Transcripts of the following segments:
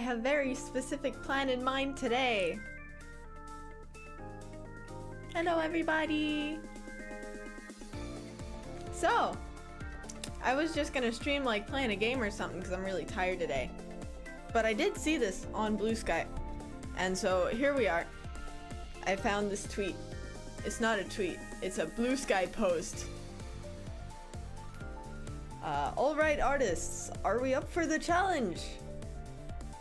have a very specific plan in mind today. Hello everybody! So, I was just gonna stream like playing a game or something because I'm really tired today. But I did see this on Blue Sky. And so here we are. I found this tweet. It's not a tweet, it's a Blue Sky post. Alright artists, are we up for the challenge?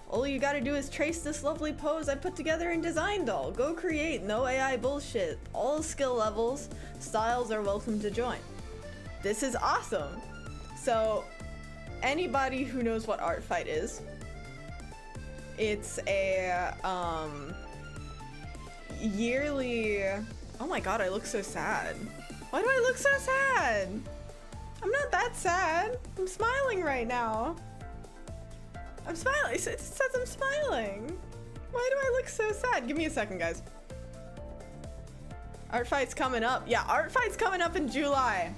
All you gotta do is trace this lovely pose I put together in Design Doll. Go create, no AI bullshit. All skill levels, styles are welcome to join. This is awesome. So, anybody who knows what Art Fight is, it's a yearly. Oh my god, I look so sad. Why do I look so sad? I'm not that sad. I'm smiling right now. I'm smiling. It says I'm smiling. Why do I look so sad? Give me a second, guys. Art Fight's coming up. Yeah, Art Fight's coming up in July.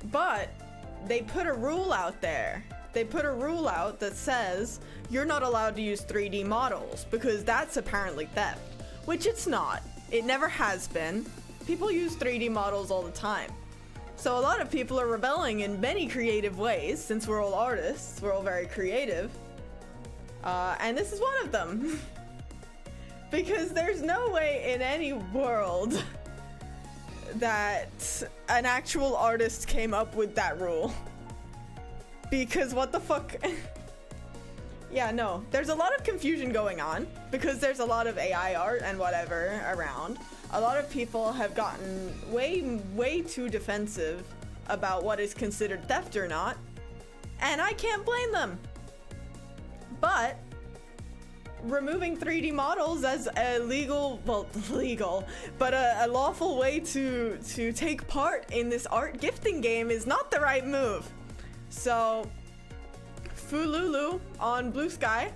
But they put a rule out there. They put a rule out that says you're not allowed to use 3D models because that's apparently theft, which it's not. It never has been. People use 3D models all the time. So a lot of people are rebelling in many creative ways since we're all artists, we're all very creative. And this is one of them. Because there's no way in any world that an actual artist came up with that rule. Because what the fuck? Yeah, no, there's a lot of confusion going on because there's a lot of AI art and whatever around. A lot of people have gotten way too defensive about what is considered theft or not, and I can't blame them. But removing 3D models as a a lawful way to take part in this art gifting game is not the right move. So, Fululu on Blue Sky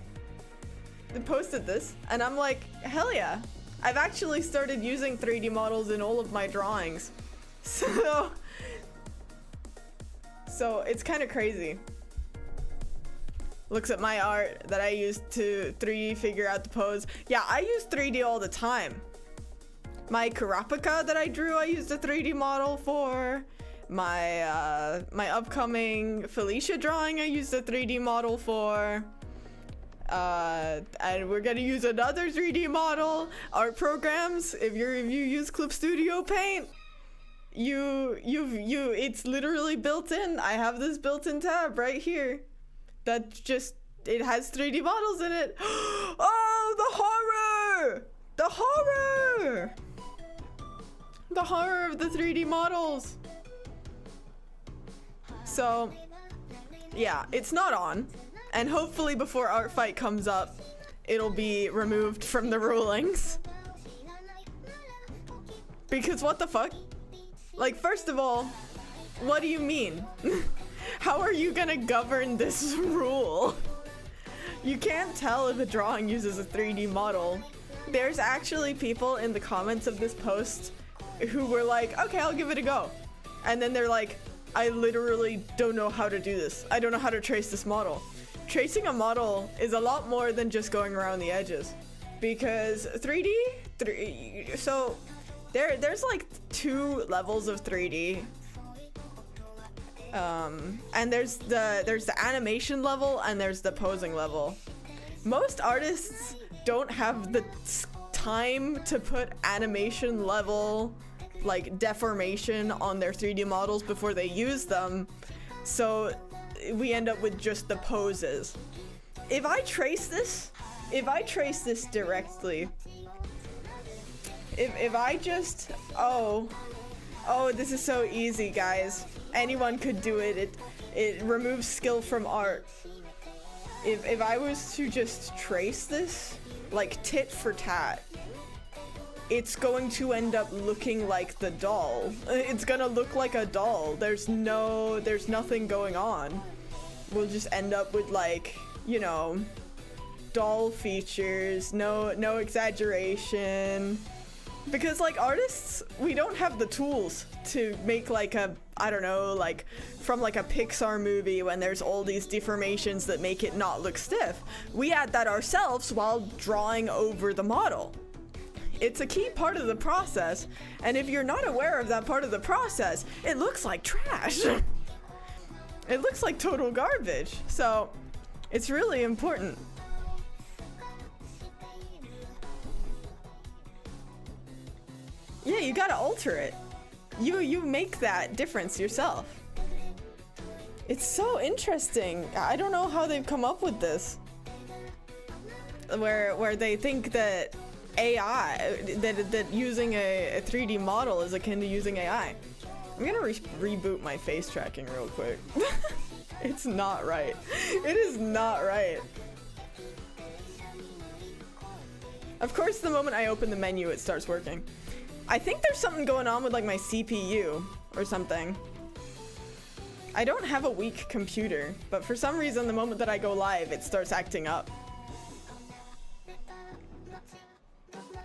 posted this, and I'm like, hell yeah. I've actually started using 3D models in all of my drawings. So it's kind of crazy. Looks at my art that I used to 3D figure out the pose. Yeah, I use 3D all the time. My Kurapika that I drew, I used a 3D model for. My my upcoming Felicia drawing, I used a 3D model for. And we're gonna use another 3D model. Art programs, if you use Clip Studio Paint, it's literally built in. I have this built-in tab right here that just, it has 3D models in it. Oh, the horror! The horror! The horror of the 3D models. So yeah, it's not on. And hopefully before Art Fight comes up, it'll be removed from the rulings. Because what the fuck? Like, first of all, what do you mean? How are you gonna govern this rule? You can't tell if a drawing uses a 3D model. There's actually people in the comments of this post who were like, okay, I'll give it a go. And then they're like, I literally don't know how to do this. I don't know how to trace this model. Tracing a model is a lot more than just going around the edges, because so there's like 2 levels of 3D, and there's the animation level and there's the posing level. Most artists don't have the time to put animation level, like deformation, on their 3D models before they use them, so we end up with just the poses. If I trace this directly, if I just, oh, this is so easy, guys. Anyone could do it. It removes skill from art. If I was to just trace this, like tit for tat, it's going to end up looking like the doll. It's gonna look like a doll. There's nothing going on. We'll just end up with, like, you know, doll features, no exaggeration. Because, like, artists, we don't have the tools to make like a I don't know, like from like a Pixar movie when there's all these deformations that make it not look stiff. We add that ourselves while drawing over the model. It's a key part of the process, and if you're not aware of that part of the process, it looks like trash. It looks like total garbage. So it's really important. Yeah, you gotta alter it. You make that difference yourself. It's so interesting. I don't know how they've come up with this. Where they think that AI, that using a 3D model is akin to using AI. I'm gonna reboot my face tracking real quick. It's not right. It is not right. Of course, the moment I open the menu, it starts working. I think there's something going on with like my CPU or something. I don't have a weak computer, but for some reason, the moment that I go live, it starts acting up.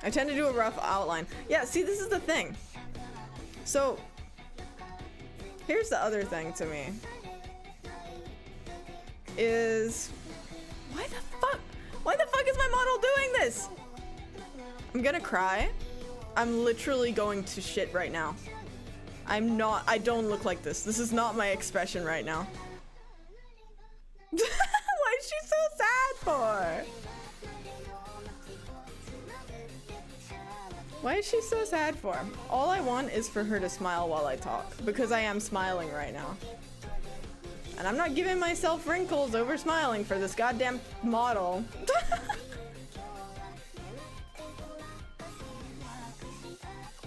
I tend to do a rough outline. Yeah, see, this is the thing. So, here's the other thing to me. Is, why the fuck is my model doing this? I'm gonna cry. I'm literally going to shit right now. I don't look like this. This is not my expression right now. What is she so sad for? Why is she so sad for? All I want is for her to smile while I talk, because I am smiling right now. And I'm not giving myself wrinkles over smiling for this goddamn model.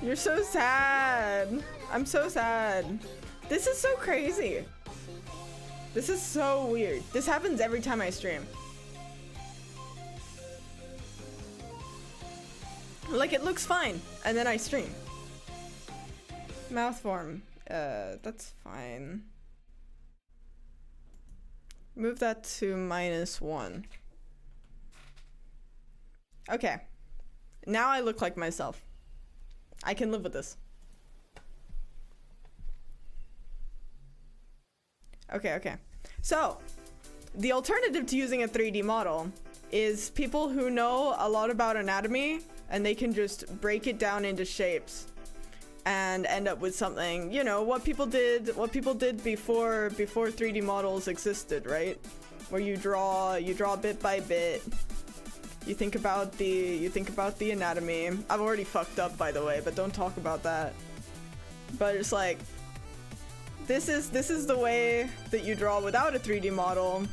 You're so sad. I'm so sad. This is so crazy. This is so weird. This happens every time I stream. Like, it looks fine, and then I stream. Mouth form. That's fine. Move that to -1. Okay. Now I look like myself. I can live with this. Okay. So, the alternative to using a 3D model is people who know a lot about anatomy and they can just break it down into shapes and end up with something, you know, what people did before 3D models existed, right? Where you draw bit by bit. You think about the anatomy. I've already fucked up, by the way, but don't talk about that. But it's like, this is the way that you draw without a 3D model.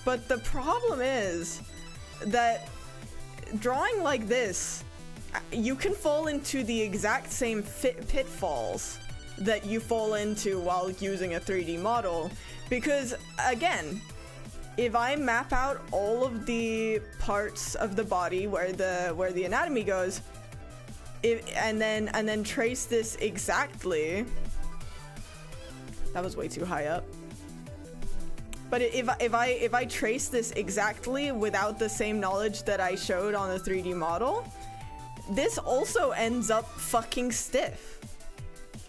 But the problem is that drawing like this, you can fall into the exact same pitfalls that you fall into while using a 3D model. Because again, if I map out all of the parts of the body where the anatomy goes, and then trace this exactly, that was way too high up. But if I trace this exactly without the same knowledge that I showed on the 3D model, this also ends up fucking stiff.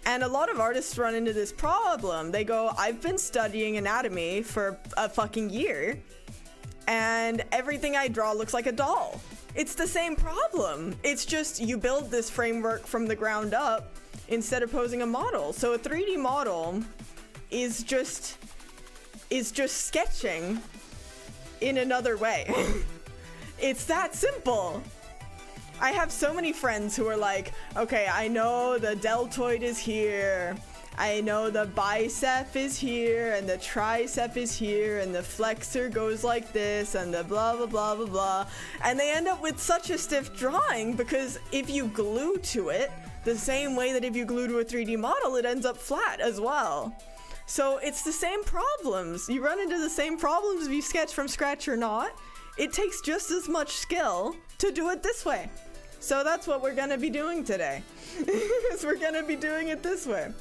And a lot of artists run into this problem. They go, I've been studying anatomy for a fucking year, and everything I draw looks like a doll. It's the same problem. It's just you build this framework from the ground up instead of posing a model. So a 3D model is just sketching in another way. It's that simple. I have so many friends who are like, okay, I know the deltoid is here, I know the bicep is here, and the tricep is here, and the flexor goes like this, and the blah blah blah blah blah, and they end up with such a stiff drawing because if you glue to it the same way that if you glue to a 3D model, it ends up flat as well. So it's the same problems. You run into the same problems if you sketch from scratch or not. It takes just as much skill to do it this way. So that's what we're gonna be doing today. Is we're gonna be doing it this way.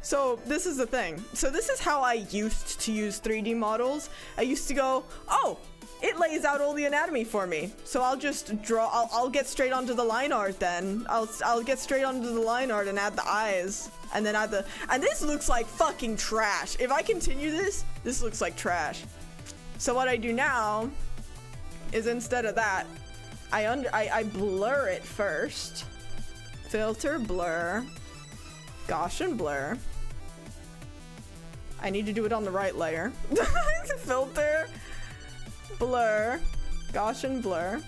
So this is the thing. So this is how I used to use 3D models. I used to go, oh, it lays out all the anatomy for me. So I'll just draw, I'll get straight onto the line art then. I'll get straight onto the line art and add the eyes. And then add the, and this looks like fucking trash. If I continue this, this looks like trash. So what I do now is instead of that, I blur it first. Filter, blur, Gaussian blur. I need to do it on the right layer. Filter, blur, Gaussian blur.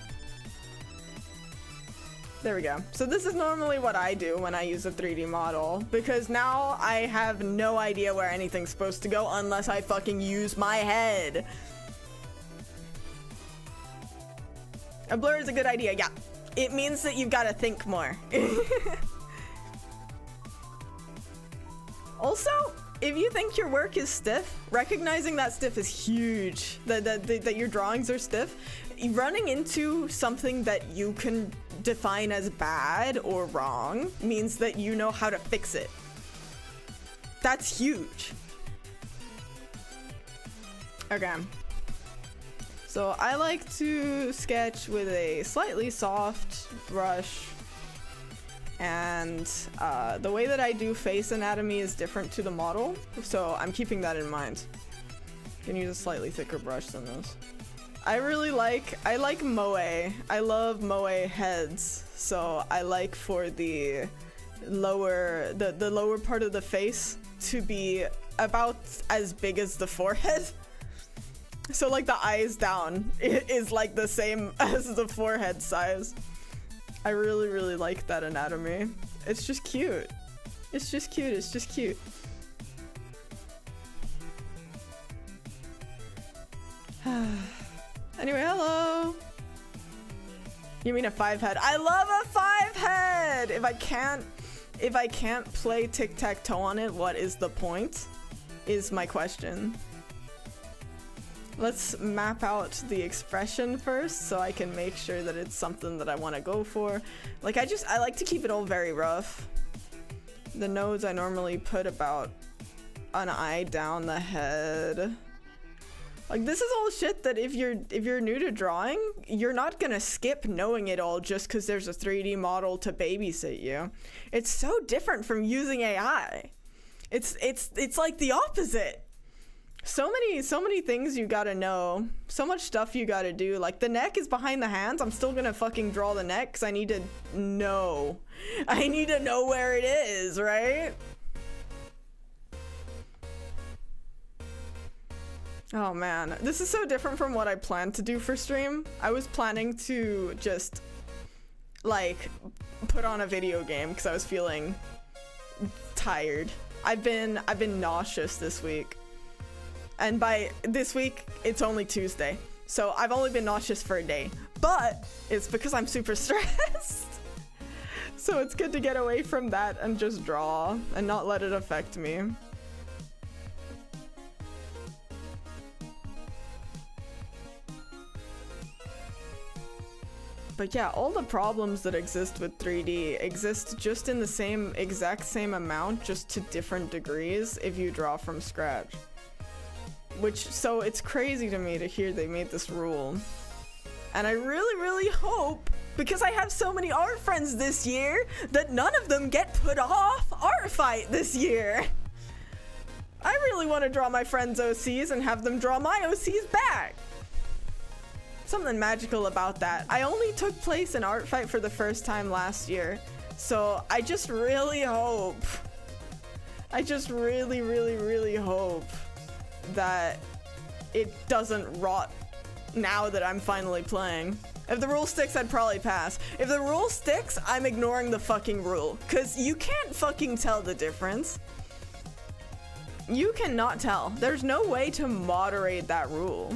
There we go. So this is normally what I do when I use a 3D model, because now I have no idea where anything's supposed to go unless I fucking use my head. A blur is a good idea, yeah. It means that you've got to think more. Also, if you think your work is stiff, recognizing that stiff is huge, that your drawings are stiff, running into something that you can define as bad or wrong means that you know how to fix it. That's huge. Okay. So I like to sketch with a slightly soft brush, and the way that I do face anatomy is different to the model, so I'm keeping that in mind. You can use a slightly thicker brush than this. I like moe. I love moe heads, so I like for the lower part of the face to be about as big as the forehead. So like the eyes down is like the same as the forehead size. I really like that anatomy. It's just cute. It's just cute. It's just cute. Anyway, hello. You mean a 5 head? I love a 5 head. If I can't play tic-tac-toe on it, what is the point? Is my question. Let's map out the expression first so I can make sure that it's something that I want to go for. Like I like to keep it all very rough. The nose I normally put about an eye down the head. Like this is all shit that if you're new to drawing, you're not gonna skip knowing it all just because there's a 3D model to babysit you. It's so different from using AI. It's like the opposite. So many things you gotta know. So much stuff you gotta do. Like the neck is behind the hands. I'm still gonna fucking draw the neck because I need to know. I need to know where it is, right? Oh man, this is so different from what I planned to do for stream. I was planning to just like put on a video game because I was feeling tired. I've been nauseous this week. And by this week, it's only Tuesday. So I've only been nauseous for a day, but it's because I'm super stressed. So it's good to get away from that and just draw and not let it affect me. But yeah, all the problems that exist with 3D exist just in the exact same amount, just to different degrees if you draw from scratch. So it's crazy to me to hear they made this rule. And I really hope, because I have so many art friends this year, that none of them get put off art fight this year. I really want to draw my friends' OCs and have them draw my OCs back. Something magical about that. I only took place in art fight for the first time last year, so I just really hope. I just really hope that it doesn't rot now that I'm finally playing. If the rule sticks, I'd probably pass. If the rule sticks, I'm ignoring the fucking rule, because you can't fucking tell the difference. You cannot tell. There's no way to moderate that rule.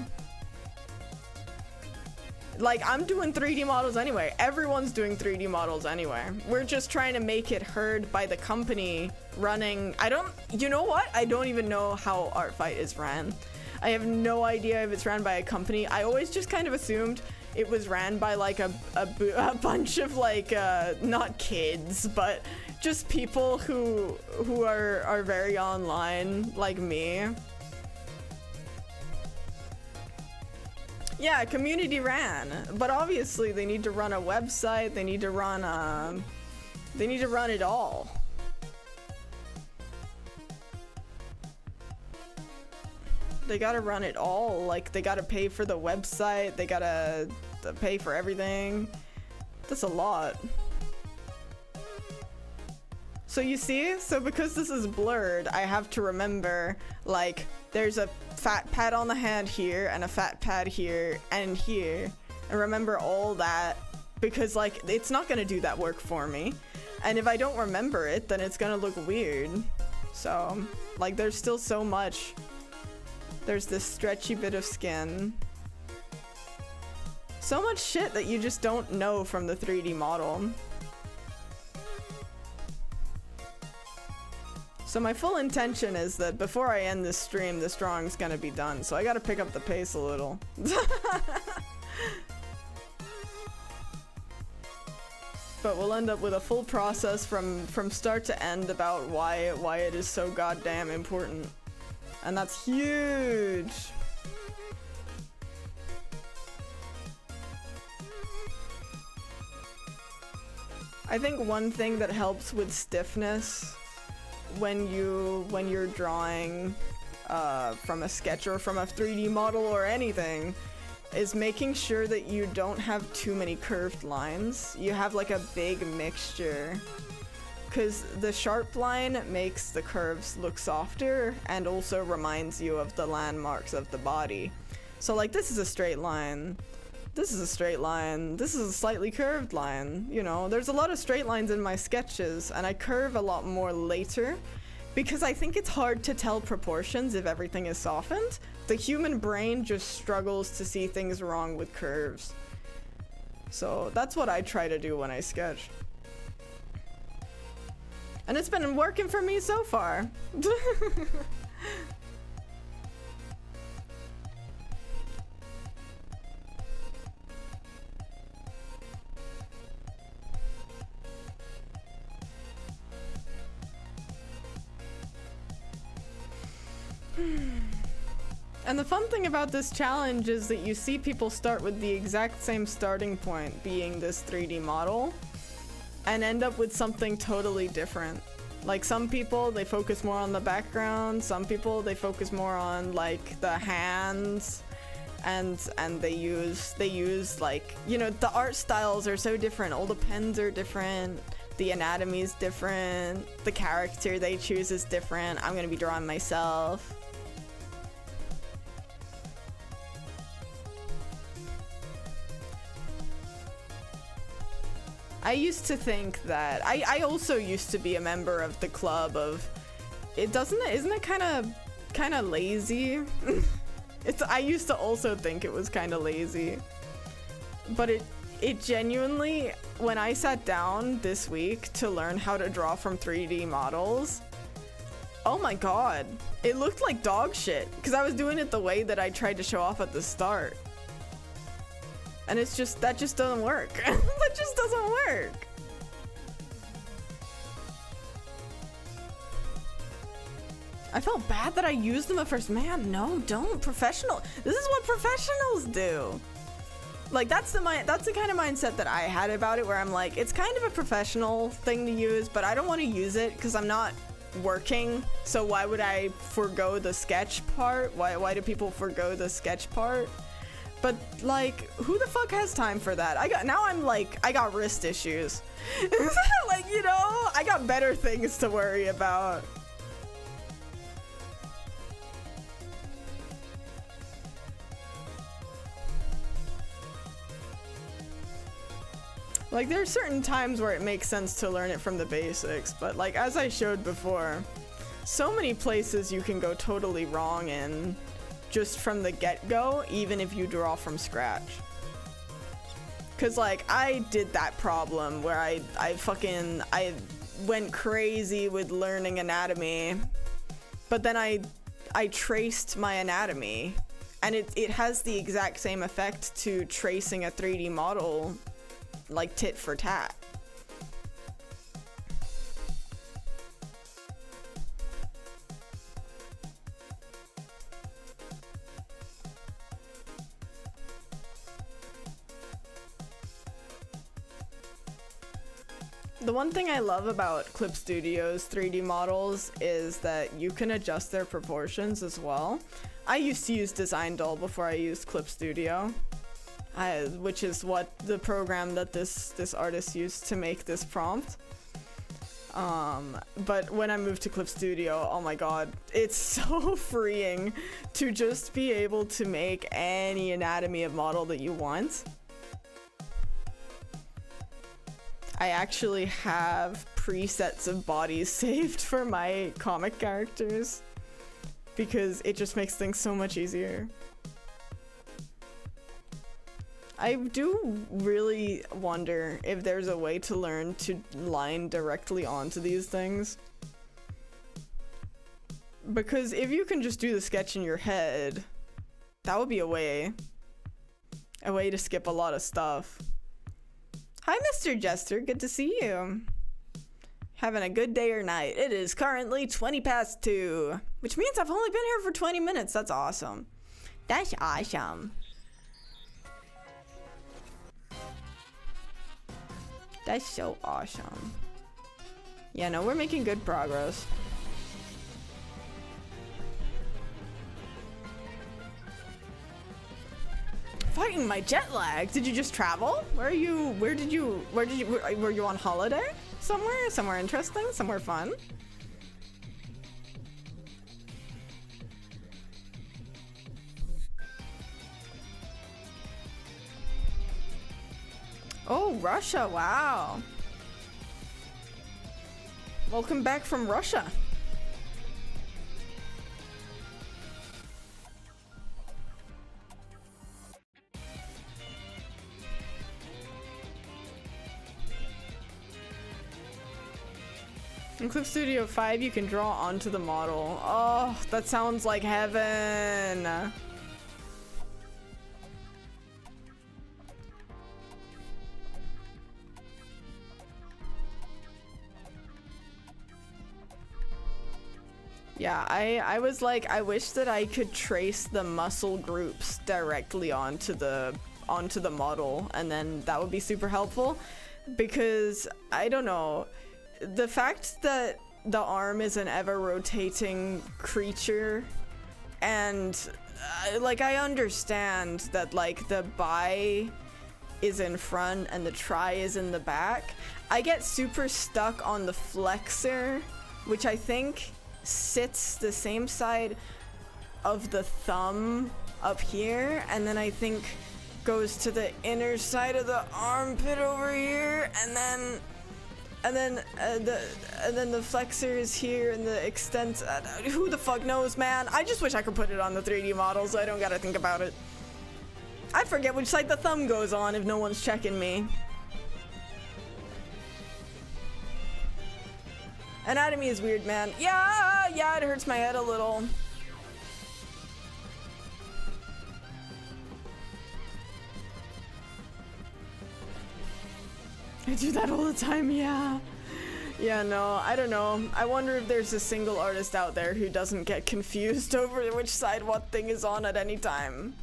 Like, I'm doing 3D models anyway. Everyone's doing 3D models anyway. We're just trying to make it heard by the company running. You know what? I don't even know how art fight is ran. I have no idea if it's ran by a company. I always just kind of assumed it was ran by like a bunch of like, not kids, but just people who are very online like me. Yeah, community ran, but obviously they need to run a website, they need to run it all. They gotta run it all, like they gotta pay for the website, they gotta pay for everything. That's a lot. So you see, so because this is blurred, I have to remember, like, there's a fat pad on the hand here, and a fat pad here, and here. And remember all that, because, like, it's not gonna do that work for me. And if I don't remember it, then it's gonna look weird. So, like, there's still so much. There's this stretchy bit of skin. So much shit that you just don't know from the 3D model. So my full intention is that before I end this stream, this drawing's gonna be done. So I gotta pick up the pace a little. But we'll end up with a full process from start to end about why it is so goddamn important. And that's huge. I think one thing that helps with stiffness when you're drawing from a sketch or from a 3D model or anything is making sure that you don't have too many curved lines. You have like a big mixture, because the sharp line makes the curves look softer and also reminds you of the landmarks of the body. So like this is a straight line, this is a straight line, this is a slightly curved line, you know. There's a lot of straight lines in my sketches, and I curve a lot more later because I think it's hard to tell proportions if everything is softened. The human brain just struggles to see things wrong with curves. So that's what I try to do when I sketch. And it's been working for me so far. And the fun thing about this challenge is that you see people start with the exact same starting point, being this 3D model, and end up with something totally different. Like some people, they focus more on the background, some people, they focus more on like the hands, and they use like, you know, the art styles are so different, all the pens are different, the anatomy is different, the character they choose is different. I'm gonna be drawing myself. I used to think that I also used to be a member of the club of isn't it kind of lazy? I used to also think it was kind of lazy. But it genuinely, when I sat down this week to learn how to draw from 3D models, oh my god, it looked like dog shit because I was doing it the way that I tried to show off at the start. And it's just, that just doesn't work. That just doesn't work. I felt bad that I used them at first. Man, no, don't. Professional. This is what professionals do. Like, that's the kind of mindset that I had about it, where I'm like, it's kind of a professional thing to use, but I don't want to use it because I'm not working. So why would I forgo the sketch part? Why do people forgo the sketch part? But like, who the fuck has time for that? I got wrist issues. Like, you know, I got better things to worry about. Like, there are certain times where it makes sense to learn it from the basics, but like, as I showed before, so many places you can go totally wrong in just from the get-go, even if you draw from scratch. Cause like, I did that problem where I went crazy with learning anatomy, but then I traced my anatomy, and it has the exact same effect to tracing a 3D model, like tit for tat. The one thing I love about Clip Studio's 3D models is that you can adjust their proportions as well. I used to use Design Doll before I used Clip Studio, which is what the program that this artist used to make this prompt. But when I moved to Clip Studio, oh my god, it's so freeing to just be able to make any anatomy of model that you want. I actually have presets of bodies saved for my comic characters because it just makes things so much easier. I do really wonder if there's a way to learn to line directly onto these things. Because if you can just do the sketch in your head, that would be a way to skip a lot of stuff. Hi, Mr. Jester. Good to see you. Having a good day or night. It is currently 2:20, which means I've only been here for 20 minutes. That's awesome. That's awesome. That's so awesome. Yeah, no, we're making good progress. Fighting my jet lag. Did you just travel? Were you on holiday? Somewhere interesting? Somewhere fun? Oh, Russia, wow. Welcome back from Russia. In Clip Studio 5, you can draw onto the model. Oh, that sounds like heaven. Yeah, I was like, I wish that I could trace the muscle groups directly onto the model, and then that would be super helpful. Because I don't know, the fact that the arm is an ever-rotating creature, and like I understand that like the bi is in front and the tri is in the back. I get super stuck on the flexor, which I think sits the same side of the thumb up here, and then I think goes to the inner side of the armpit over here, and then the flexor is here, and the extent. Who the fuck knows, man? I just wish I could put it on the 3D model so I don't gotta think about it. I forget which side the thumb goes on if no one's checking me. Anatomy is weird, man. Yeah, it hurts my head a little. I do that all the time, yeah. Yeah, no, I don't know. I wonder if there's a single artist out there who doesn't get confused over which side what thing is on at any time.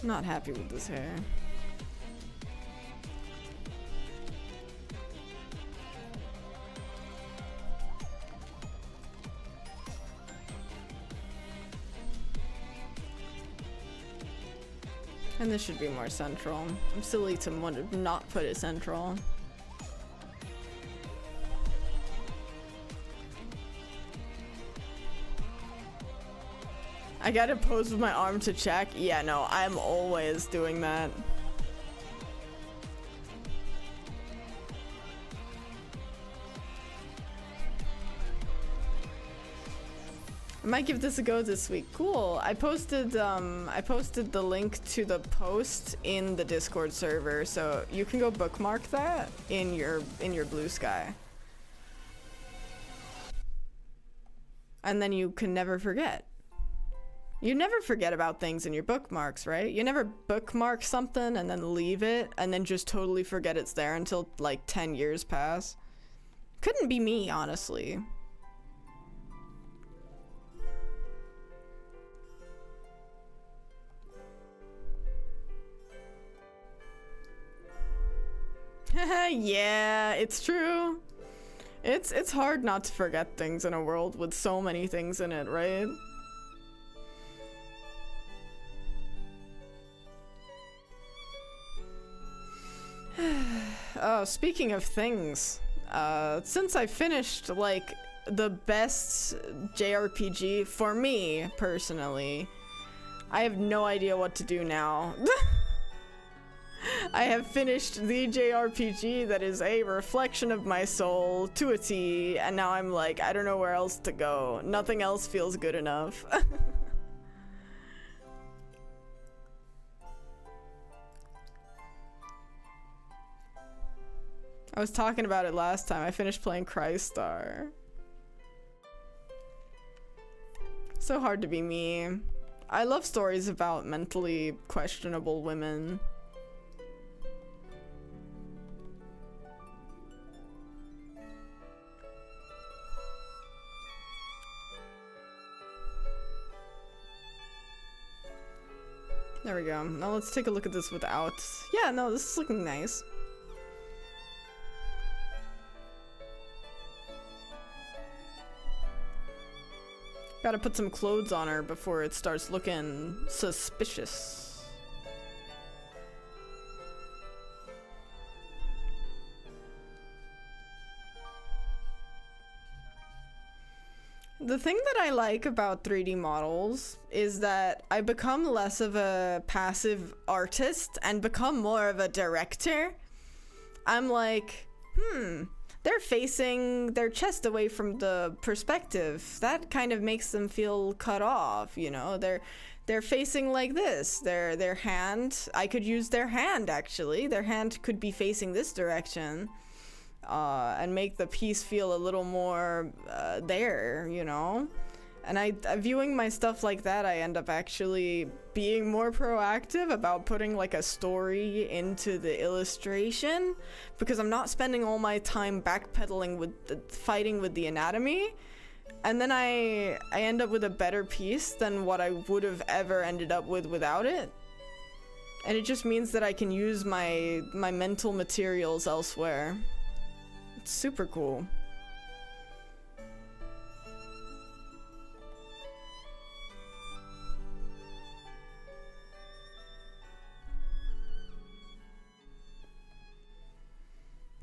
Not happy with this hair. And this should be more central. I'm silly to want to not put it central. I gotta pose with my arm to check. Yeah, no, I'm always doing that. I might give this a go this week. Cool. I posted the link to the post in the Discord server, so you can go bookmark that in your Blue Sky. And then you can never forget. You never forget about things in your bookmarks, right? You never bookmark something and then leave it and then just totally forget it's there until like 10 years pass. Couldn't be me, honestly. Yeah, it's true. It's hard not to forget things in a world with so many things in it, right? Oh, speaking of things, since I finished like the best JRPG for me personally, I have no idea what to do now. I have finished the JRPG that is a reflection of my soul to a T, and now I'm like, I don't know where else to go. Nothing else feels good enough. I was talking about it last time. I finished playing Crystar. So hard to be me. I love stories about mentally questionable women. There we go. Now let's take a look at this without. Yeah, no, this is looking nice. Gotta put some clothes on her before it starts looking suspicious. The thing that I like about 3D models is that I become less of a passive artist and become more of a director. I'm like, they're facing their chest away from the perspective. That kind of makes them feel cut off, you know? They're facing like this. Their hand, I could use their hand actually. Their hand could be facing this direction. And make the piece feel a little more there, you know? And viewing my stuff like that, I end up actually being more proactive about putting like a story into the illustration, because I'm not spending all my time backpedaling with fighting with the anatomy, and then I end up with a better piece than what I would have ever ended up with without it. And it just means that I can use my mental materials elsewhere. It's super cool.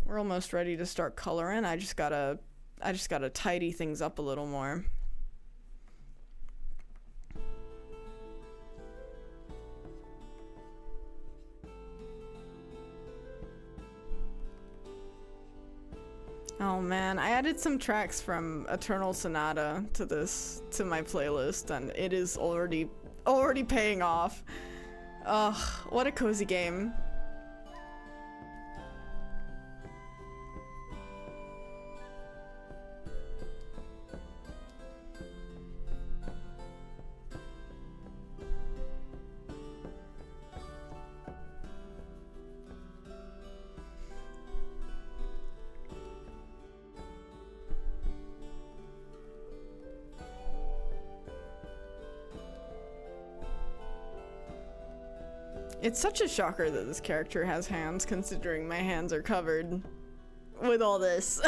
We're almost ready to start coloring. I just gotta tidy things up a little more. Oh man, I added some tracks from Eternal Sonata to my playlist, and it is already paying off. Ugh, what a cozy game. It's such a shocker that this character has hands, considering my hands are covered with all this.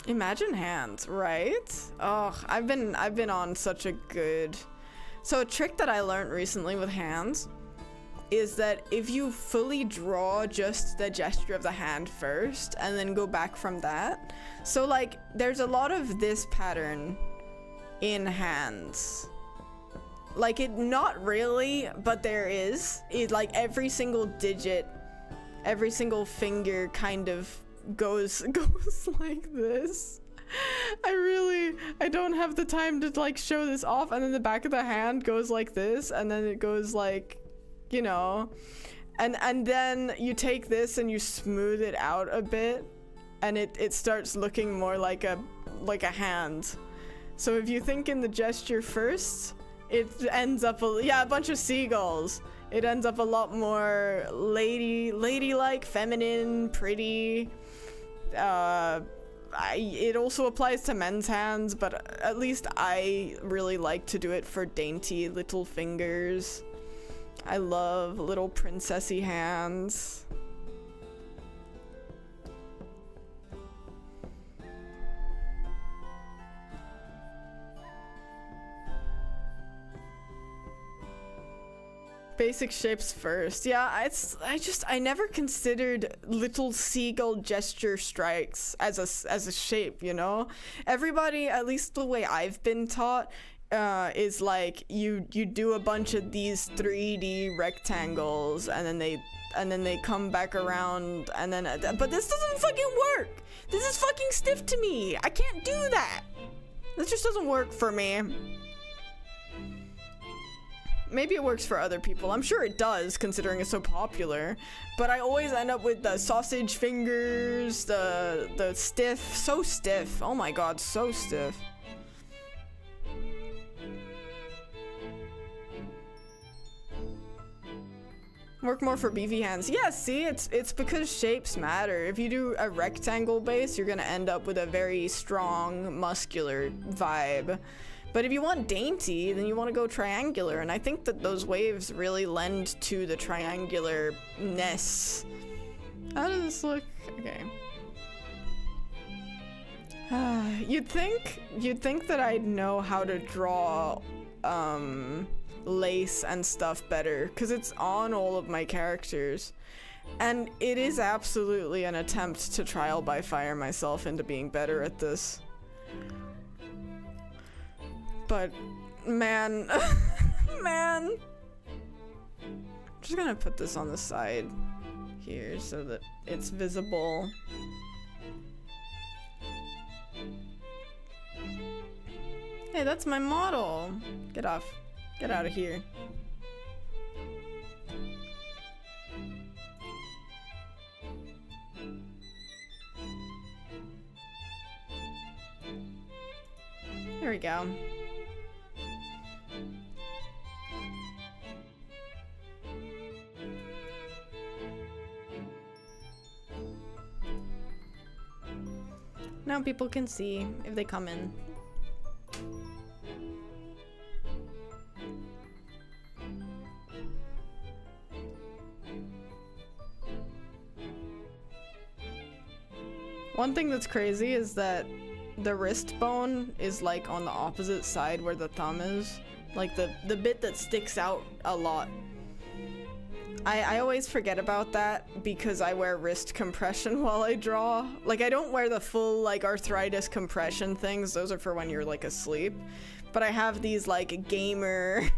Imagine hands, right? Oh, I've been on such a good... So a trick that I learned recently with hands is that if you fully draw just the gesture of the hand first and then go back from that. So like there's a lot of this pattern in hands. Like it, not really, but there is. It like every single digit, every single finger kind of goes like this. I don't have the time to like show this off, and then the back of the hand goes like this, and then it goes like, you know, and then you take this and you smooth it out a bit, and it starts looking more like a hand. So if you think in the gesture first, it ends up a bunch of seagulls. It ends up a lot more ladylike, feminine, pretty, it also applies to men's hands, but at least I really like to do it for dainty little fingers. I love little princessy hands. Basic shapes first. Yeah, I never considered little seagull gesture strikes as a shape, you know? Everybody, at least the way I've been taught, is like you do a bunch of these 3D rectangles and then they come back around and then but this doesn't fucking work. This is fucking stiff to me. I can't do that. This just doesn't work for me. Maybe it works for other people. I'm sure it does, considering it's so popular. But I always end up with the sausage fingers, the stiff, so stiff. Oh my god, so stiff. Work more for beefy hands. Yeah, see, it's because shapes matter. If you do a rectangle base, you're gonna end up with a very strong, muscular vibe. But if you want dainty, then you want to go triangular, and I think that those waves really lend to the triangular-ness. How does this look? Okay. You'd think that I'd know how to draw lace and stuff better, because it's on all of my characters. And it is absolutely an attempt to trial by fire myself into being better at this. But man, man, I'm just gonna put this on the side here so that it's visible. Hey, that's my model. Get off. Get out of here. There we go. Now people can see if they come in. One thing that's crazy is that the wrist bone is like on the opposite side where the thumb is. Like the bit that sticks out a lot. I always forget about that because I wear wrist compression while I draw. Like, I don't wear the full, like, arthritis compression things. Those are for when you're, like, asleep. But I have these, like, gamer...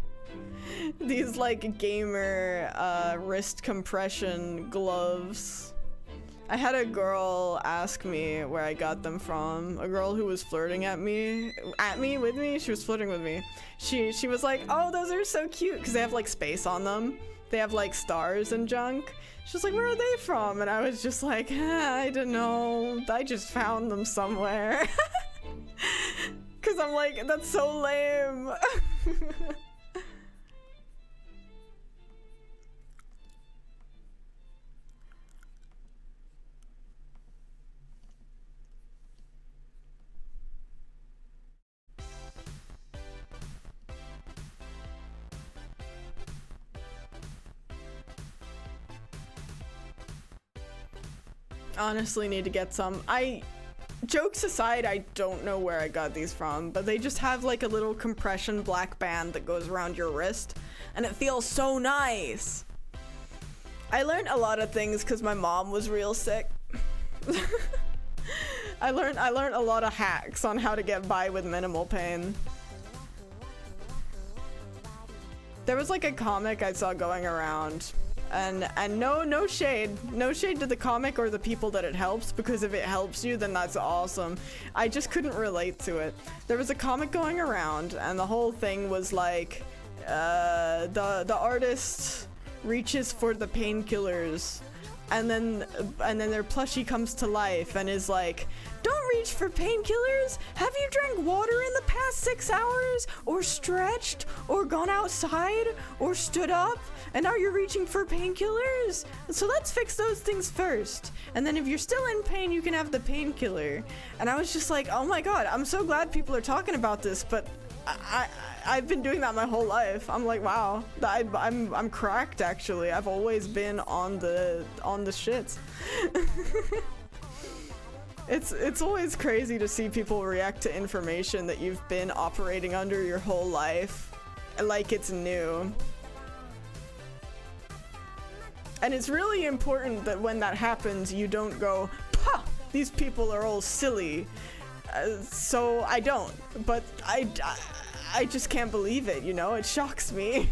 these, like, gamer, wrist compression gloves. I had a girl ask me where I got them from. A girl who was flirting with me. She was flirting with me. She was like, oh, those are so cute, because they have, like, space on them. They have like stars and junk. She was like, where are they from? And I was just like, I don't know. I just found them somewhere. Cause I'm like, that's so lame. Honestly need to get some. Jokes aside, I don't know where I got these from, but they just have like a little compression black band that goes around your wrist, and it feels so nice. I learned a lot of things because my mom was real sick. I learned a lot of hacks on how to get by with minimal pain. There was like a comic I saw going around. And no shade to the comic or the people that it helps, because if it helps you, then that's awesome. I just couldn't relate to it. There was a comic going around, and the whole thing was like, the artist reaches for the painkillers, and then their plushie comes to life and is like, don't reach for painkillers. Have you drank water in the past 6 hours, or stretched, or gone outside, or stood up, and now you're reaching for painkillers? So let's fix those things first, and then if you're still in pain, you can have the painkiller. And I was just like, oh my god, I'm so glad people are talking about this, but I've been doing that my whole life. I'm like, wow, I'm cracked actually. I've always been on the shits. It's always crazy to see people react to information that you've been operating under your whole life like it's new. And it's really important that when that happens, you don't go, "Pah, these people are all silly." So I don't, but I just can't believe it, you know? It shocks me.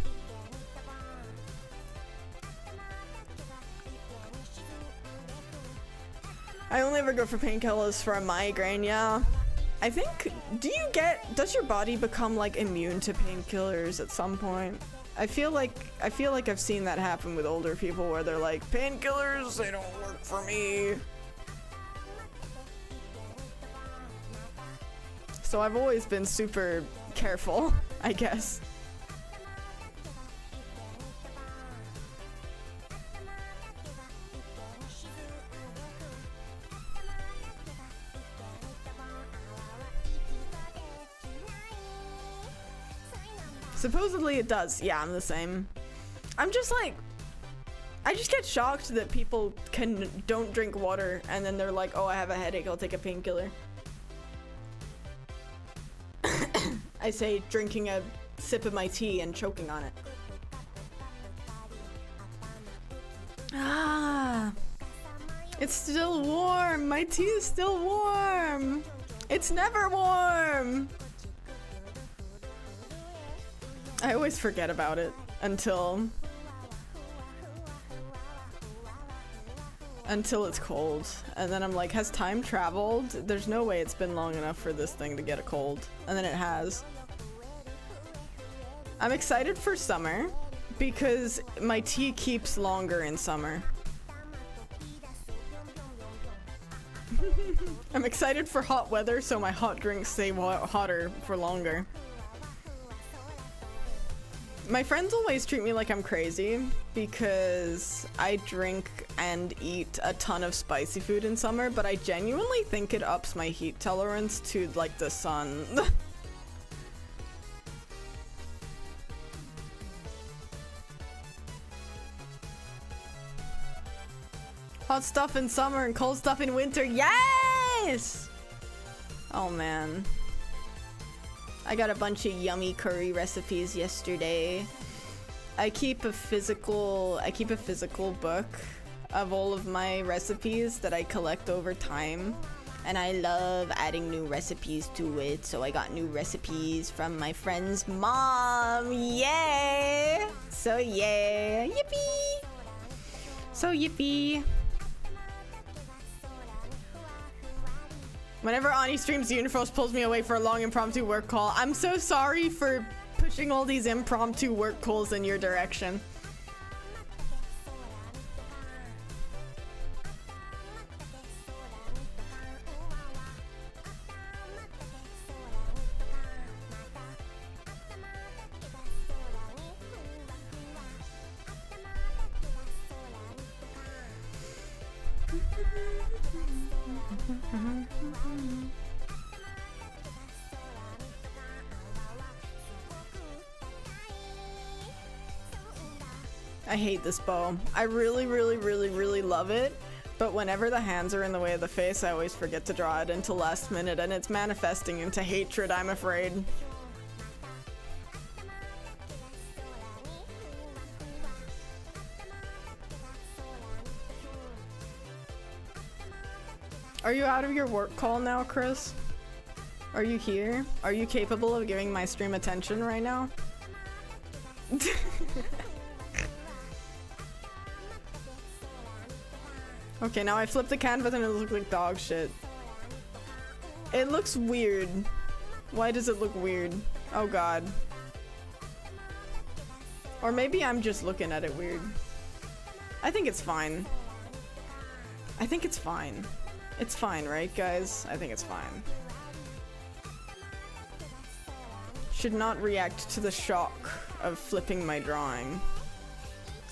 I only ever go for painkillers for a migraine, yeah. I think, does your body become like immune to painkillers at some point? I feel like I've seen that happen with older people where they're like, painkillers, they don't work for me. So I've always been super careful, I guess. Supposedly it does. Yeah, I'm the same. I'm just like, I just get shocked that people don't drink water and then they're like, oh, I have a headache, I'll take a painkiller. I say drinking a sip of my tea and choking on it. Ah, it's still warm. My tea is still warm. It's never warm. I always forget about it until it's cold, and then I'm like, has time traveled? There's no way it's been long enough for this thing to get a cold, and then it has. I'm excited for summer because my tea keeps longer in summer. I'm excited for hot weather so my hot drinks stay hotter for longer. My friends always treat me like I'm crazy because I drink and eat a ton of spicy food in summer, but I genuinely think it ups my heat tolerance to like the sun. Hot stuff in summer and cold stuff in winter. Yes! Oh man. I got a bunch of yummy curry recipes yesterday. I keep a physical book of all of my recipes that I collect over time, and I love adding new recipes to it. So I got new recipes from my friend's mom. Yay! So yeah, yippee! So yippee! Whenever Ani streams, the Unifrost pulls me away for a long impromptu work call. I'm so sorry for pushing all these impromptu work calls in your direction. I hate this bow. I really love it, but whenever the hands are in the way of the face, I always forget to draw it until last minute, and it's manifesting into hatred, I'm afraid. Are you out of your work call now, Chris? Are you here? Are you capable of giving my stream attention right now? Okay, now I flip the canvas and it looks like dog shit. It looks weird. Why does it look weird? Oh god. Or maybe I'm just looking at it weird. I think it's fine. I think it's fine. It's fine, right, guys? I think it's fine. Should not react to the shock of flipping my drawing.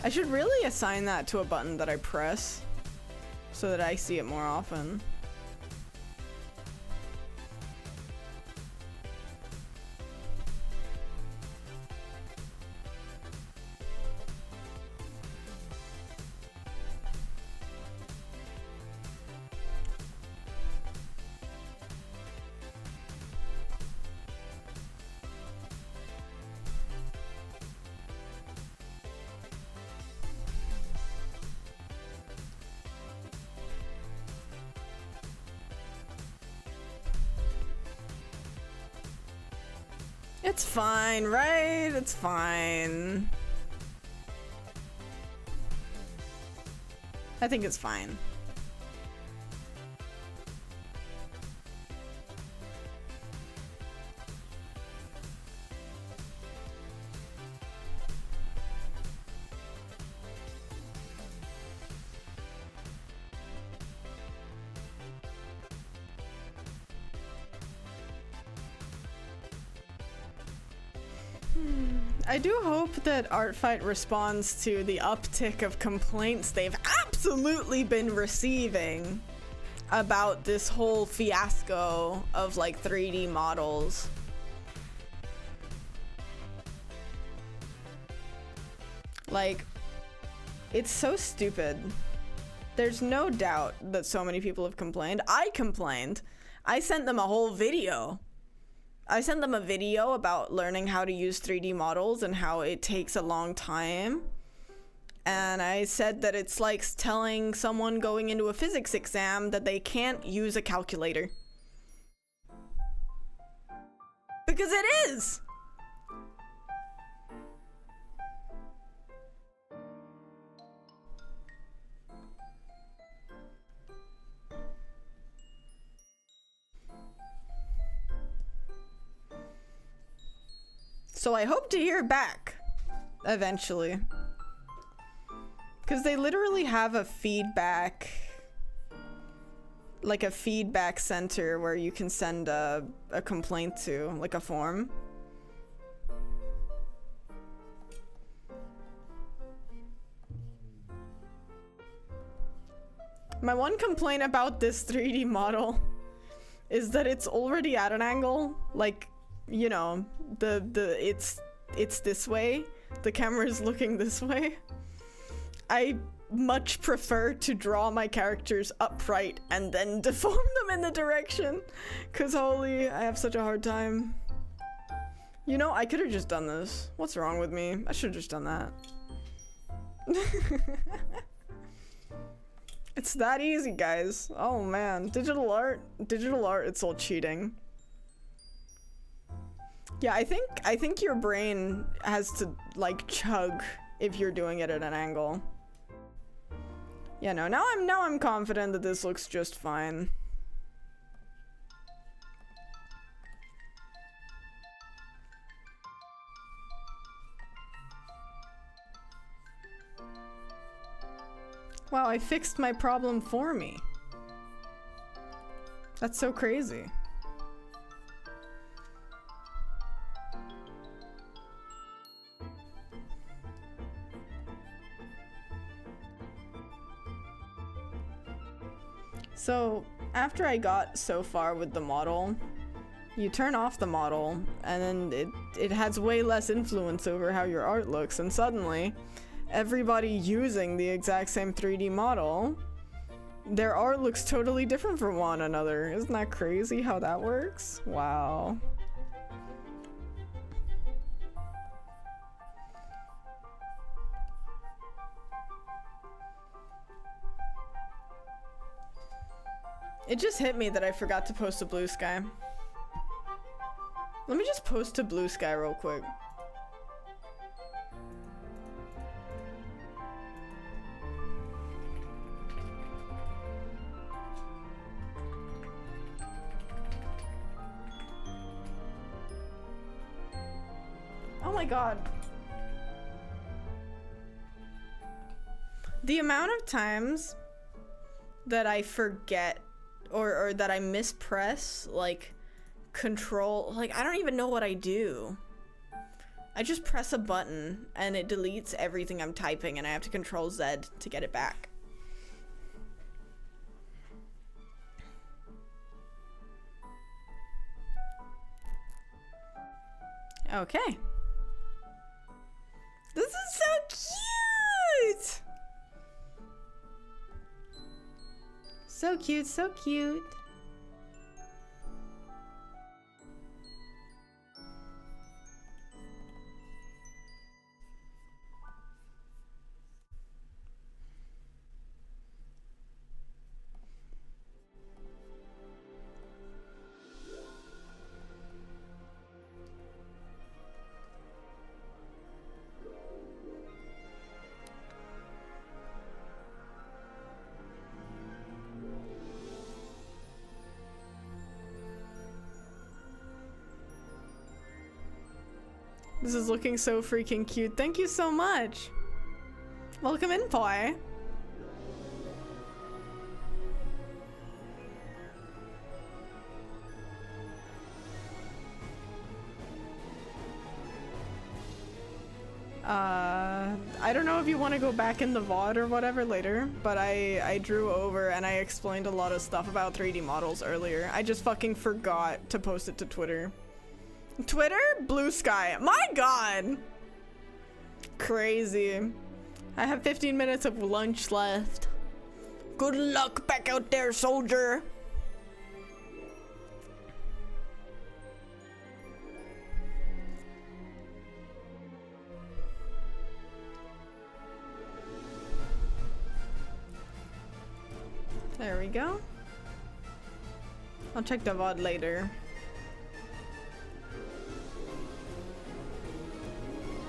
I should really assign that to a button that I press so that I see it more often. It's fine, right? It's fine. I think it's fine. I do hope that Artfight responds to the uptick of complaints they've absolutely been receiving about this whole fiasco of like 3D models. Like, it's so stupid. There's no doubt that so many people have complained. I complained. I sent them a whole video. I sent them a video about learning how to use 3D models and how it takes a long time. And I said that it's like telling someone going into a physics exam that they can't use a calculator. Because it is! So I hope to hear back eventually. Because they literally have a feedback, like a feedback center where you can send a complaint to, like a form. My one complaint about this 3D model is that it's already at an angle, like, you know, it's this way. The camera is looking this way. I much prefer to draw my characters upright and then deform them in the direction. Cause holy, I have such a hard time. You know, I could have just done this. What's wrong with me? I should have just done that. It's that easy, guys. Oh man, digital art, it's all cheating. Yeah, I think your brain has to like chug if you're doing it at an angle. Yeah, no, now I'm confident that this looks just fine. Wow, I fixed my problem for me. That's so crazy. So, after I got so far with the model, you turn off the model, and then it has way less influence over how your art looks, and suddenly, everybody using the exact same 3D model, their art looks totally different from one another. Isn't that crazy how that works? Wow. It just hit me that I forgot to post to Blue Sky. Let me just post to Blue Sky real quick. Oh my god. The amount of times that I forget or that I mispress, like control, like I don't even know what I do. I just press a button and it deletes everything I'm typing and I have to control Z to get it back. Okay. This is so cute! So cute, so cute. This is looking so freaking cute. Thank you so much. Welcome in, Poi. I don't know if you want to go back in the VOD or whatever later, but I drew over and I explained a lot of stuff about 3D models earlier. I just fucking forgot to post it to Twitter. Twitter? Blue Sky. My god! Crazy. I have 15 minutes of lunch left. Good luck back out there, soldier! There we go. I'll check the VOD later.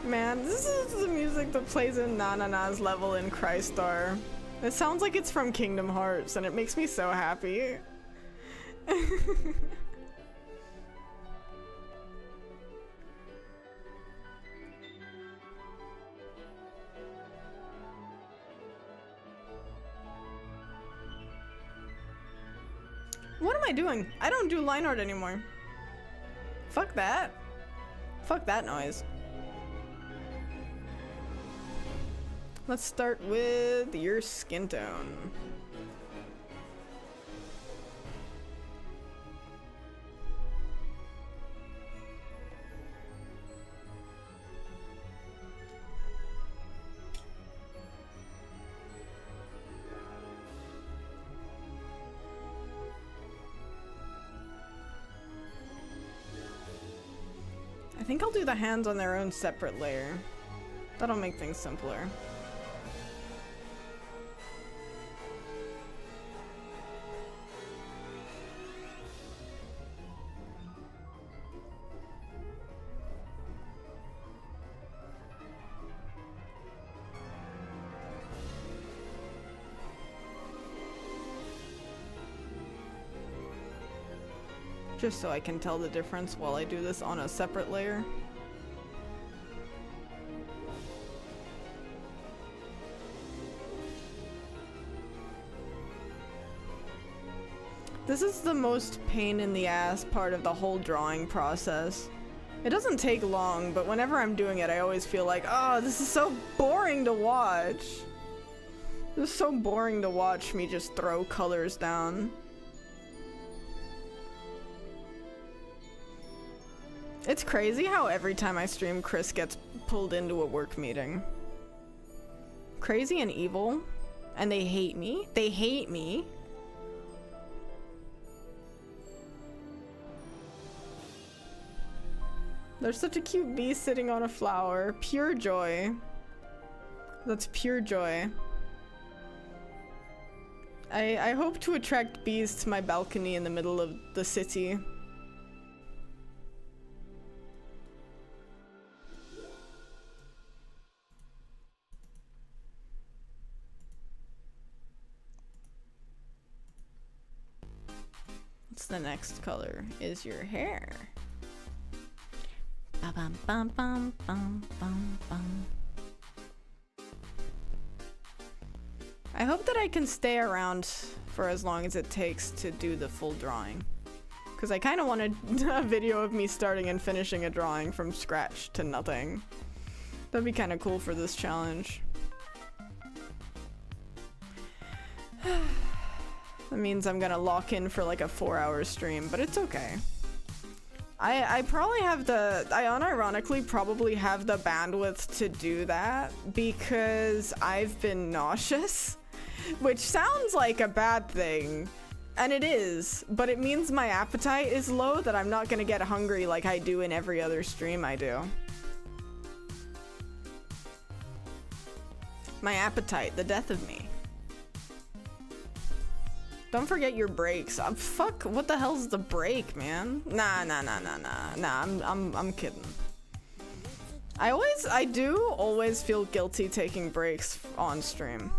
Man, this is the music that plays in Nanana's level in Crystar. It sounds like it's from Kingdom Hearts, and it makes me so happy. What am I doing? I don't do line art anymore. Fuck that. Fuck that noise. Let's start with your skin tone. I think I'll do the hands on their own separate layer. That'll make things simpler. Just so I can tell the difference while I do this on a separate layer. This is the most pain in the ass part of the whole drawing process. It doesn't take long, but whenever I'm doing it, I always feel like, oh, this is so boring to watch. This is so boring to watch me just throw colors down. It's crazy how every time I stream, Chris gets pulled into a work meeting. Crazy and evil. And they hate me. They hate me. There's such a cute bee sitting on a flower. Pure joy. That's pure joy. I hope to attract bees to my balcony in the middle of the city. What's the next color? Is your hair. Ba-bum, bum, bum, bum, bum, bum. I hope that I can stay around for as long as it takes to do the full drawing. Because I kind of wanted a video of me starting and finishing a drawing from scratch to nothing. That'd be kind of cool for this challenge. That means I'm gonna lock in for like a 4-hour stream, but it's okay. I probably have I unironically probably have the bandwidth to do that because I've been nauseous, which sounds like a bad thing, and it is, but it means my appetite is low, that I'm not gonna get hungry like I do in every other stream I do. My appetite, the death of me. Don't forget your breaks. Fuck, what the hell's the break, man? Nah, I'm kidding. I do always feel guilty taking breaks on stream.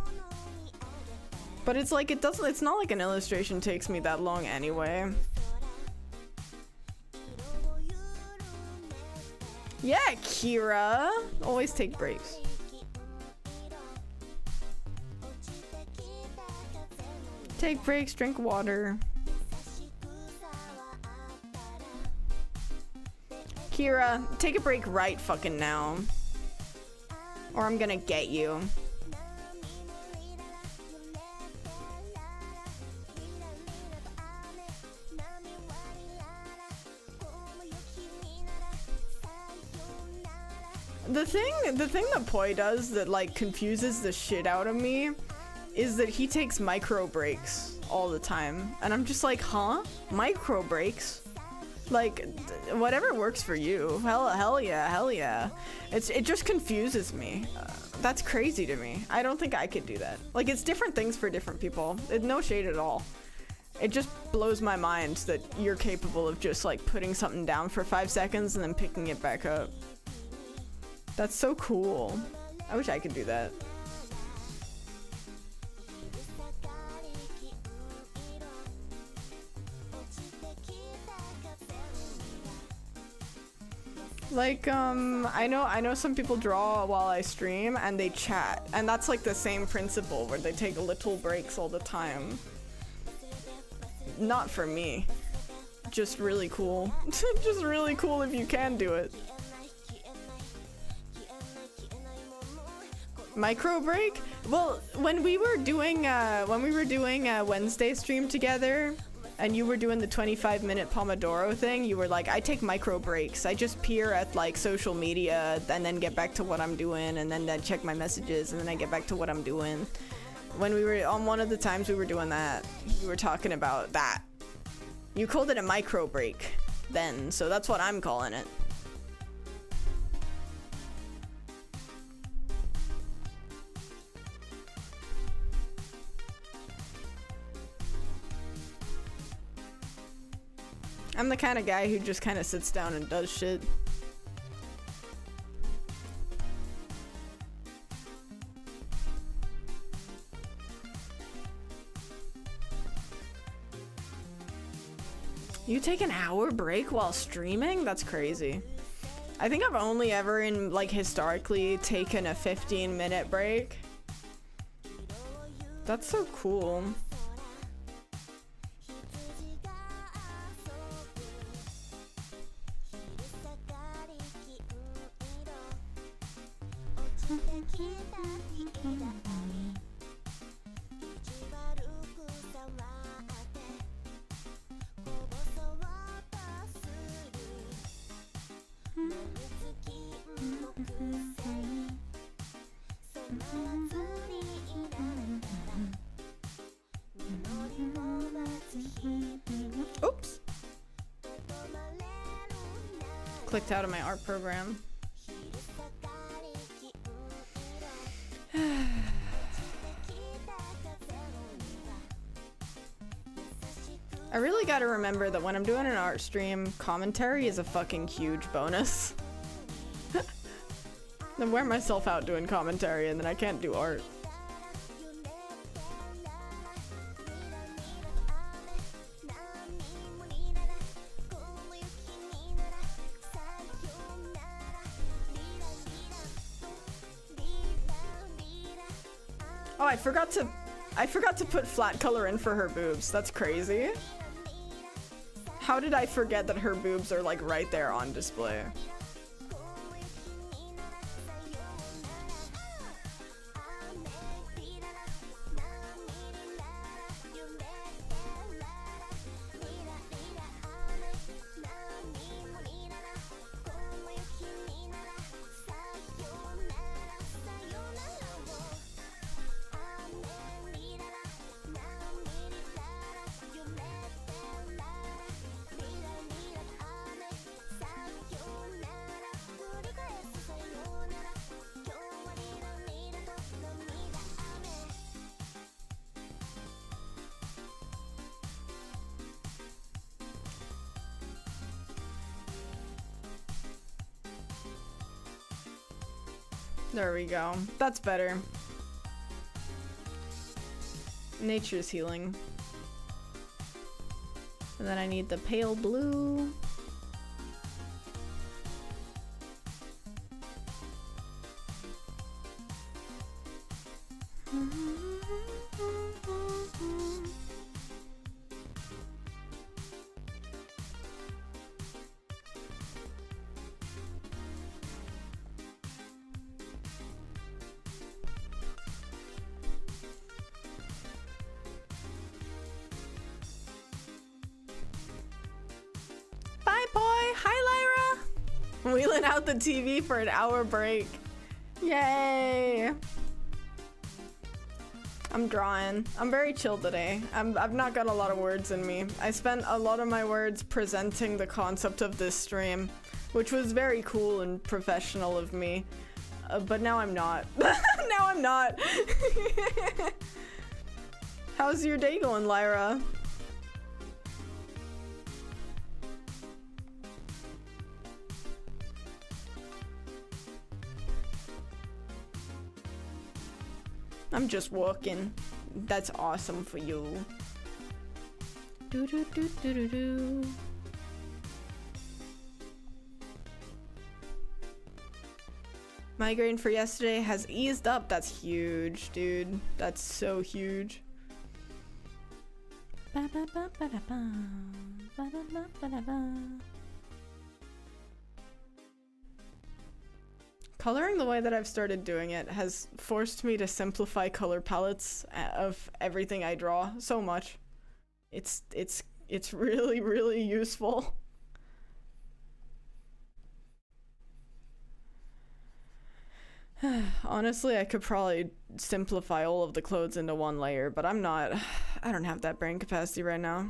But it's like, it's not like an illustration takes me that long anyway. Yeah, Kira! Always take breaks. Take breaks, drink water. Kira, take a break right fucking now. Or I'm gonna get you. The thing that Poi does that like confuses the shit out of me is that he takes micro breaks all the time, and I'm just like, huh? Micro breaks? Like, whatever works for you. Hell yeah. It just confuses me. That's crazy to me. I don't think I could do that. Like, it's different things for different people. No shade at all. It just blows my mind that you're capable of just like putting something down for 5 seconds and then picking it back up. That's so cool. I wish I could do that. Like, I know some people draw while I stream and they chat, and that's like the same principle where they take little breaks all the time. Not for me. Just really cool. Just really cool if you can do it. Micro break? Well, when we were doing a Wednesday stream together, and you were doing the 25-minute Pomodoro thing, you were like, I take micro breaks. I just peer at like social media and then get back to what I'm doing, and then I check my messages and then I get back to what I'm doing. When we were on one of the times we were doing that, you were talking about that. You called it a micro break then, so that's what I'm calling it. I'm the kind of guy who just kind of sits down and does shit. You take an hour break while streaming? That's crazy. I think I've only ever historically taken a 15-minute break. That's so cool. Oops. Clicked out of my art program. I really gotta remember that when I'm doing an art stream, commentary is a fucking huge bonus. Then wear myself out doing commentary and then I can't do art. Oh, I forgot to I forgot to put flat color in for her boobs. That's crazy. How did I forget that her boobs are like right there on display? There we go. That's better. Nature's healing. And then I need the pale blue. Bye, boy. Hi, Lyra. Wheeling out the TV for an hour break. Yay. I'm drawing. I'm very chill today. I've not got a lot of words in me. I spent a lot of my words presenting the concept of this stream, which was very cool and professional of me. But now I'm not. Now I'm not. How's your day going, Lyra? I'm just working. That's awesome for you. Do do do do do do. Migraine for yesterday has eased up. That's huge, dude. That's so huge. Coloring the way that I've started doing it has forced me to simplify color palettes of everything I draw so much. It's really, really useful. Honestly, I could probably simplify all of the clothes into one layer, but I don't have that brain capacity right now.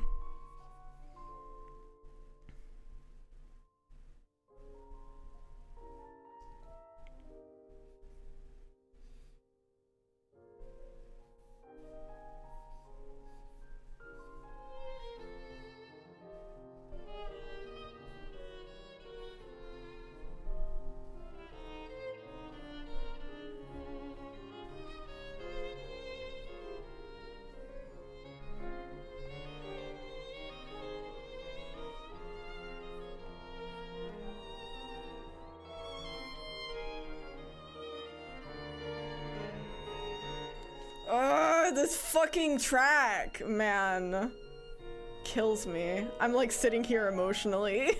This fucking track, man, kills me. I'm like sitting here emotionally.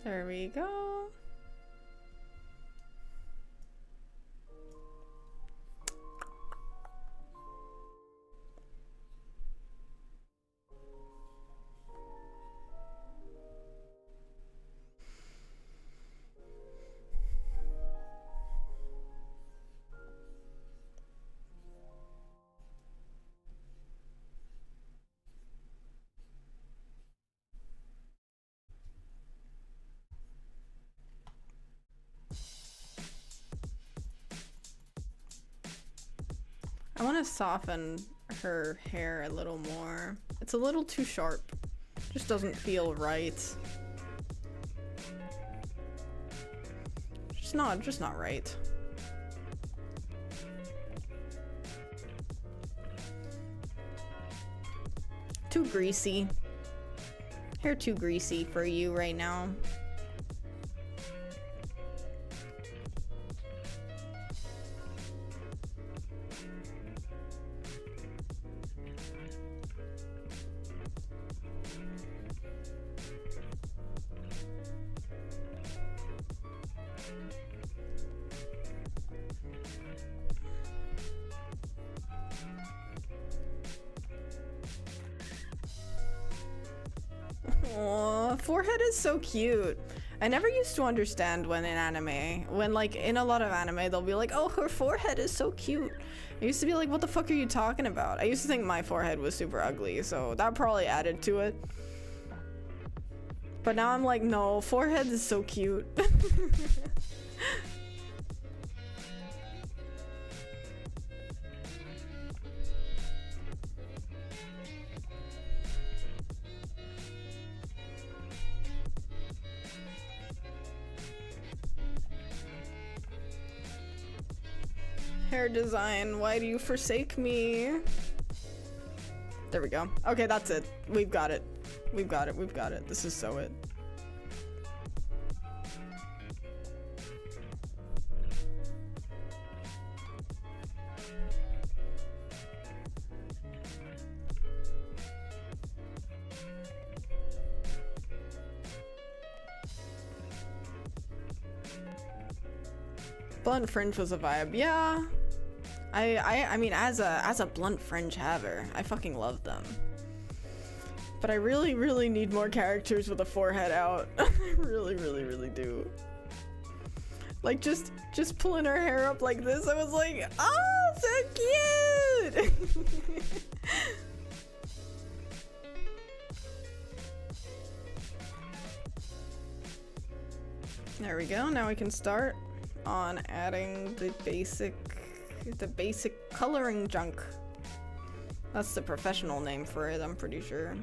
There we go. I want to soften her hair a little more. It's a little too sharp. Just doesn't feel right. Just not right. Too greasy. Hair too greasy for you right now. Aww, forehead is so cute. I never used to understand when in anime, when like in a lot of anime, they'll be like, oh, her forehead is so cute. I used to be like, what the fuck are you talking about? I used to think my forehead was super ugly, so that probably added to it. But now I'm like, no, forehead is so cute. Hair design, why do you forsake me? There we go. Okay, that's it. We've got it. We've got it. We've got it. This is so it. Blunt fringe was a vibe. Yeah. I mean, as a blunt fringe haver, I fucking love them. But I really need more characters with a forehead out. I really do. Like just pulling her hair up like this, I was like, oh, so cute. There we go. Now we can start on adding the basic coloring junk. That's the professional name for it, I'm pretty sure.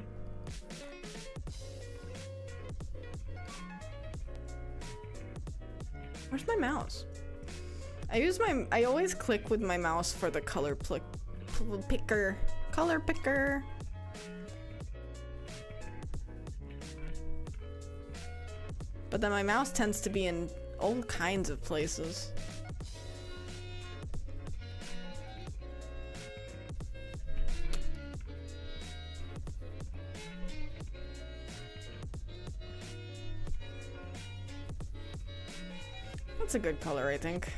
Where's my mouse? I always click with my mouse for the color picker. Color picker. But then my mouse tends to be in all kinds of places. That's a good color, I think.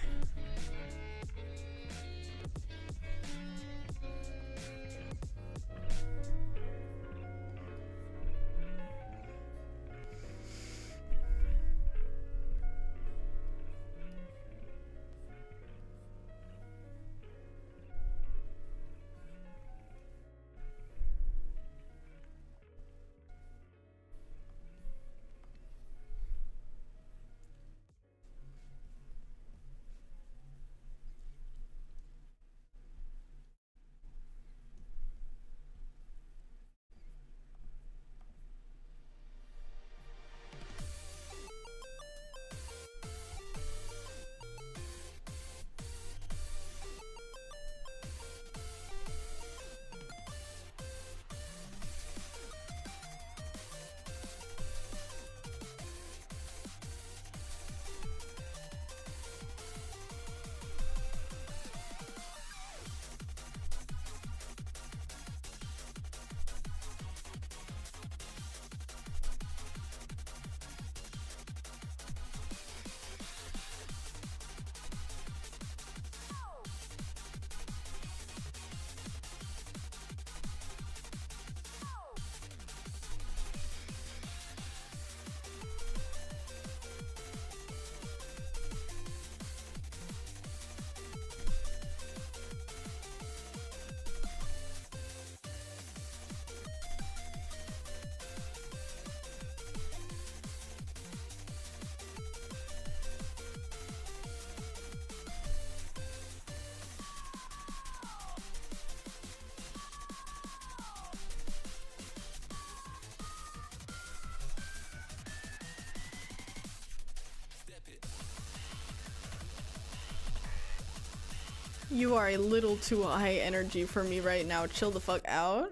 You are a little too high energy for me right now. Chill the fuck out.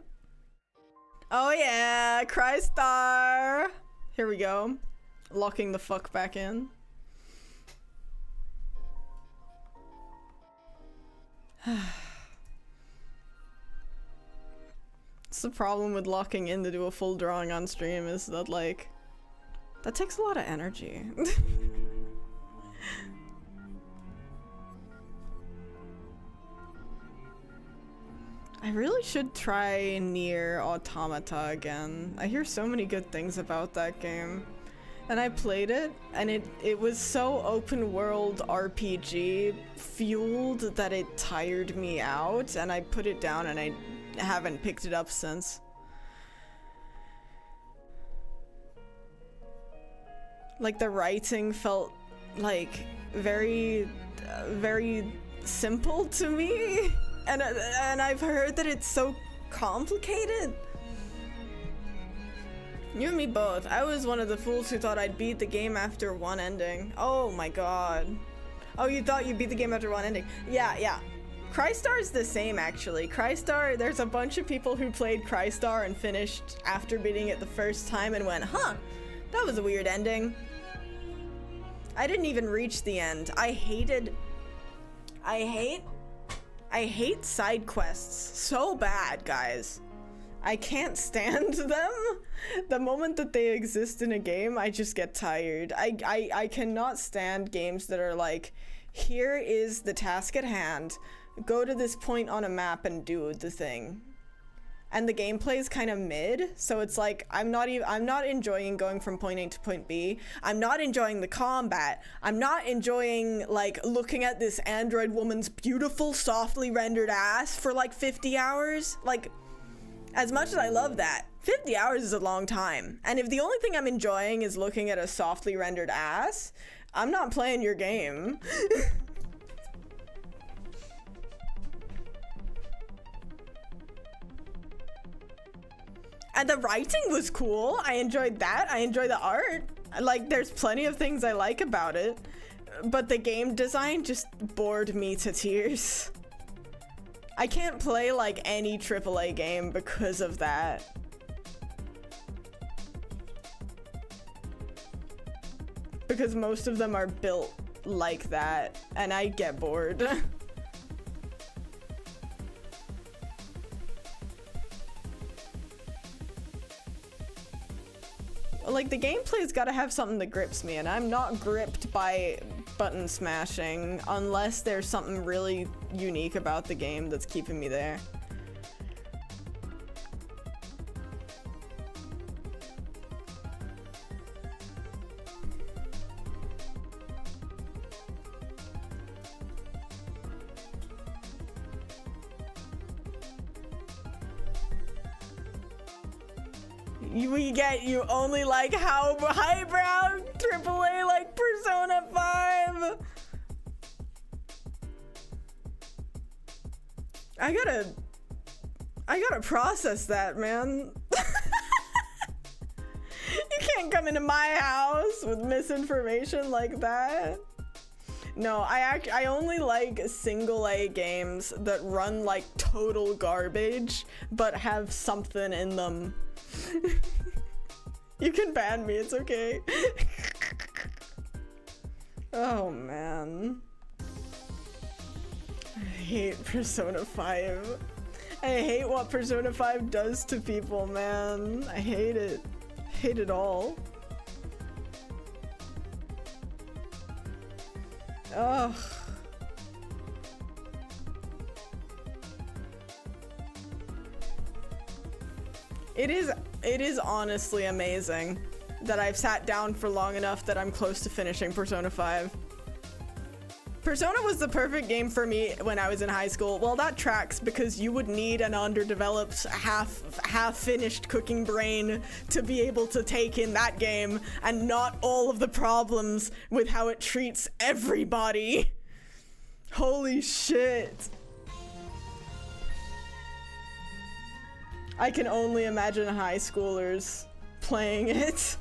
Oh yeah, Crystar. Here we go. Locking the fuck back in. It's the problem with locking in to do a full drawing on stream is that, like, that takes a lot of energy. I really should try Nier Automata again. I hear so many good things about that game. And I played it, and it was so open world RPG fueled that it tired me out, and I put it down and I haven't picked it up since. Like, the writing felt like very simple to me. And I've heard that it's so complicated. You and me both. I was one of the fools who thought I'd beat the game after one ending. Oh my god. Oh, you thought you beat the game after one ending. Yeah. Crystar's the same, actually. Crystar, there's a bunch of people who played Crystar and finished after beating it the first time and went, huh, that was a weird ending. I didn't even reach the end. I hate side quests so bad, guys. I can't stand them. The moment that they exist in a game, I just get tired. I cannot stand games that are like, here is the task at hand. Go to this point on a map and do the thing. And the gameplay is kind of mid, so it's like I'm not enjoying going from point A to point B. I'm not enjoying the combat. I'm not enjoying, like, looking at this android woman's beautiful, softly rendered ass for like 50 hours. Like, as much as I love that, 50 hours is a long time. And if the only thing I'm enjoying is looking at a softly rendered ass, I'm not playing your game. And the writing was cool. I enjoyed that. I enjoy the art. Like, there's plenty of things I like about it. But the game design just bored me to tears. I can't play, like, any AAA game because of that. Because most of them are built like that, and I get bored. Like, the gameplay's gotta have something that grips me, and I'm not gripped by button smashing unless there's something really unique about the game that's keeping me there. You only like how highbrow AAA like Persona 5. I gotta process that, man. You can't come into my house with misinformation like that. No, I only like single A games that run like total garbage but have something in them. You can ban me, it's okay. Oh man. I hate Persona 5. I hate what Persona 5 does to people, man. I hate it. Hate it all. Ugh. It is honestly amazing that I've sat down for long enough that I'm close to finishing Persona 5. Persona was the perfect game for me when I was in high school. Well, that tracks because you would need an underdeveloped, half-finished cooking brain to be able to take in that game and not all of the problems with how it treats everybody. Holy shit. I can only imagine high schoolers playing it.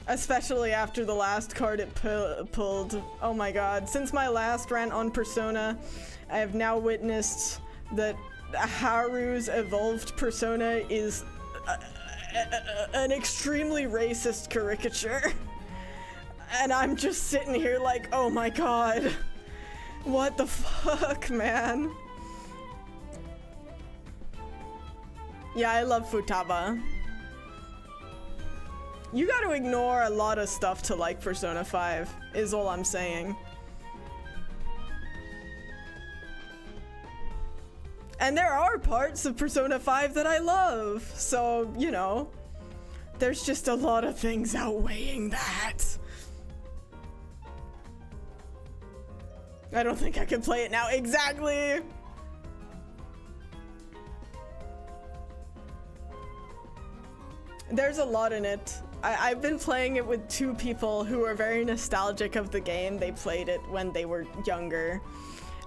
Especially after the last card it pulled. Oh my god. Since my last rant on Persona, I have now witnessed that Haru's evolved persona is an extremely racist caricature. And I'm just sitting here like, oh my god. What the fuck, man? Yeah, I love Futaba. You gotta ignore a lot of stuff to like Persona 5, is all I'm saying. And there are parts of Persona 5 that I love, so, you know, there's just a lot of things outweighing that. I don't think I can play it now. Exactly! There's a lot in it. I've been playing it with two people who are very nostalgic of the game. They played it when they were younger.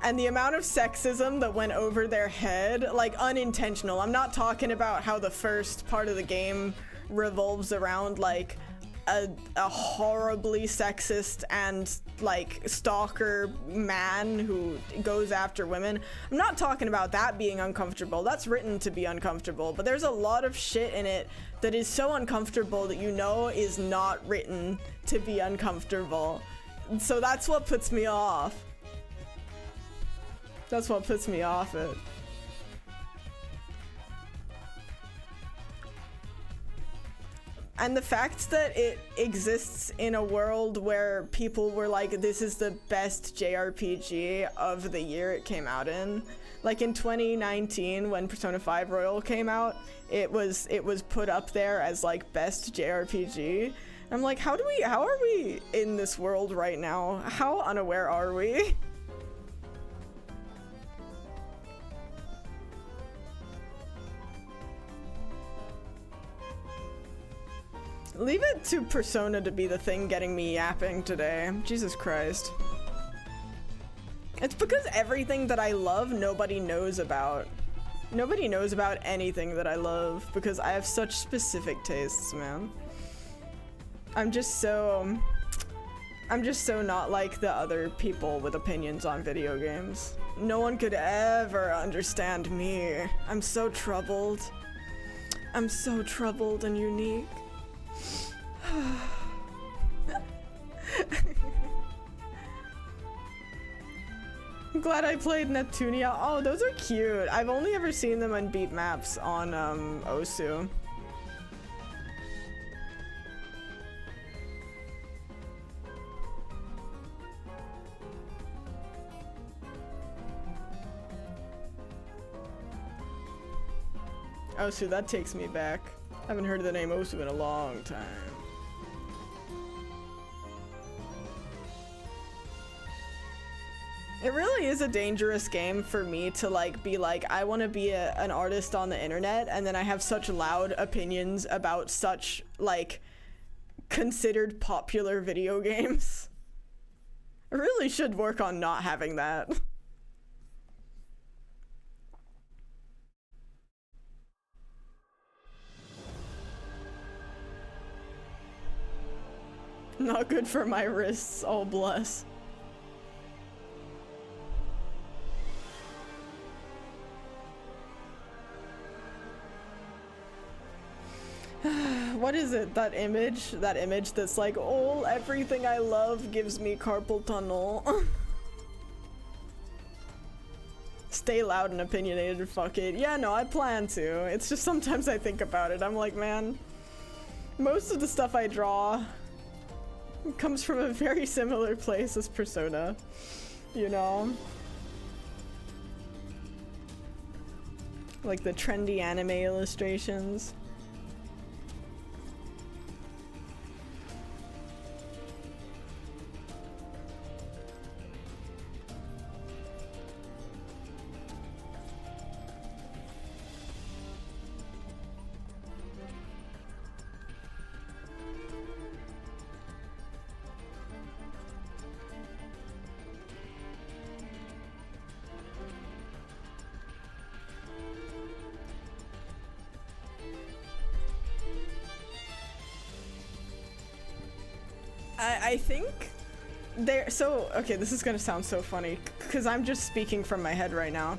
And the amount of sexism that went over their head, like unintentional. I'm not talking about how the first part of the game revolves around like a horribly sexist and like stalker man who goes after women. I'm not talking about that being uncomfortable. That's written to be uncomfortable, but there's a lot of shit in it that is so uncomfortable that you know is not written to be uncomfortable. So that's what puts me off. That's what puts me off it. And the fact that it exists in a world where people were like, this is the best JRPG of the year it came out in. Like in 2019 when Persona 5 Royal came out, it was put up there as like best JRPG. I'm like, how are we in this world right now? How unaware are we? Leave it to Persona to be the thing getting me yapping today. Jesus Christ. It's because everything that I love, nobody knows about. Nobody knows about anything that I love because I have such specific tastes, man. I'm just so not like the other people with opinions on video games. No one could ever understand me. I'm so troubled. I'm so troubled and unique. I'm glad I played Neptunia. Oh, those are cute. I've only ever seen them on beat maps on Osu. Osu, that takes me back. I haven't heard the name Osu in a long time. It really is a dangerous game for me to like be like, I want to be an artist on the internet, and then I have such loud opinions about such like considered popular video games. I really should work on not having that. Not good for my wrists, oh bless. What is it? That image? That image that's like, oh, everything I love gives me carpal tunnel. Stay loud and opinionated, fuck it. Yeah, no, I plan to. It's just sometimes I think about it. I'm like, man, most of the stuff I draw comes from a very similar place as Persona, you know? Like the trendy anime illustrations. I think there, so, okay, this is gonna sound so funny, because I'm just speaking from my head right now.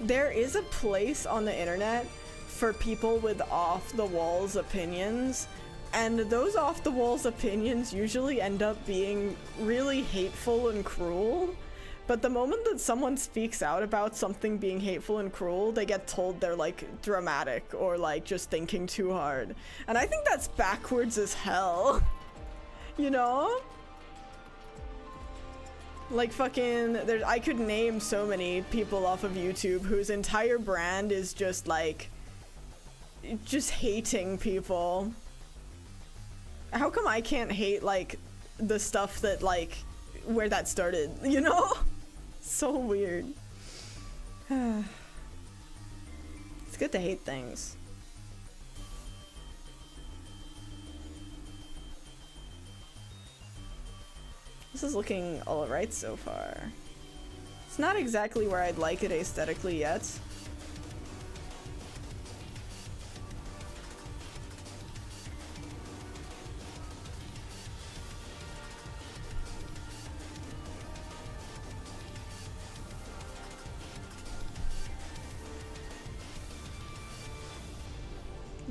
There is a place on the internet for people with off-the-walls opinions, and those off-the-walls opinions usually end up being really hateful and cruel. But the moment that someone speaks out about something being hateful and cruel, they get told they're, like, dramatic or, like, just thinking too hard. And I think that's backwards as hell. You know? Like, fucking, I could name so many people off of YouTube whose entire brand is just, like, just hating people. How come I can't hate, like, the stuff that, like, where that started, you know? So weird. It's good to hate things. This is looking alright so far. It's not exactly where I'd like it aesthetically yet.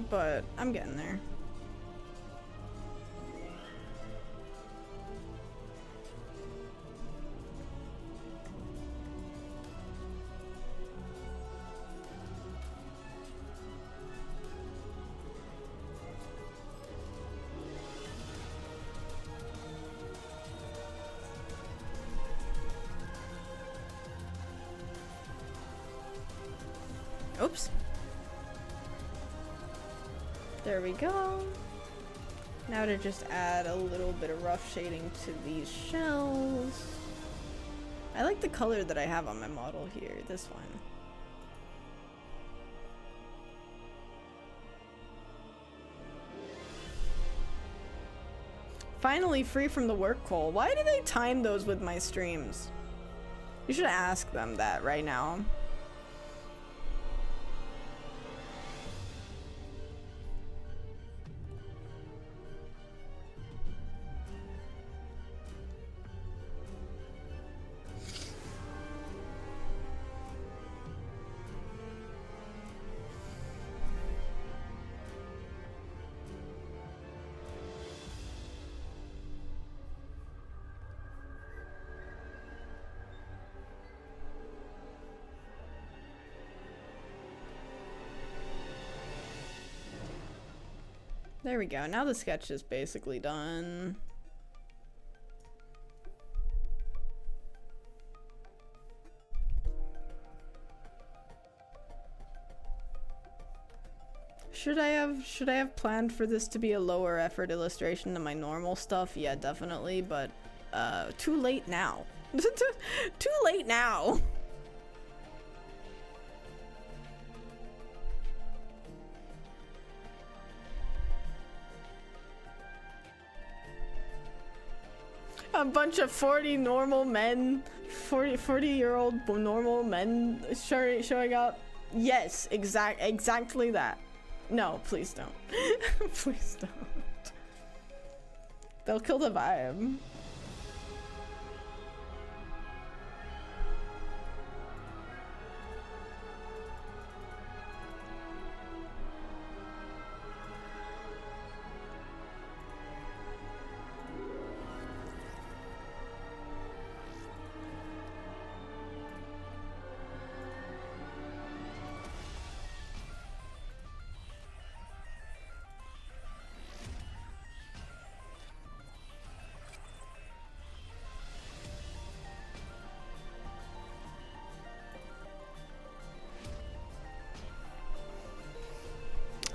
But I'm getting there. Oops. There we go. Now to just add a little bit of rough shading to these shells. I like the color that I have on my model here, this one. Finally free from the work call. Why do they time those with my streams? You should ask them that right now. There we go. Now the sketch is basically done. Should I have planned for this to be a lower effort illustration than my normal stuff? Yeah, definitely, but too late now. Too late now. A bunch of 40 normal men, 40-year-old normal men showing up. Yes, exactly that. No, please don't. Please don't. They'll kill the vibe.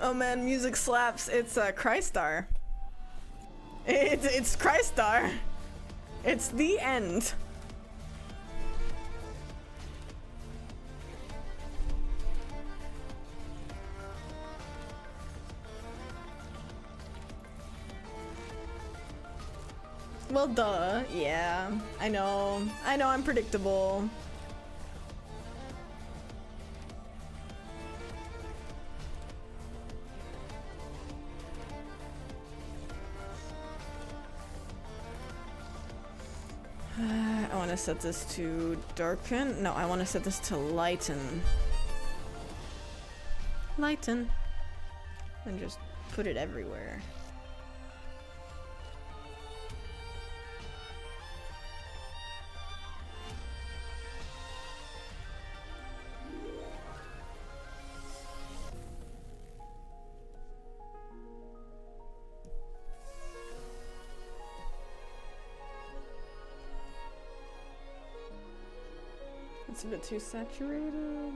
Oh man, music slaps. It's Crystar. It's Crystar. It's the end. Well, duh. Yeah, I know. I know I'm predictable. want to set this to darken. No, I want to set this to lighten. Lighten. And just put it everywhere. It's a bit too saturated.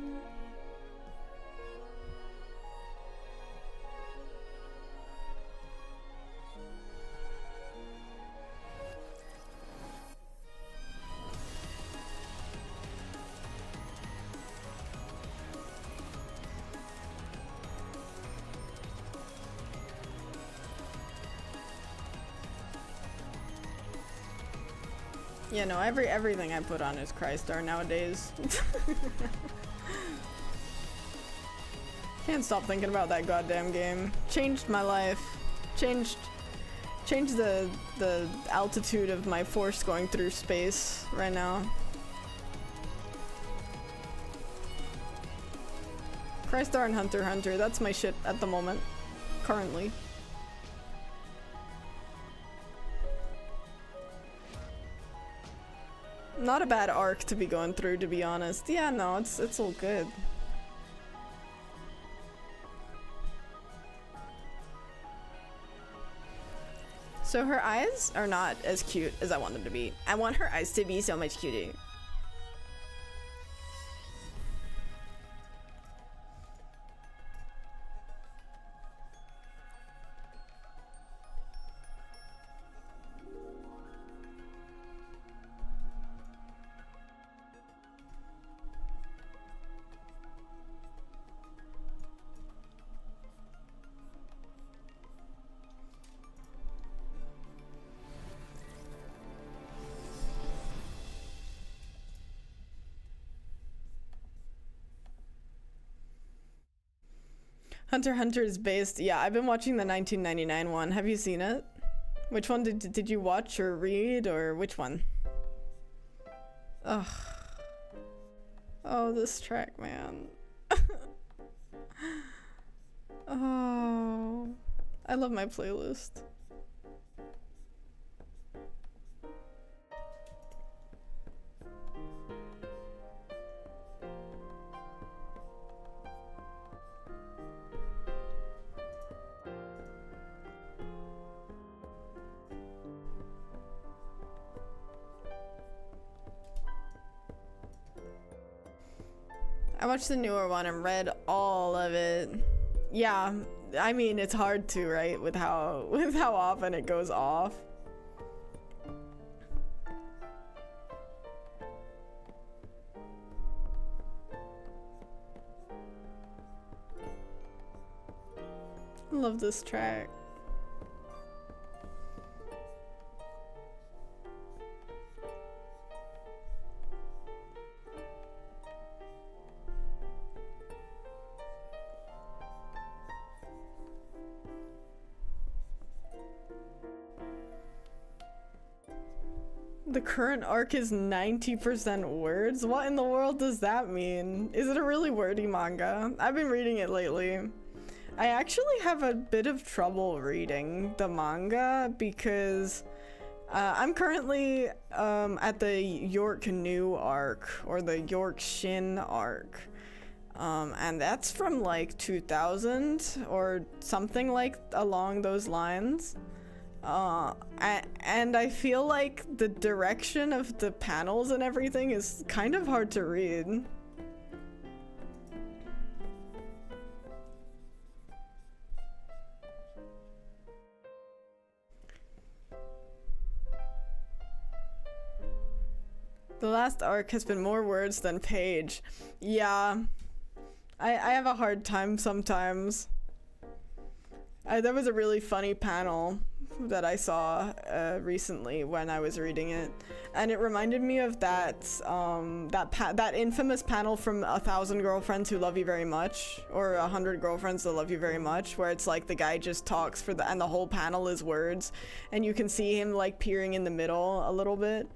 Yeah, no, everything I put on is Crystar nowadays. Can't stop thinking about that goddamn game. Changed my life. Changed the altitude of my force going through space right now. Crystar and Hunter x Hunter, that's my shit at the moment. Currently. Not a bad arc to be going through, to be honest. Yeah, no, it's all good. So her eyes are not as cute as I want them to be. I want her eyes to be so much cuter. Hunter x Hunter is based. Yeah, I've been watching the 1999 one. Have you seen it? Which one did you watch or read, or which one? Ugh. Oh, this track, man. Oh, I love my playlist. I watched the newer one and read all of it. Yeah, I mean, it's hard to, right? With how often it goes off. I love this track. The current arc is 90% words? What in the world does that mean? Is it a really wordy manga? I've been reading it lately. I actually have a bit of trouble reading the manga because I'm currently at the York New arc, or the York Shin arc. And that's from like 2000 or something like along those lines. And I feel like the direction of the panels and everything is kind of hard to read. The last arc has been more words than page. Yeah, I have a hard time sometimes. There was a really funny panel that I saw recently when I was reading it, and it reminded me of that that infamous panel from 1,000 Girlfriends Who Love You Very Much, or 100 Girlfriends That Love You Very Much, where it's like the guy just talks for and the whole panel is words, and you can see him like peering in the middle a little bit.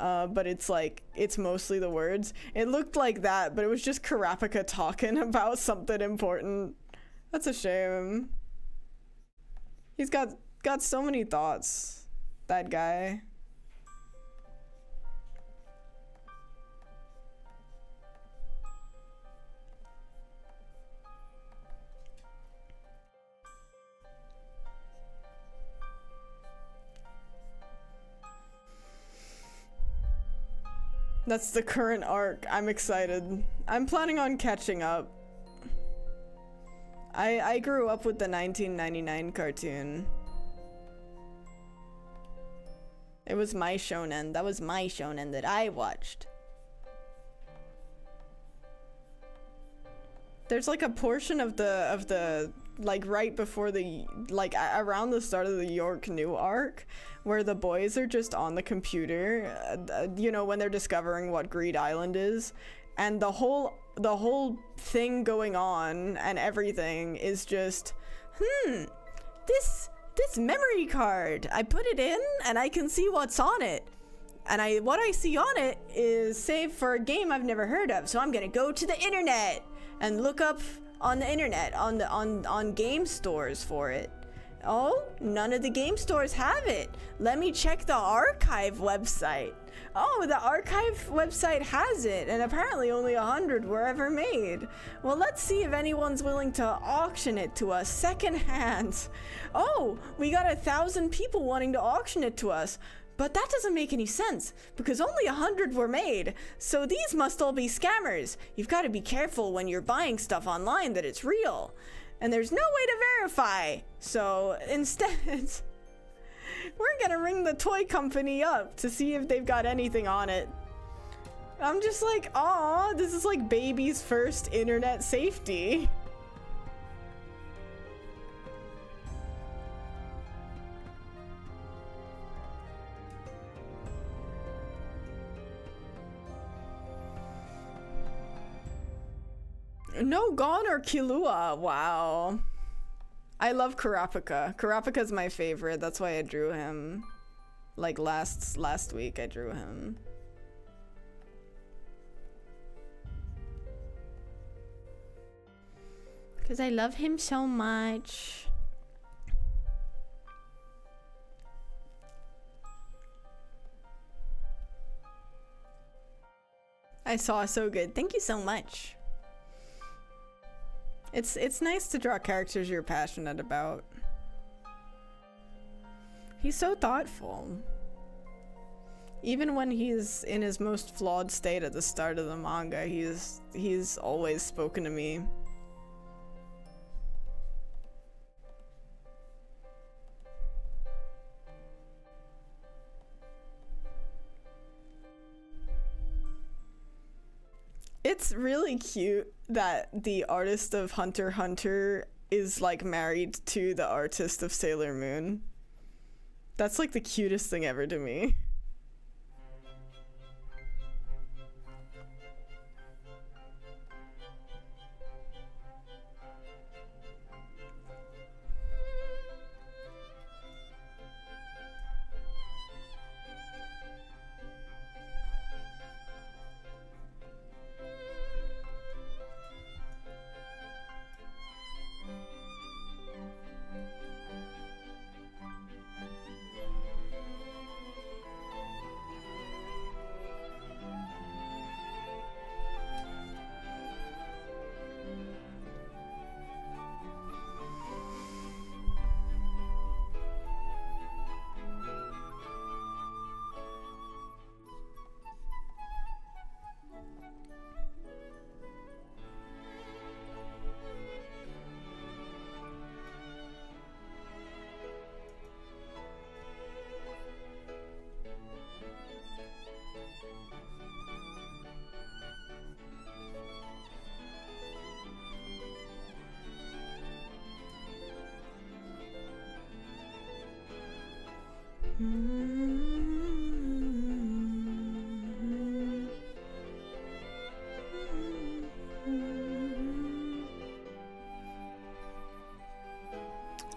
but it's like, it's mostly the words. It looked like that, but it was just Karapika talking about something important. That's a shame. He's got so many thoughts, that guy. That's the current arc. I'm excited. I'm planning on catching up. I grew up with the 1999 cartoon. It was my shonen. That was my shonen that I watched. There's like a portion of the like right before the, like around the start of the York New arc where the boys are just on the computer, you know, when they're discovering what Greed Island is, and the whole thing going on and everything is just, this memory card, I put it in and I can see what's on it. And what I see on it is saved for a game I've never heard of. So I'm gonna go to the internet and look up on the internet on game stores for it. Oh, none of the game stores have it. Let me check the archive website. Oh, the archive website has it, and apparently only 100 were ever made. Well, let's see if anyone's willing to auction it to us secondhand. Oh, we got 1,000 people wanting to auction it to us. But that doesn't make any sense, because only 100 were made, so these must all be scammers. You've got to be careful when you're buying stuff online that it's real. And there's no way to verify, so instead, we're gonna ring the toy company up to see if they've got anything on it. I'm just like, aw, this is like baby's first internet safety. No, Gon or Killua. Wow. I love Karapika. Karapika's my favorite. That's why I drew him. Like last week I drew him. Because I love him so much. I saw so good. Thank you so much. It's nice to draw characters you're passionate about. He's so thoughtful. Even when he's in his most flawed state at the start of the manga, he's always spoken to me. It's really cute that the artist of Hunter x Hunter is like married to the artist of Sailor Moon. That's like the cutest thing ever to me.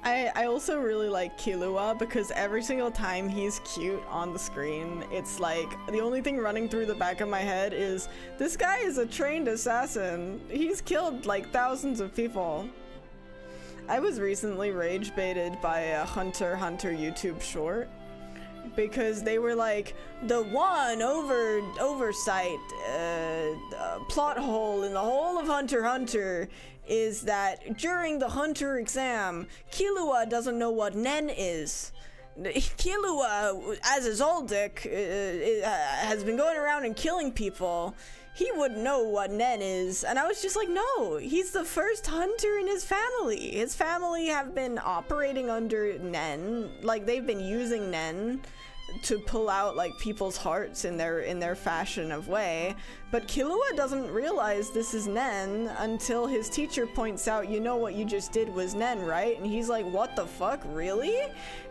I also really like Killua because every single time he's cute on the screen, it's like the only thing running through the back of my head is this guy is a trained assassin. He's killed like thousands of people. I was recently rage baited by a Hunter x Hunter YouTube short because they were like, the one oversight plot hole in the whole of Hunter x Hunter is that during the Hunter exam, Killua doesn't know what Nen is. Killua, as a Zoldyck, has been going around and killing people. He wouldn't know what Nen is. And I was just like, no, he's the first hunter in his family. His family have been operating under Nen. Like, they've been using Nen to pull out like people's hearts in their fashion of way, but Killua doesn't realize this is Nen until his teacher points out, you know what you just did was Nen, right? And he's like, what the fuck, really?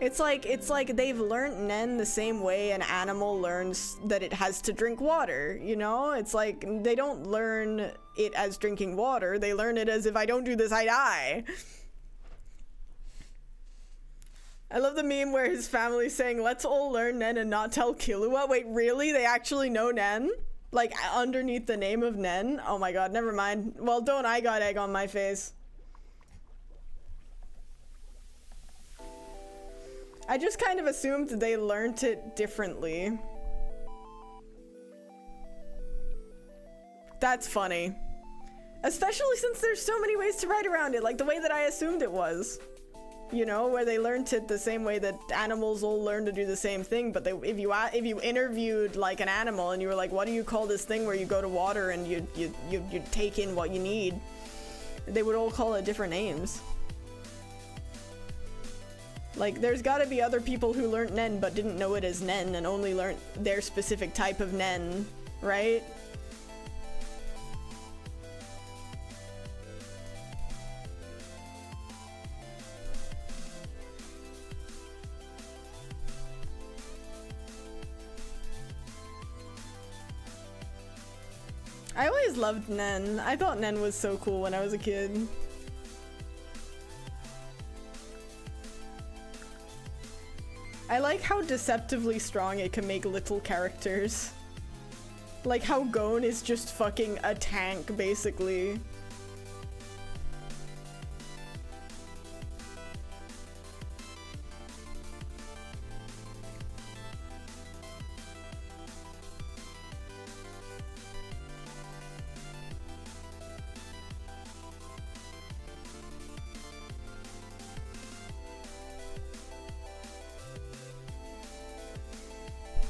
It's like they've learned Nen the same way an animal learns that it has to drink water, you know? It's like they don't learn it as drinking water, they learn it as, if I don't do this, I die. I love the meme where his family's saying, let's all learn Nen and not tell Killua. Wait, really? They actually know Nen? Like, underneath the name of Nen? Oh my god, never mind. Well, don't I got egg on my face. I just kind of assumed they learnt it differently. That's funny. Especially since there's so many ways to write around it, like the way that I assumed it was. You know, where they learned it the same way that animals all learn to do the same thing, but if you interviewed like an animal and you were like, what do you call this thing where you go to water and you take in what you need, they would all call it different names. Like, there's gotta be other people who learned Nen but didn't know it as Nen and only learned their specific type of Nen, right? I always loved Nen. I thought Nen was so cool when I was a kid. I like how deceptively strong it can make little characters. Like how Gon is just fucking a tank, basically.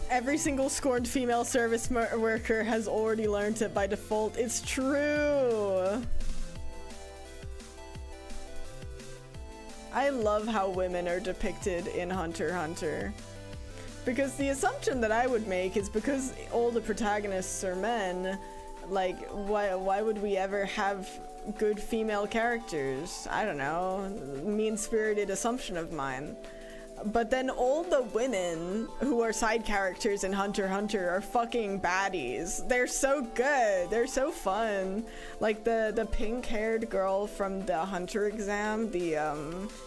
Every single scorned female service worker has already learned it by default. It's true. I love how women are depicted in Hunter x Hunter. Because the assumption that I would make is because all the protagonists are men, like, why would we ever have good female characters? I don't know. Mean-spirited assumption of mine. But then all the women who are side characters in Hunter x Hunter are fucking baddies. They're so good. They're so fun. Like the pink-haired girl from the Hunter exam,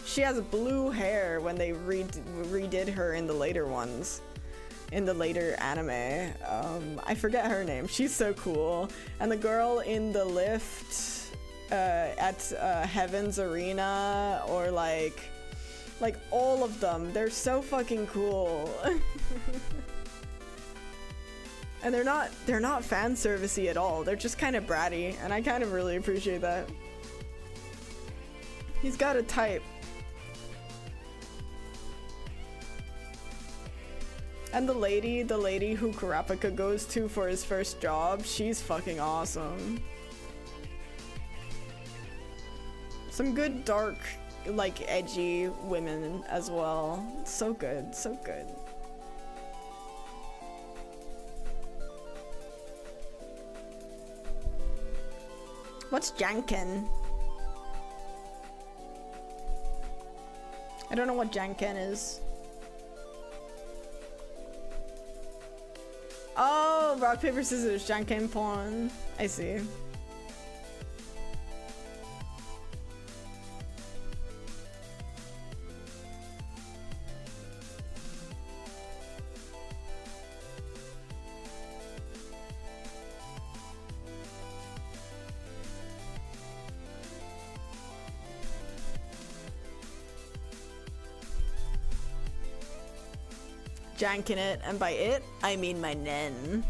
she has blue hair when they redid her in the later ones. In the later anime. I forget her name. She's so cool. And the girl in the lift at Heaven's Arena, or like all of them, they're so fucking cool. And they're not fan servicey at all. They're just kind of bratty, and I kind of really appreciate that. He's got a type. And the lady who Kurapika goes to for his first job, she's fucking awesome. Some good dark, like, edgy women as well. So good, so good. What's Janken? I don't know what Janken is. Oh, rock, paper, scissors, Janken porn. I see. janking it, and by it, I mean my nen.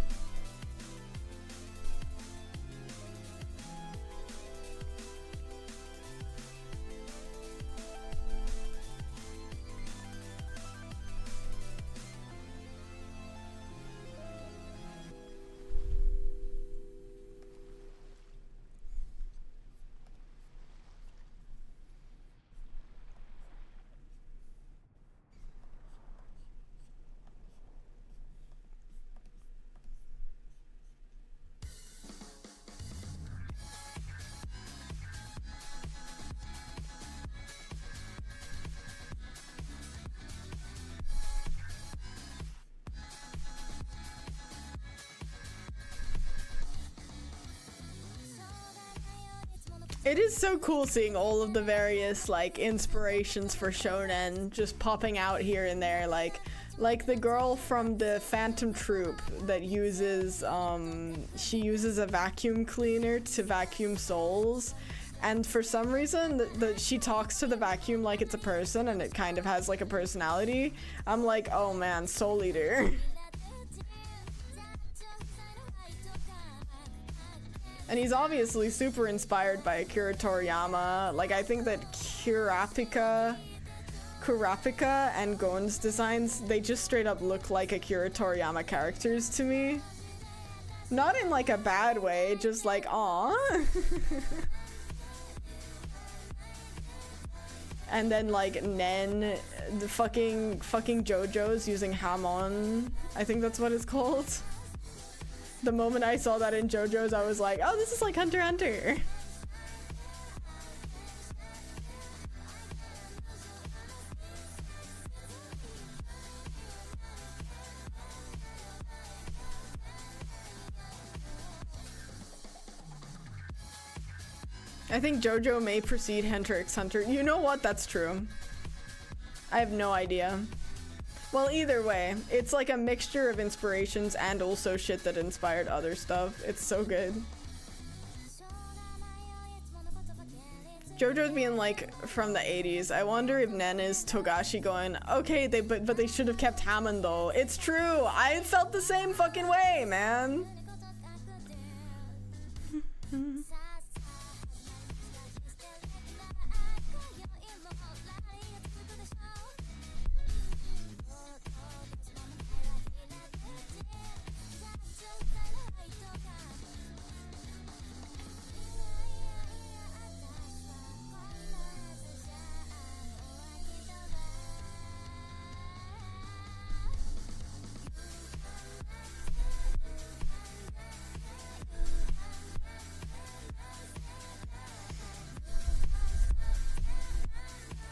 It is so cool seeing all of the various like inspirations for shonen just popping out here and there, like the girl from the Phantom Troop that uses she uses a vacuum cleaner to vacuum souls, and for some reason she talks to the vacuum like it's a person and it kind of has like a personality. I'm like, oh man, Soul Eater. And he's obviously super inspired by Akira Toriyama. Like, I think that Kurapika and Gon's designs, they just straight up look like Akira Toriyama characters to me. Not in like a bad way, just like, aw. And then like Nen, the fucking JoJo's using Hamon. I think that's what it's called. The moment I saw that in JoJo's, I was like, oh, this is like Hunter x Hunter. I think JoJo may precede Hunter x Hunter. You know what? That's true. I have no idea. Well, either way, it's like a mixture of inspirations and also shit that inspired other stuff. It's so good. JoJo's being like from the 80s. I wonder if Nen is Togashi going, okay, but they should have kept Hammond though. It's true. I felt the same fucking way, man.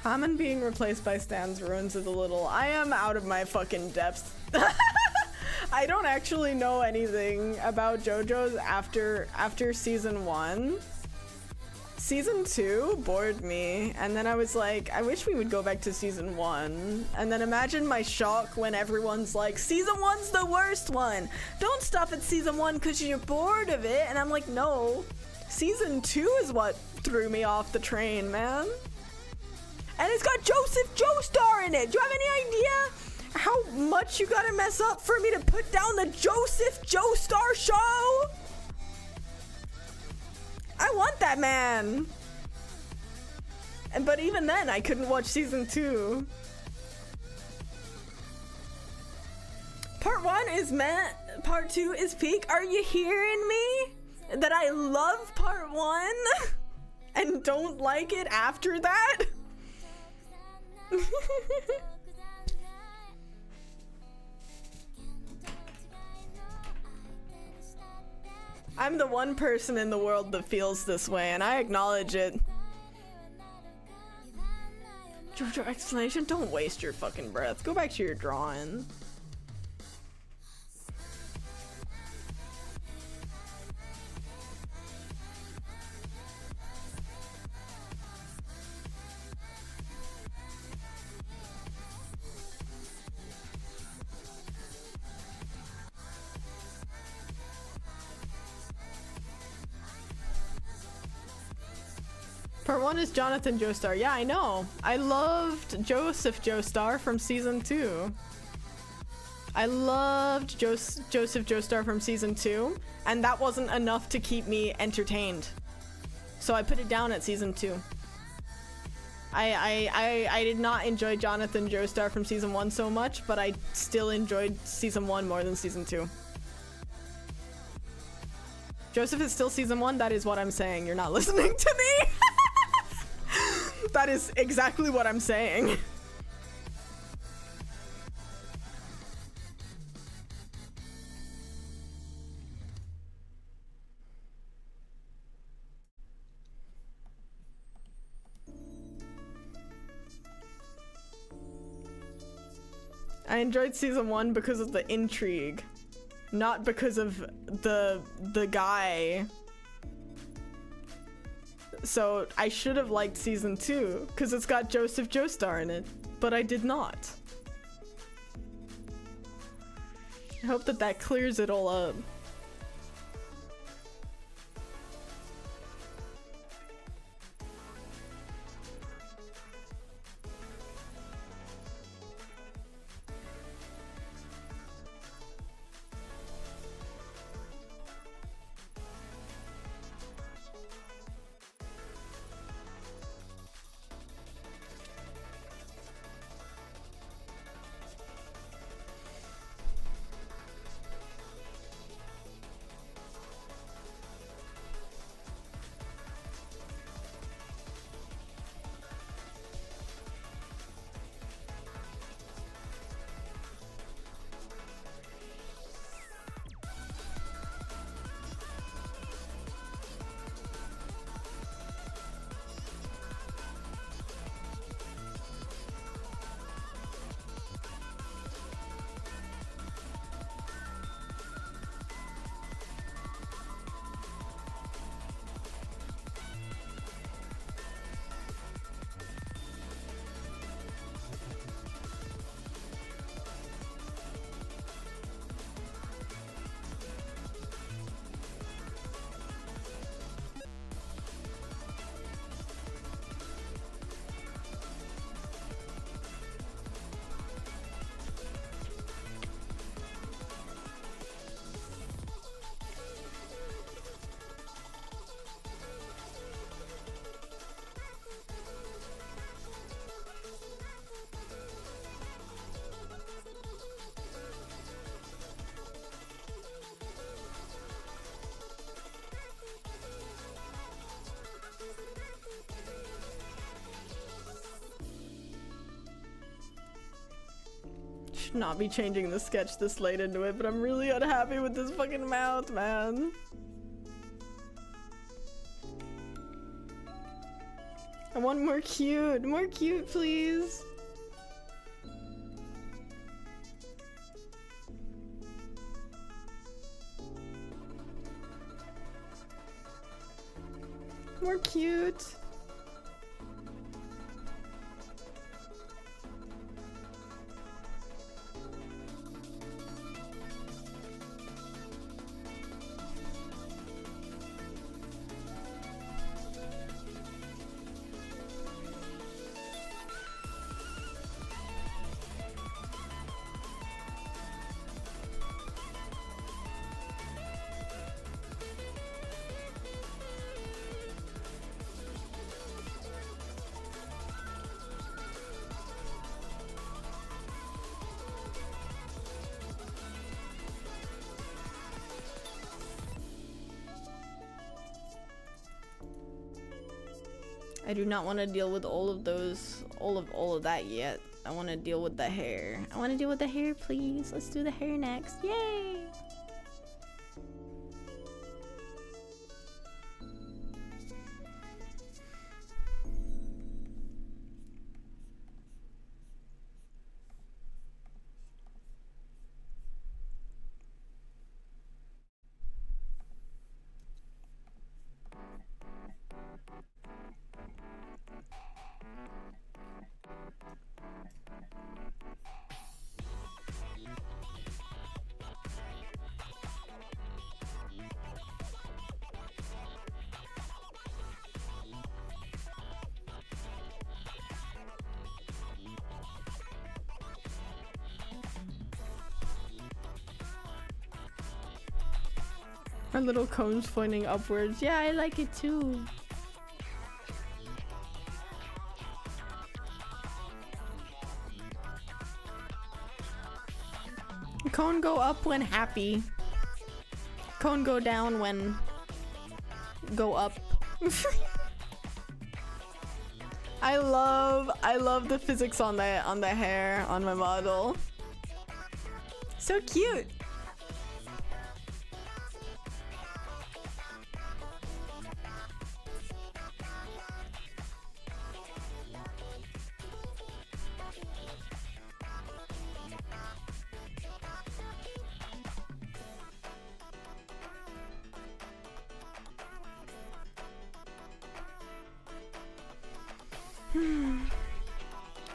Hammond being replaced by Stan's ruins it a little. I am out of my fucking depth. I don't actually know anything about JoJo's after season 1. Season 2 bored me, and then I was like, I wish we would go back to season 1. And then imagine my shock when everyone's like, season 1's the worst one! Don't stop at season 1 because you're bored of it! And I'm like, no. Season 2 is what threw me off the train, man. And it's got Joseph Joestar in it! Do you have any idea how much you gotta mess up for me to put down the Joseph Joestar show? I want that man! But even then, I couldn't watch season 2. Part 1 is meh, part 2 is peak. Are you hearing me? That I love part 1 and don't like it after that? I'm the one person in the world that feels this way, and I acknowledge it. JoJo explanation? Don't waste your fucking breath. Go back to your drawing. Part 1 is Jonathan Joestar. Yeah, I know. I loved Joseph Joestar from season 2. I loved Joseph Joestar from season 2, and that wasn't enough to keep me entertained. So I put it down at season 2. I did not enjoy Jonathan Joestar from season 1 so much, but I still enjoyed season 1 more than season 2. Joseph is still season 1, that is what I'm saying. You're not listening to me. That is exactly what I'm saying. I enjoyed season 1 because of the intrigue, not because of the guy. So I should have liked season 2 because it's got Joseph Joestar in it, but I did not. I hope that clears it all up. Should not be changing the sketch this late into it, but I'm really unhappy with this fucking mouth, man. I want more cute, please. More cute. I do not want to deal with all of those, all of that yet. I want to deal with the hair. I want to deal with the hair, please. Let's do the hair next. Yay! Our little cones pointing upwards. Yeah, I like it too. Cone go up when happy. Cone go down when go up. I love the physics on the hair on my model. So cute.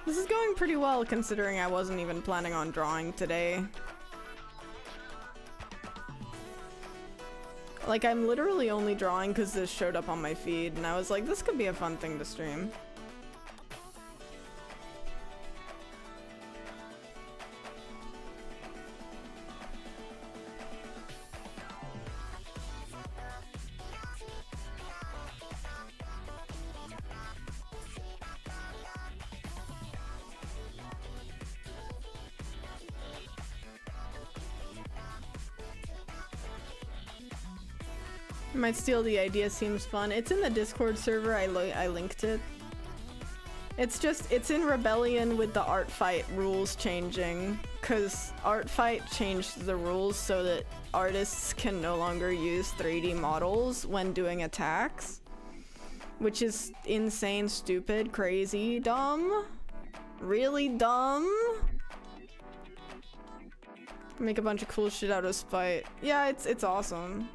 This is going pretty well considering I wasn't even planning on drawing today. Like, I'm literally only drawing because this showed up on my feed and I was like, this could be a fun thing to stream. Might steal the idea, seems fun. It's in the Discord server, I linked it. It's in rebellion with the art fight rules changing, cause art fight changed the rules so that artists can no longer use 3D models when doing attacks. Which is insane, stupid, crazy, dumb. Really dumb. Make a bunch of cool shit out of Spite. Yeah, it's awesome.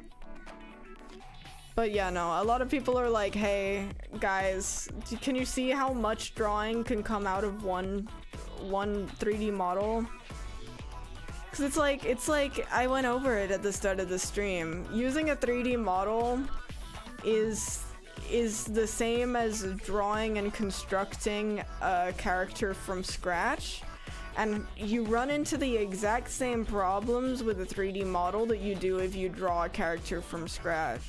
But yeah, no, a lot of people are like, hey, guys, can you see how much drawing can come out of one 3D model? Cause it's like, I went over it at the start of the stream. Using a 3D model is the same as drawing and constructing a character from scratch. And you run into the exact same problems with a 3D model that you do if you draw a character from scratch.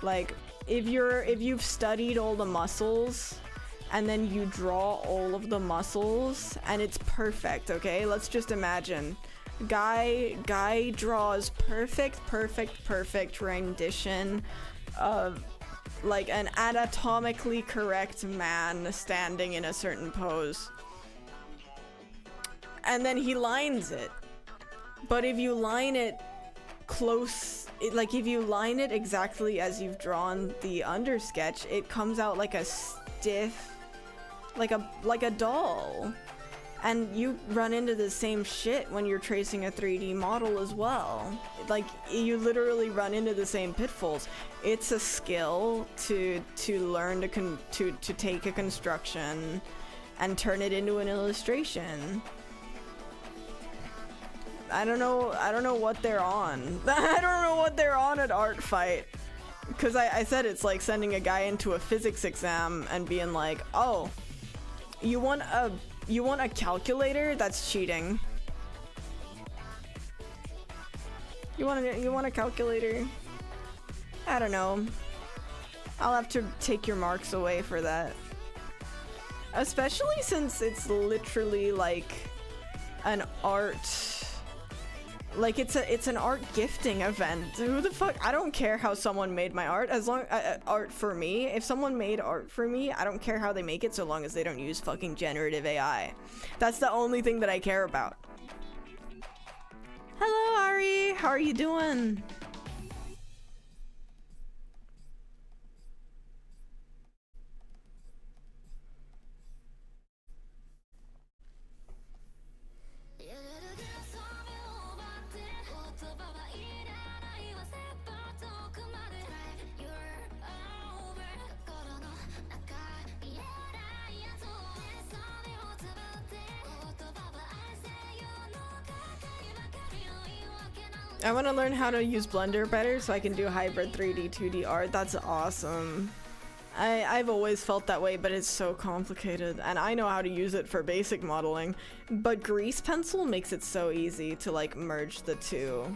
Like, if you've studied all the muscles and then you draw all of the muscles and it's perfect, okay? Let's just imagine. Guy draws perfect rendition of like an anatomically correct man standing in a certain pose. And then he lines it. But if you line it close, like if you line it exactly as you've drawn the undersketch, it comes out like a stiff, like a doll. And you run into the same shit when you're tracing a 3D model as well. Like, you literally run into the same pitfalls. It's a skill to learn to take a construction and turn it into an illustration. I don't know what they're on. I don't know what they're on at Art Fight. Cause I said it's like sending a guy into a physics exam and being like, oh, you want a calculator? That's cheating. You want a calculator? I don't know. I'll have to take your marks away for that. Especially since it's literally like an art. Like it's an art gifting event. Who the fuck? I don't care how someone made my art, as long art for me. If someone made art for me, I don't care how they make it, so long as they don't use fucking generative AI. That's the only thing that I care about. Hello, Ari. How are you doing? I want to learn how to use Blender better so I can do hybrid 3D, 2D art. That's awesome. I've always felt that way, but it's so complicated. And I know how to use it for basic modeling. But Grease Pencil makes it so easy to like merge the two.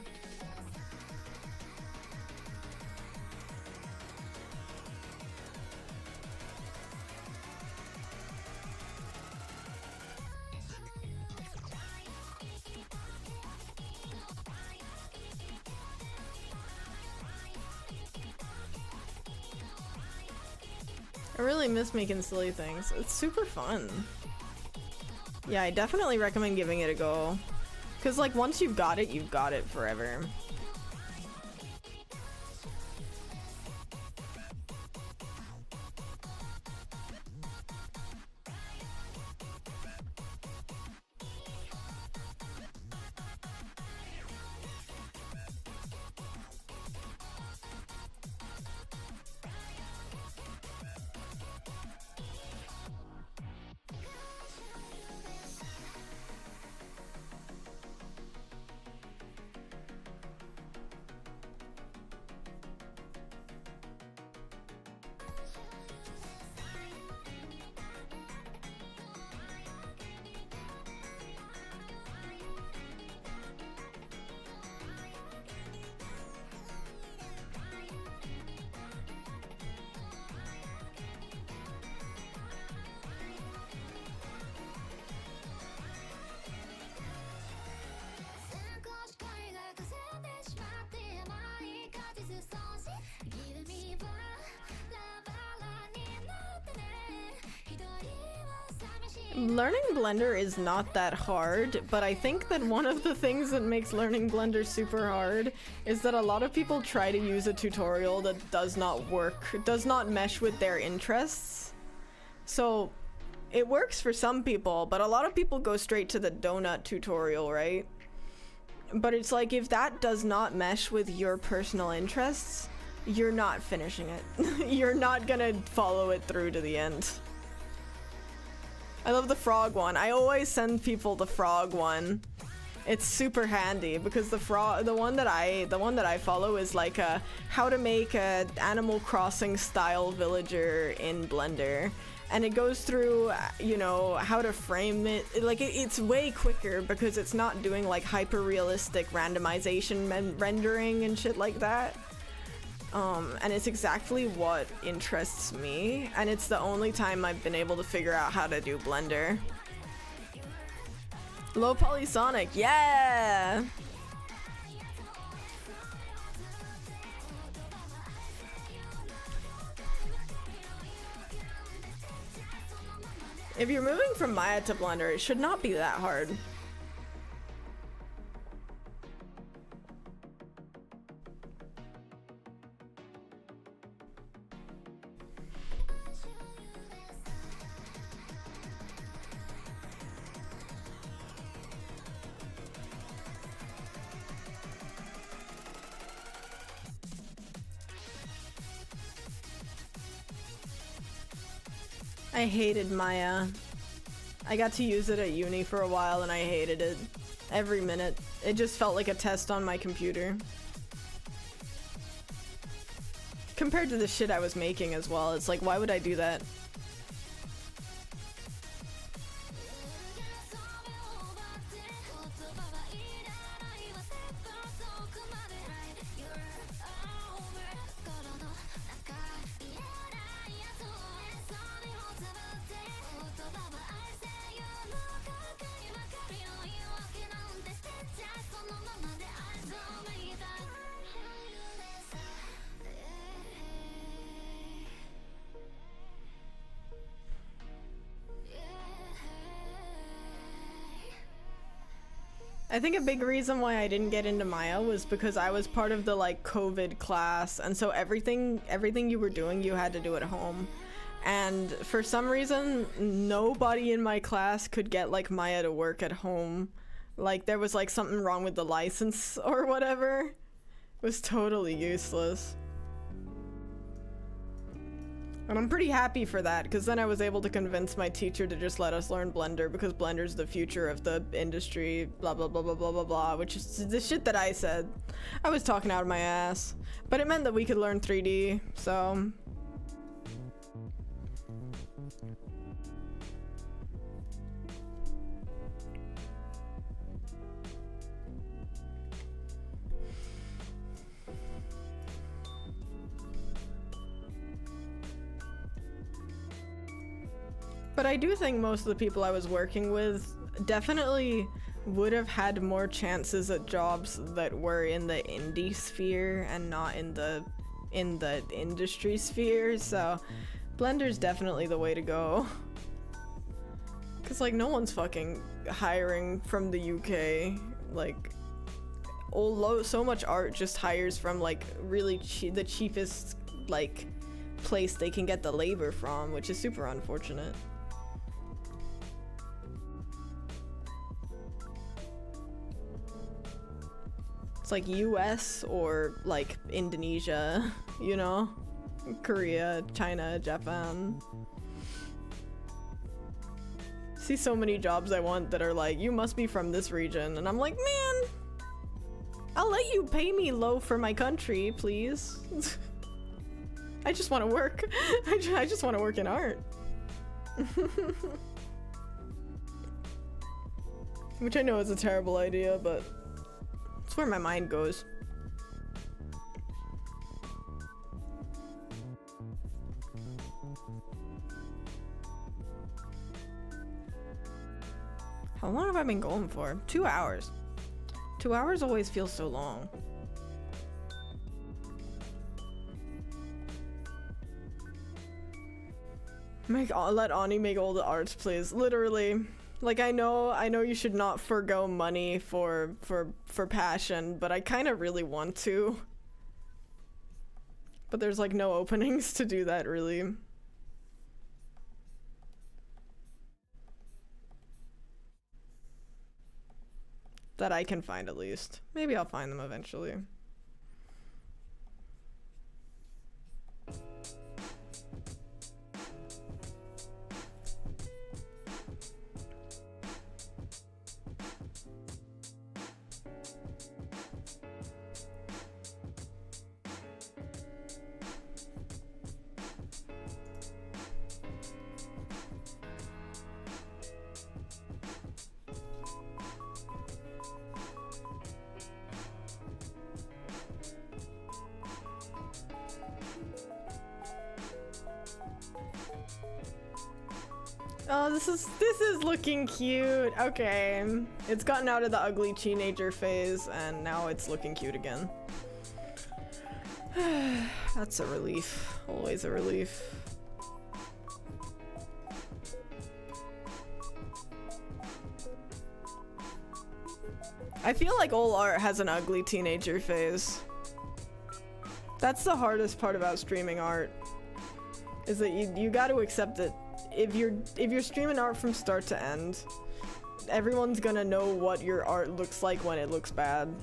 I really miss making silly things. It's super fun. Yeah, I definitely recommend giving it a go. Cause like once you've got it forever. Learning Blender is not that hard, but I think that one of the things that makes learning Blender super hard is that a lot of people try to use a tutorial that does not work, does not mesh with their interests. So it works for some people, but a lot of people go straight to the donut tutorial, right? But it's like, if that does not mesh with your personal interests, you're not finishing it. You're not gonna follow it through to the end. I love the frog one. I always send people the frog one. It's super handy because the one that I follow is like a how to make a Animal Crossing style villager in Blender. And it goes through, you know, how to frame it. It's way quicker because it's not doing like hyper realistic randomization rendering and shit like that. And it's exactly what interests me, and it's the only time I've been able to figure out how to do Blender. Low Polysonic, yeah! If you're moving from Maya to Blender, it should not be that hard. I hated Maya. I got to use it at uni for a while and I hated it. Every minute. It just felt like a test on my computer. Compared to the shit I was making as well, it's like, why would I do that? I think a big reason why I didn't get into Maya was because I was part of the like COVID class, and so everything you were doing you had to do at home. And for some reason nobody in my class could get like Maya to work at home. Like there was like something wrong with the license or whatever. It was totally useless. And I'm pretty happy for that, because then I was able to convince my teacher to just let us learn Blender, because Blender's the future of the industry, blah blah blah blah blah blah blah, which is the shit that I said. I was talking out of my ass. But it meant that we could learn 3D, so... But I do think most of the people I was working with definitely would have had more chances at jobs that were in the indie sphere and not in the industry sphere. So Blender's definitely the way to go. Cause like no one's fucking hiring from the UK. Like, so much art just hires from like really the cheapest like place they can get the labor from, which is super unfortunate. It's like US or like Indonesia, you know? Korea, China, Japan. See so many jobs I want that are like, you must be from this region, and I'm like, man, I'll let you pay me low for my country, please. I just want to work. I just want to work in art. Which I know is a terrible idea, but it's where my mind goes. How long have I been going for? 2 hours. 2 hours always feels so long. Let Ani make all the arts, please. Literally. Like, I know you should not forgo money for passion, but I kind of really want to. But there's like no openings to do that, really. That I can find, at least. Maybe I'll find them eventually. Oh, this is looking cute. Okay. It's gotten out of the ugly teenager phase and now it's looking cute again. That's a relief. Always a relief. I feel like all art has an ugly teenager phase. That's the hardest part about streaming art. Is that you got to accept that if you're streaming art from start to end, everyone's gonna know what your art looks like when it looks bad.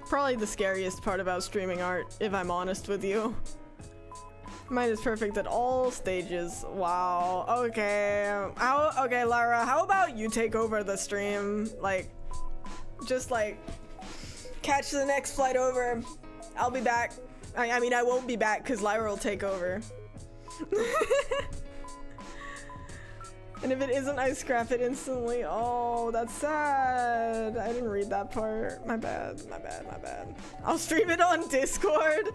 Probably the scariest part about streaming art, if I'm honest with you. Mine is perfect at all stages. Wow. Okay. Okay, Lara, how about you take over the stream? Like, just like catch the next flight over. I'll be back. I mean, I won't be back because Lyra will take over. And if it isn't, I scrap it instantly. Oh, that's sad. I didn't read that part. My bad, my bad, my bad. I'll stream it on Discord.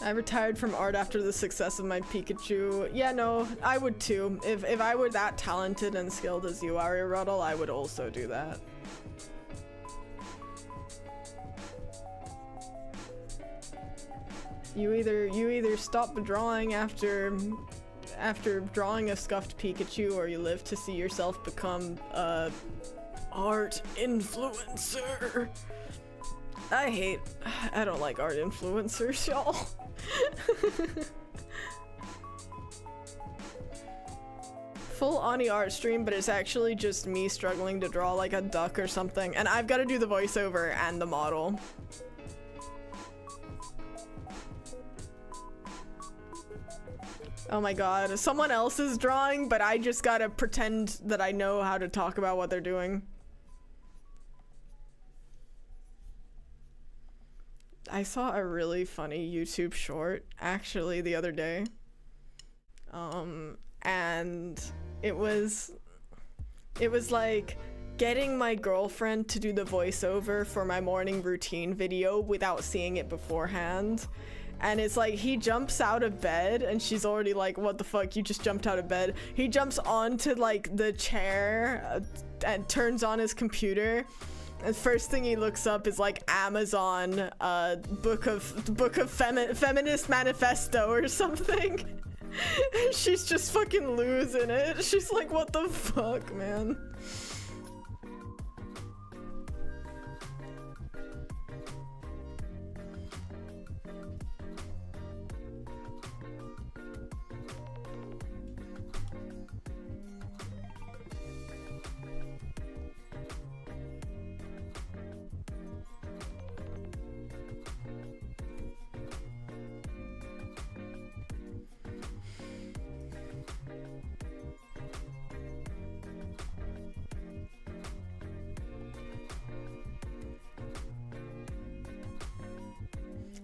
I retired from art after the success of my Pikachu. Yeah, no, I would too. If I were that talented and skilled as you are, Ruddle, I would also do that. You either stop drawing after drawing a scuffed Pikachu, or you live to see yourself become a art influencer. I don't like art influencers, y'all. Full Ani art stream, but it's actually just me struggling to draw like a duck or something, and I've got to do the voiceover and the model. Oh my god, someone else is drawing, but I just gotta pretend that I know how to talk about what they're doing. I saw a really funny YouTube short actually the other day. And it was like getting my girlfriend to do the voiceover for my morning routine video without seeing it beforehand. And it's like he jumps out of bed and she's already like, what the fuck, you just jumped out of bed. He jumps onto like the chair and turns on his computer. And first thing he looks up is like Amazon book of feminist manifesto or something. She's just fucking losing it. She's like, what the fuck, man?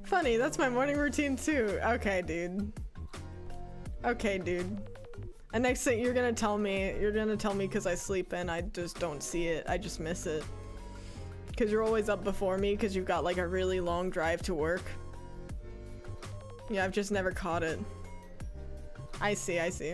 Funny, that's my morning routine too. Okay, dude. Okay, dude. And next thing you're gonna tell me because I sleep in, I just don't see it. I just miss it. Because you're always up before me because you've got like a really long drive to work. Yeah, I've just never caught it. I see, I see.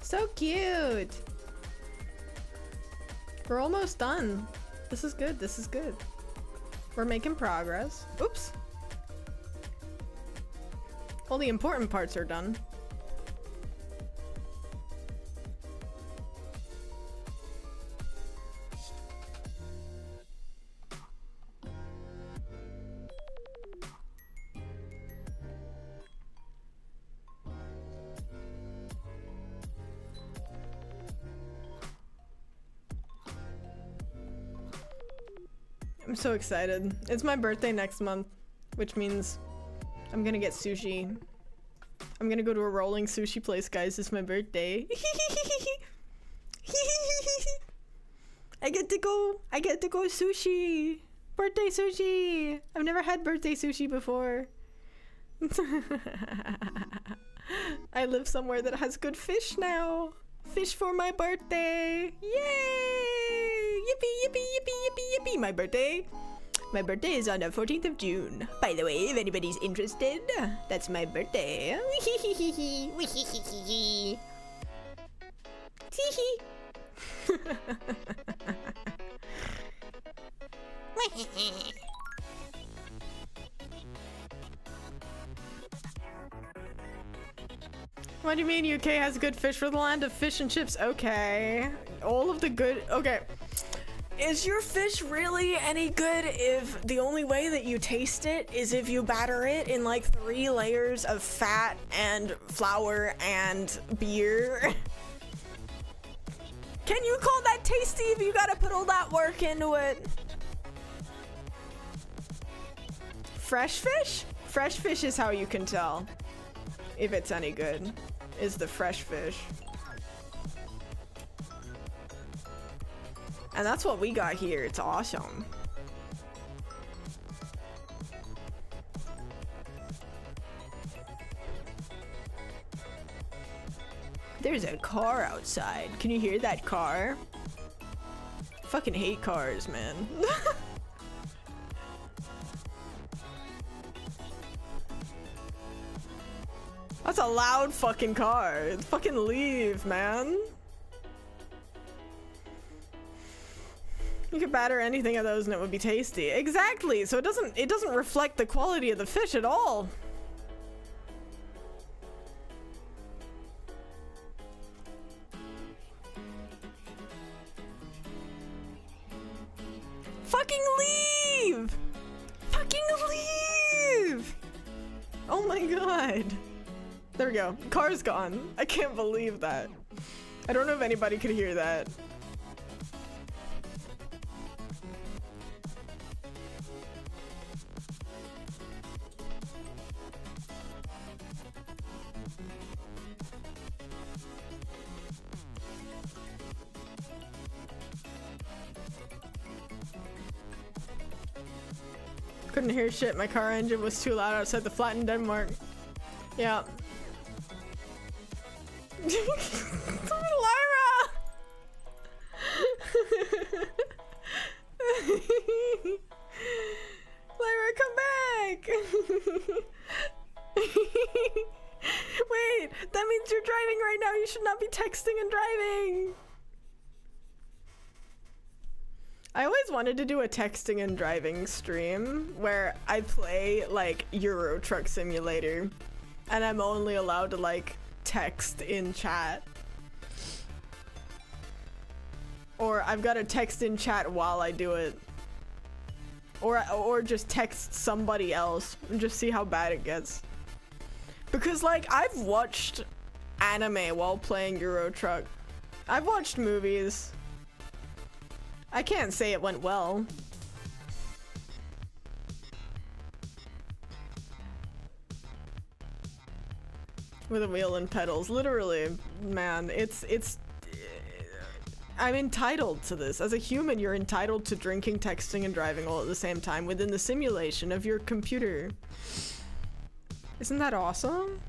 So cute. We're almost done. This is good. This is good. We're making progress. Oops. All the important parts are done. I'm so excited. It's my birthday next month, which means I'm gonna get sushi. I'm gonna go to a rolling sushi place, guys. It's my birthday. I get to go sushi. Birthday sushi. I've never had birthday sushi before. I live somewhere that has good fish now. Fish for my birthday. Yay! Yippee, yippee, yippee, yippee, yippee. My birthday. My birthday is on the 14th of June. By the way, if anybody's interested, that's my birthday. What do you mean UK has good fish for the land of fish and chips? Okay. All of the good... Okay. Is your fish really any good if the only way that you taste it is if you batter it in like 3 layers of fat and flour and beer? Can you call that tasty if you gotta put all that work into it? Fresh fish? Fresh fish is how you can tell if it's any good, is the fresh fish. And that's what we got here. It's awesome. There's a car outside. Can you hear that car? Fucking hate cars, man. That's a loud fucking car. Fucking leave, man. You could batter anything of those and it would be tasty. Exactly. So it doesn't reflect the quality of the fish at all. Fucking leave! Fucking leave! Oh my god. There we go. Car's gone. I can't believe that. I don't know if anybody could hear that. Couldn't hear shit. My car engine was too loud outside the flat in Denmark. Yeah. Lyra! Lyra, come back! Wait, that means you're driving right now. You should not be texting and driving. I always wanted to do a texting and driving stream where I play like Euro Truck Simulator and I'm only allowed to like text in chat. Or I've got to text in chat while I do it. Or just text somebody else and just see how bad it gets. Because like I've watched anime while playing Euro Truck. I've watched movies. I can't say it went well. With a wheel and pedals, literally, man, it's I'm entitled to this. As a human, you're entitled to drinking, texting, and driving all at the same time within the simulation of your computer. Isn't that awesome?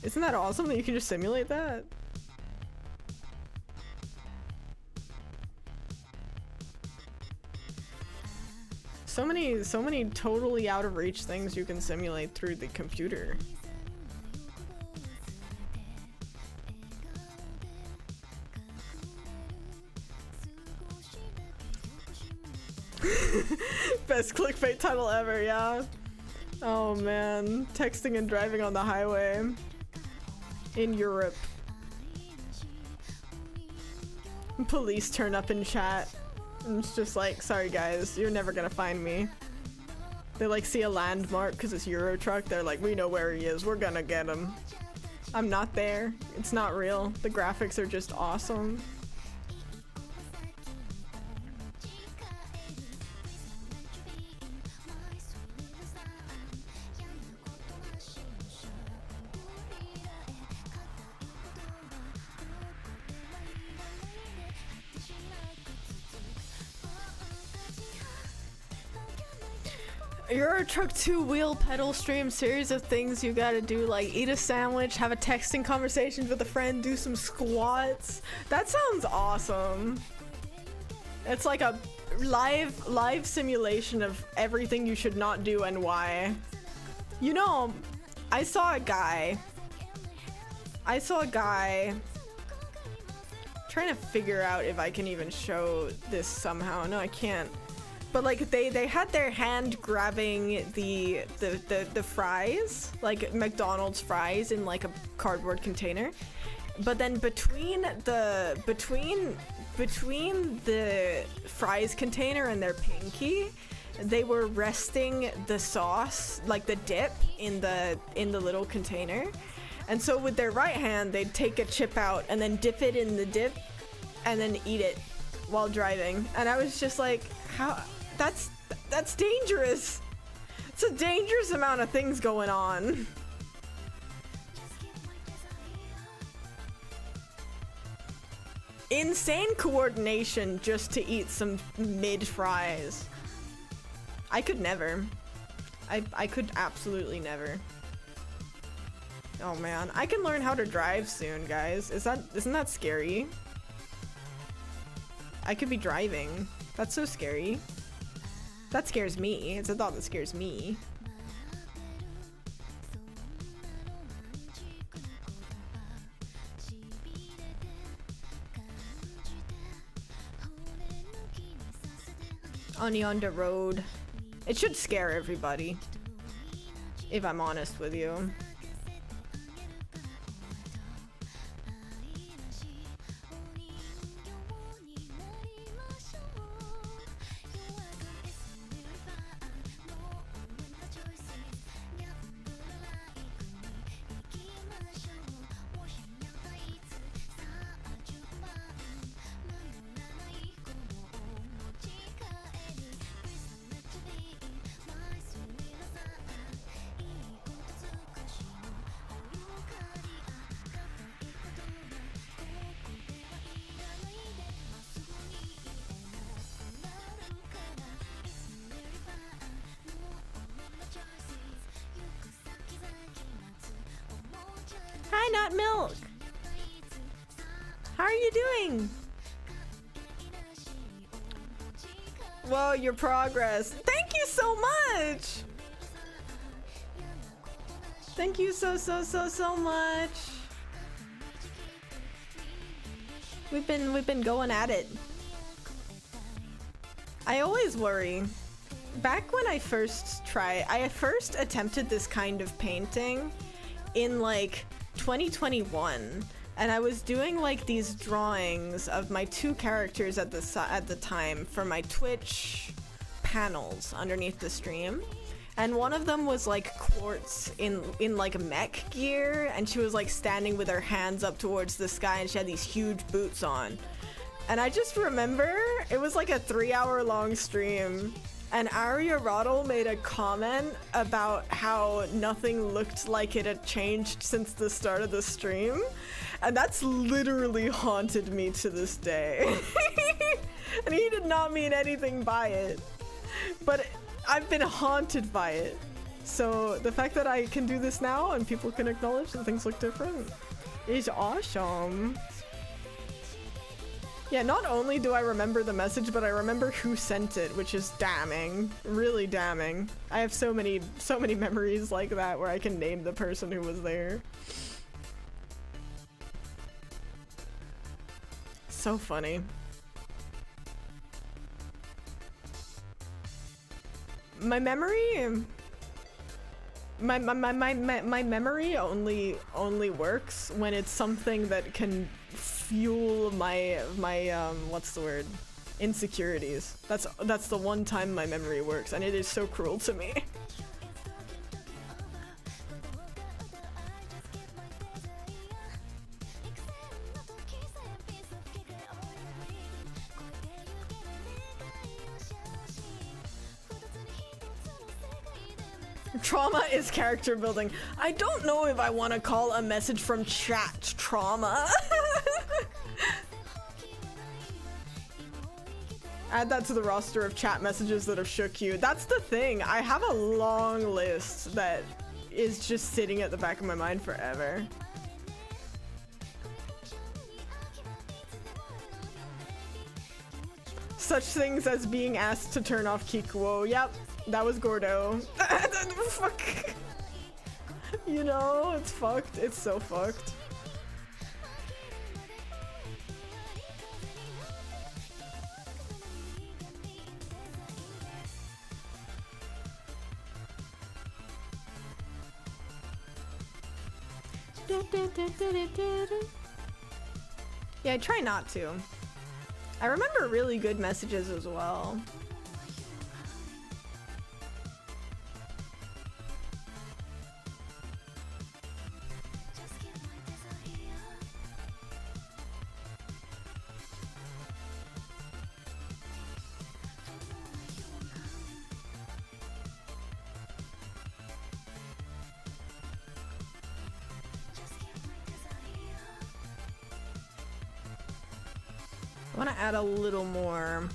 Isn't that awesome that you can just simulate that? So many totally out of reach things you can simulate through the computer. Best clickbait title ever, yeah. Oh man, texting and driving on the highway in Europe. Police turn up in chat. And it's just like, sorry guys, you're never gonna find me. They like see a landmark because it's Euro Truck. They're like, we know where he is. We're gonna get him. I'm not there. It's not real. The graphics are just awesome. Euro Truck 2 wheel pedal stream, series of things you gotta do, like eat a sandwich, have a texting conversation with a friend, do some squats. That sounds awesome. It's like a live simulation of everything you should not do and why. You know, I saw a guy trying to figure out if I can even show this somehow. No, I can't. But like they had their hand grabbing the fries, like McDonald's fries in like a cardboard container. But then between the fries container and their pinky, they were resting the sauce, like the dip in the little container. And so with their right hand, they'd take a chip out and then dip it in the dip and then eat it while driving. And I was just like, how? That's dangerous. It's a dangerous amount of things going on. Insane coordination just to eat some mid fries. I could never. I could absolutely never. Oh man, I can learn how to drive soon, guys. Isn't that scary? I could be driving. That's so scary. That scares me. It's a thought that scares me. On the road. It should scare everybody, if I'm honest with you. Hi, Not Milk. How are you doing? Whoa, your progress. Thank you so much. Thank you so much. We've been going at it. I always worry. Back when I first attempted this kind of painting in like 2021, and I was doing like these drawings of my two characters at the time for my Twitch panels underneath the stream, and one of them was like Quartz in like mech gear, and she was like standing with her hands up towards the sky, and she had these huge boots on. And I just remember it was like a 3-hour-long stream, and Aria Roddle made a comment about how nothing looked like it had changed since the start of the stream. And that's literally haunted me to this day. And he did not mean anything by it. But I've been haunted by it. So the fact that I can do this now and people can acknowledge that things look different is awesome. Yeah, not only do I remember the message, but I remember who sent it, which is damning. Really damning. I have so many memories like that where I can name the person who was there. So funny. My memory... My memory only works when it's something that can fuel my what's the word? Insecurities. That's the one time my memory works, and it is so cruel to me. Trauma is character building. I don't know if I want to call a message from chat trauma. Add that to the roster of chat messages that have shook you. That's the thing. I have a long list that is just sitting at the back of my mind forever. Such things as being asked to turn off Kikuo. Yep. That was Gordo. Fuck. You know, it's fucked. It's so fucked. Yeah, I try not to. I remember really good messages as well. I want to add a little more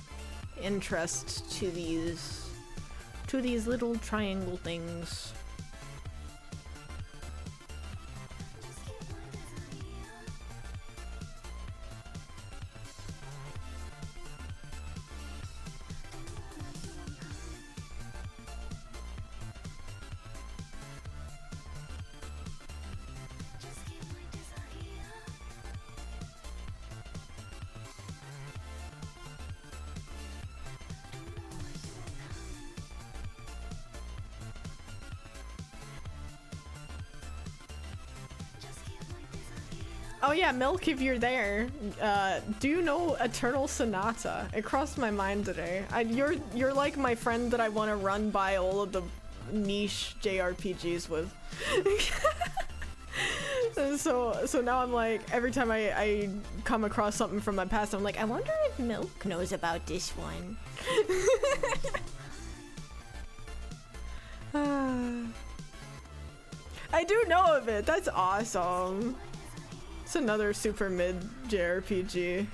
interest to these little triangle things. Oh yeah, Milk, if you're there, do you know Eternal Sonata? It crossed my mind today. You're like my friend that I want to run by all of the niche JRPGs with. So now I'm like, every time I come across something from my past, I'm like, I wonder if Milk knows about this one. I do know of it. That's awesome. It's another super mid JRPG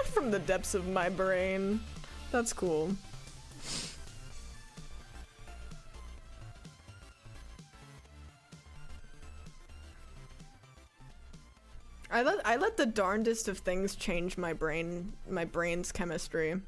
from the depths of my brain. That's cool. I let the darndest of things change my brain's chemistry.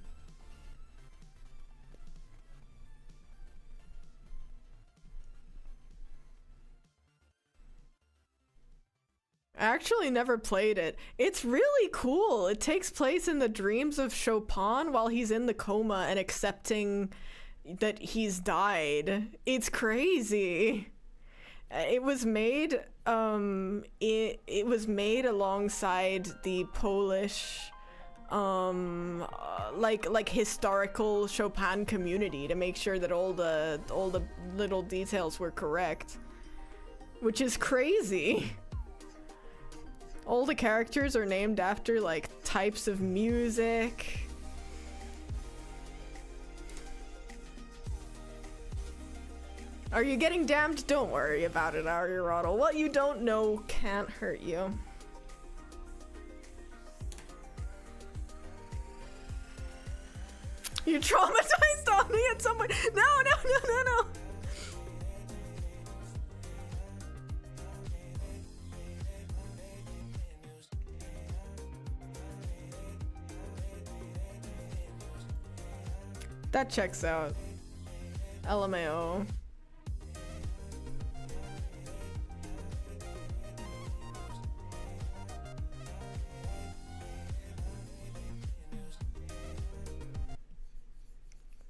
I actually never played it. It's really cool. It takes place in the dreams of Chopin while he's in the coma and accepting that he's died. It's crazy. It was made it was made alongside the Polish like historical Chopin community to make sure that all the little details were correct, which is crazy. All the characters are named after like types of music. Are you getting damned? Don't worry about it, Aristotle. What you don't know can't hurt you. You traumatized on me at some point. No. That checks out. LMAO.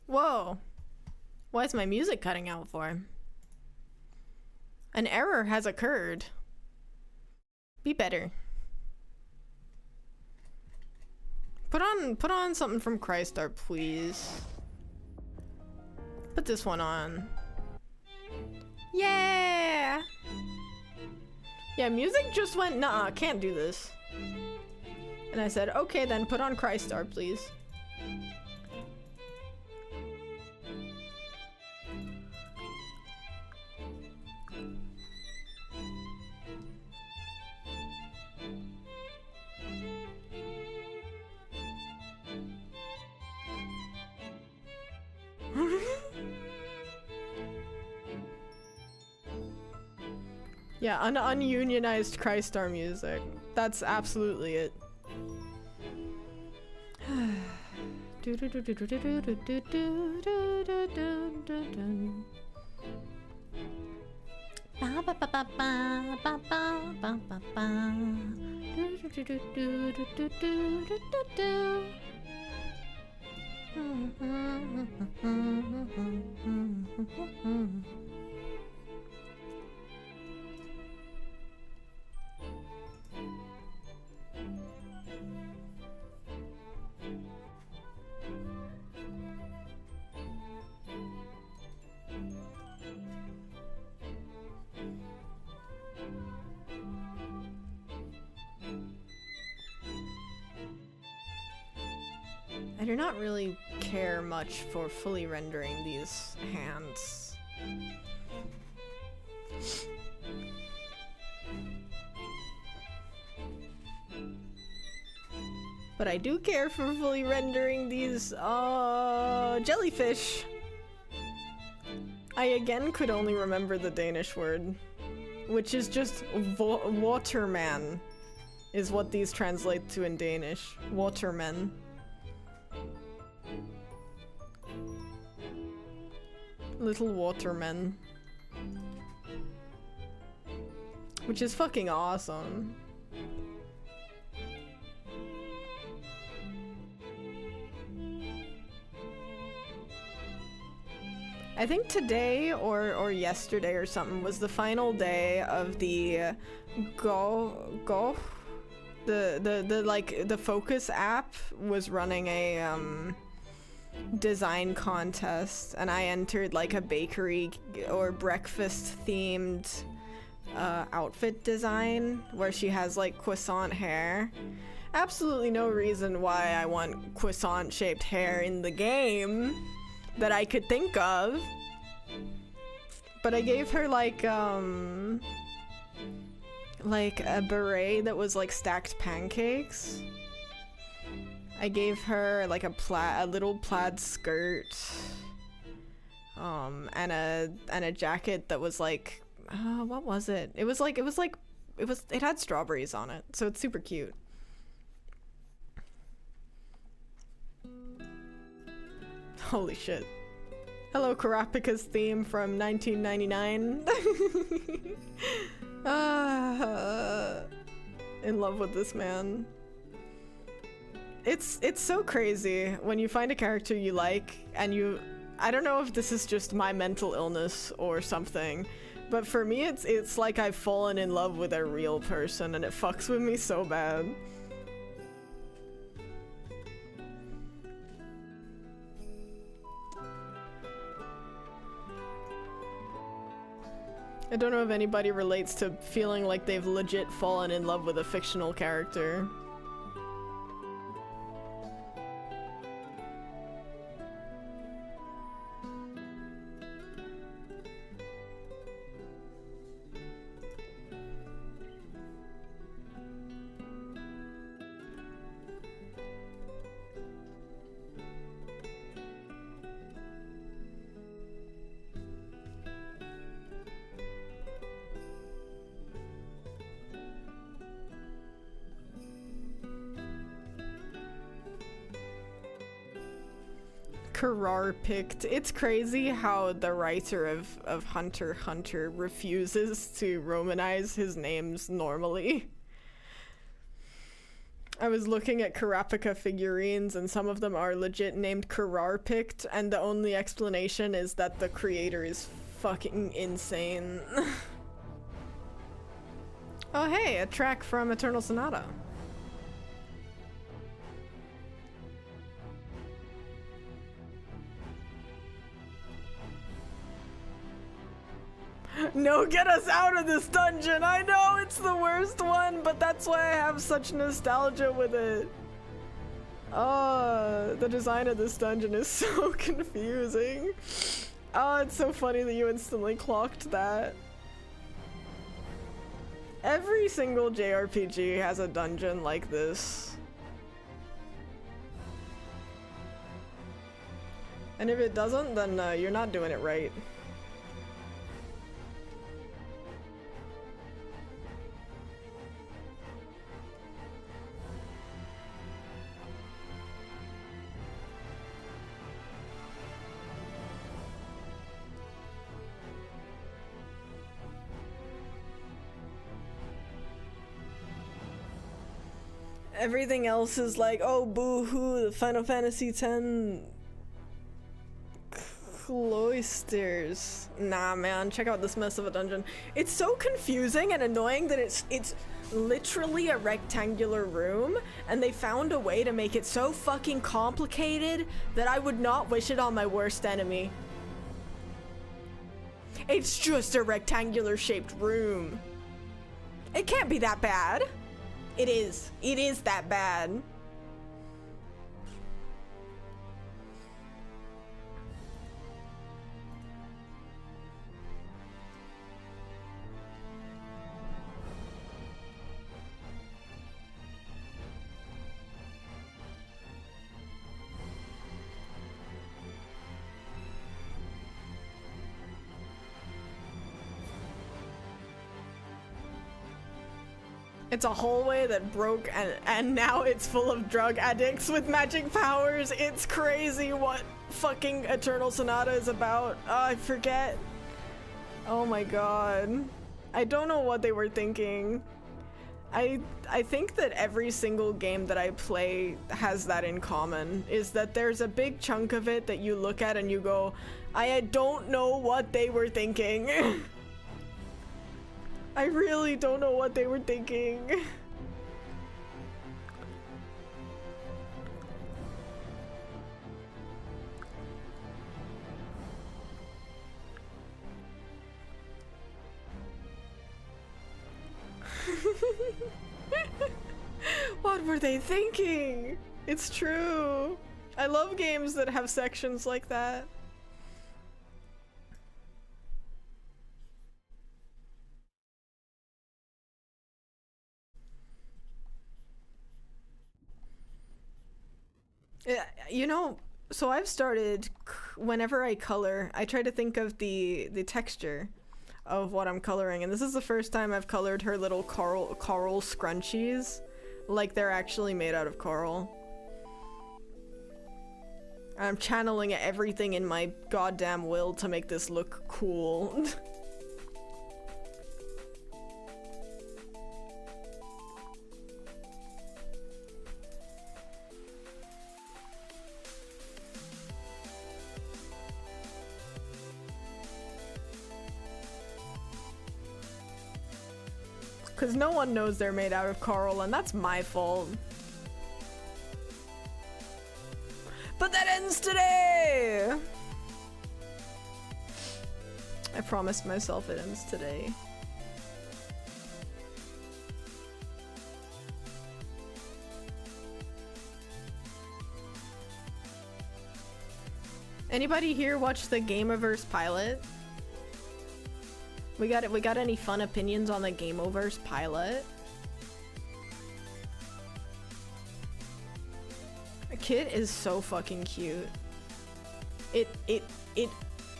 Whoa. Why is my music cutting out for? An error has occurred. Be better. Put on something from Crystar, please. Put this one on. Yeah! Yeah, music just went, nah, can't do this. And I said, okay then, put on Crystar, please. Yeah, ununionized Crystar music. That's absolutely it. I do not really care much for fully rendering these hands. But I do care for fully rendering these, jellyfish. I again could only remember the Danish word, which is just waterman, is what these translate to in Danish. Watermen. Little watermen. Which is fucking awesome. I think today or yesterday or something was the final day of the The Focus app was running a design contest, and I entered like a bakery or breakfast themed outfit design where she has like croissant hair. Absolutely no reason why I want croissant shaped hair in the game that I could think of, but I gave her like a beret that was like stacked pancakes. I gave her like a little plaid skirt, and a jacket that was like, what was it? It had strawberries on it, so it's super cute. Holy shit. Hello, Karapika's theme from 1999. In love with this man. It's so crazy when you find a character you like and I don't know if this is just my mental illness or something, but for me it's like I've fallen in love with a real person and it fucks with me so bad. I don't know if anybody relates to feeling like they've legit fallen in love with a fictional character. Karar picked. It's crazy how the writer of Hunter x Hunter refuses to romanize his names normally. I was looking at Karapika figurines and some of them are legit named Karar picked, and the only explanation is that the creator is fucking insane. Oh hey, a track from Eternal Sonata. No, get us out of this dungeon! I know it's the worst one, but that's why I have such nostalgia with it. Oh, the design of this dungeon is so confusing. Oh, it's so funny that you instantly clocked that. Every single JRPG has a dungeon like this. And if it doesn't, then you're not doing it right. Everything else is like, oh boo-hoo, the Final Fantasy X cloisters. Nah man, check out this mess of a dungeon. It's so confusing and annoying that it's literally a rectangular room, and they found a way to make it so fucking complicated that I would not wish it on my worst enemy. It's just a rectangular shaped room. It can't be that bad. It is. It is that bad. It's a hallway that broke and now it's full of drug addicts with magic powers. It's crazy what fucking Eternal Sonata is about. Oh, I forget. Oh my god. I don't know what they were thinking. I think that every single game that I play has that in common, is that there's a big chunk of it that you look at and you go, I don't know what they were thinking. I really don't know what they were thinking. What were they thinking? It's true. I love games that have sections like that. Yeah, you know, so I've started, whenever I color, I try to think of the texture of what I'm coloring, and this is the first time I've colored her little coral scrunchies like they're actually made out of coral. I'm channeling everything in my goddamn will to make this look cool. Because no one knows they're made out of coral, and that's my fault. But that ends today! I promised myself it ends today. Anybody here watch the Gameoverse pilot? We got any fun opinions on the Gameoverse pilot? Kit is so fucking cute. It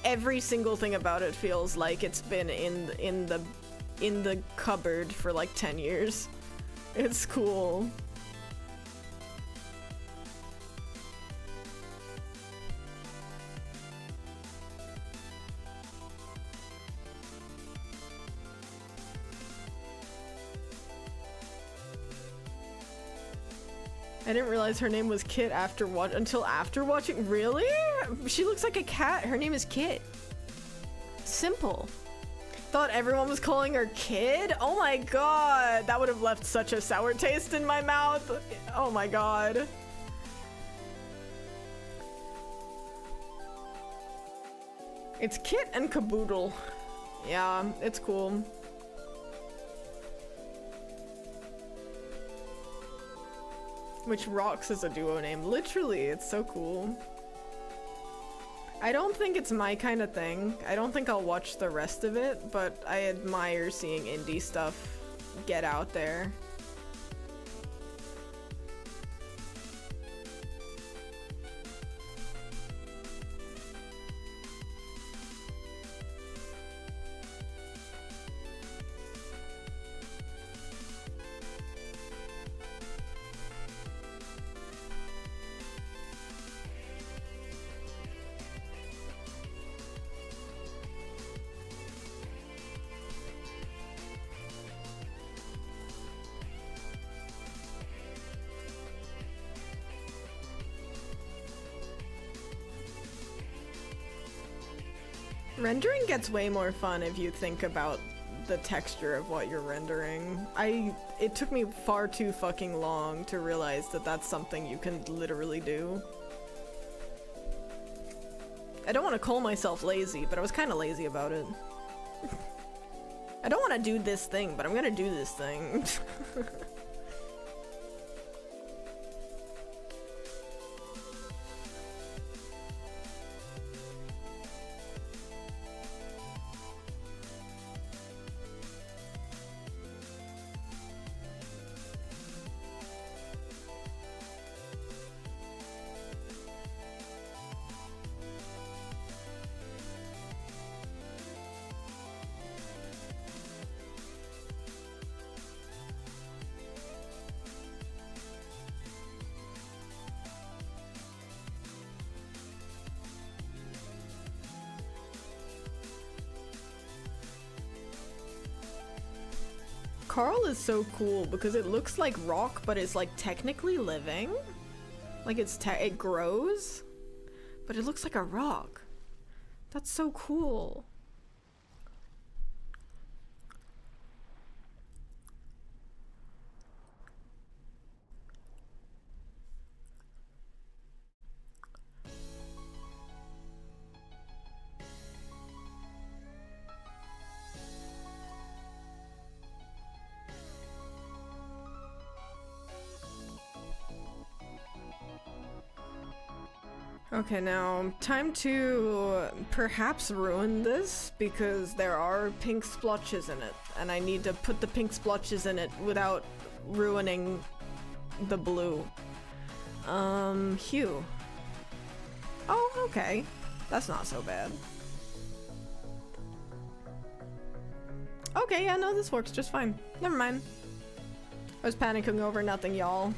every single thing about it feels like it's been in the cupboard for like 10 years. It's cool. I didn't realize her name was Kit until after watching. Really? She looks like a cat. Her name is Kit. Simple. Thought everyone was calling her Kid? Oh my god. That would have left such a sour taste in my mouth. Oh my god. It's Kit and Caboodle. Yeah, it's cool. Which rocks as a duo name. Literally, it's so cool. I don't think it's my kind of thing. I don't think I'll watch the rest of it, but I admire seeing indie stuff get out there. Rendering gets way more fun if you think about the texture of what you're rendering. It took me far too fucking long to realize that that's something you can literally do. I don't want to call myself lazy, but I was kind of lazy about it. I don't want to do this thing, but I'm gonna do this thing. Coral is so cool because it looks like rock, but it's like technically living. Like it grows, but it looks like a rock. That's so cool. Okay, now time to perhaps ruin this because there are pink splotches in it, and I need to put the pink splotches in it without ruining the blue. Hue. Oh, okay. That's not so bad. Okay, yeah, no, this works just fine. Never mind. I was panicking over nothing, y'all.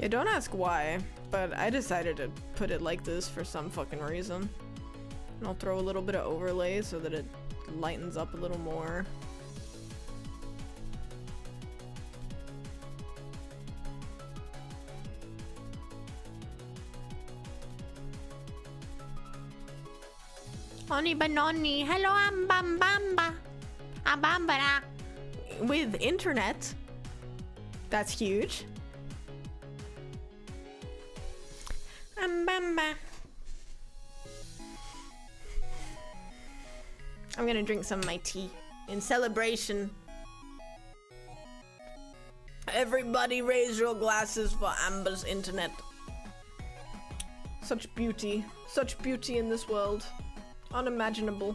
Yeah, don't ask why, but I decided to put it like this for some fucking reason. And I'll throw a little bit of overlay so that it lightens up a little more. Oni banoni, hello ambambamba, abambara. With internet, that's huge. Ambamba. I'm gonna drink some of my tea in celebration. Everybody raise your glasses for Amber's internet. Such beauty in this world. Unimaginable.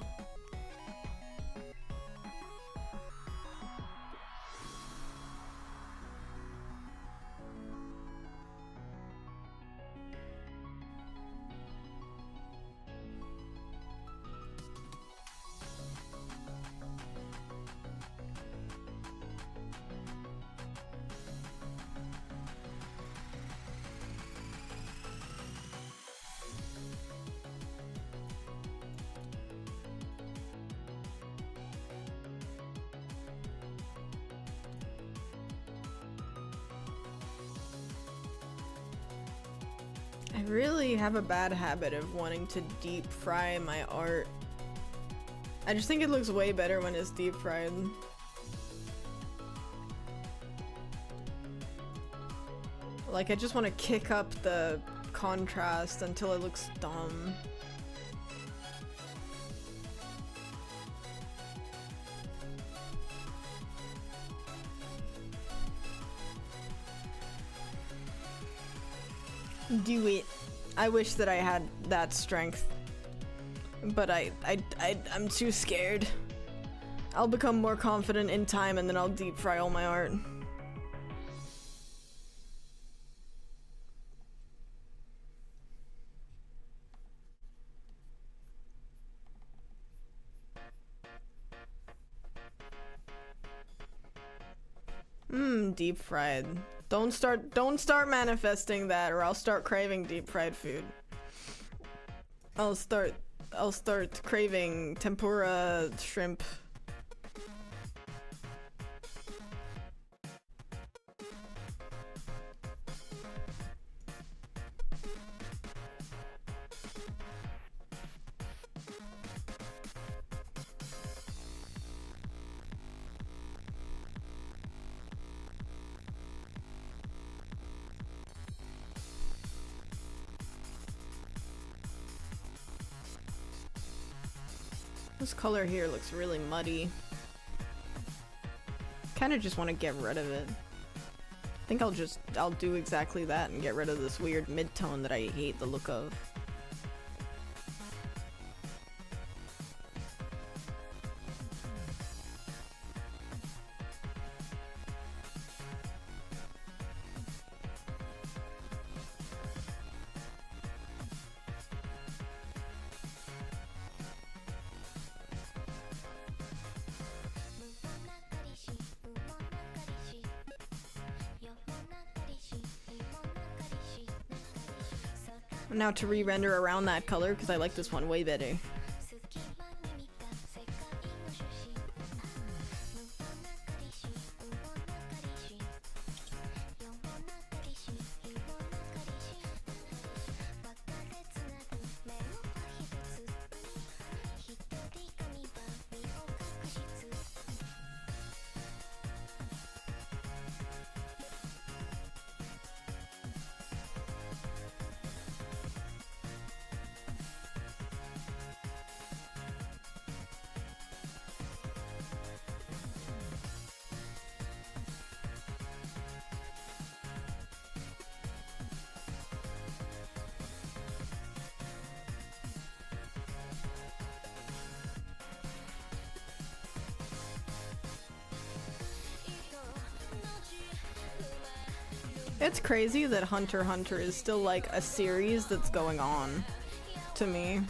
I really have a bad habit of wanting to deep fry my art. I just think it looks way better when it's deep fried. Like, I just want to kick up the contrast until it looks dumb. Do it. I wish that I had that strength. But I'm too scared. I'll become more confident in time and then I'll deep fry all my art. Deep fried. Don't start manifesting that or I'll start craving deep fried food. I'll start craving tempura shrimp. This color here looks really muddy. Kinda just want to get rid of it. I think I'll do exactly that and get rid of this weird mid-tone that I hate the look of. Now to re-render around that color because I like this one way better. It's crazy that Hunter x Hunter is still like a series that's going on to me.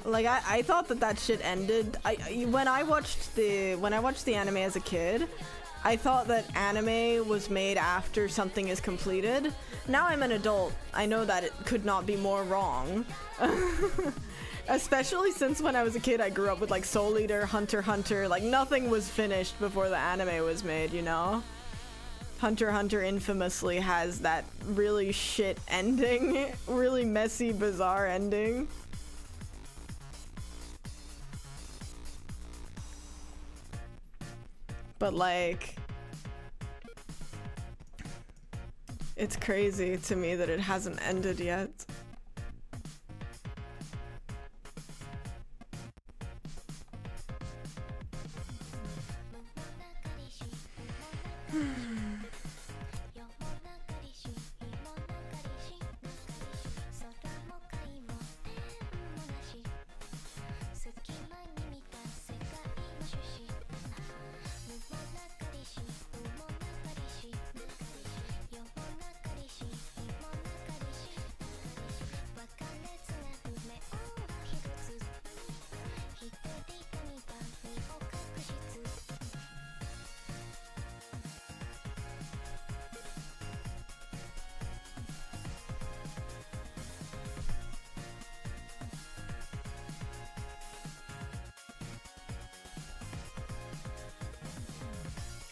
Like I thought that shit ended. When I watched the anime as a kid, I thought that anime was made after something is completed. Now I'm an adult. I know that it could not be more wrong. Especially since when I was a kid, I grew up with like Soul Eater, Hunter x Hunter. Like nothing was finished before the anime was made, you know? Hunter x Hunter infamously has that really shit ending. Really messy, bizarre ending. But like, it's crazy to me that it hasn't ended yet.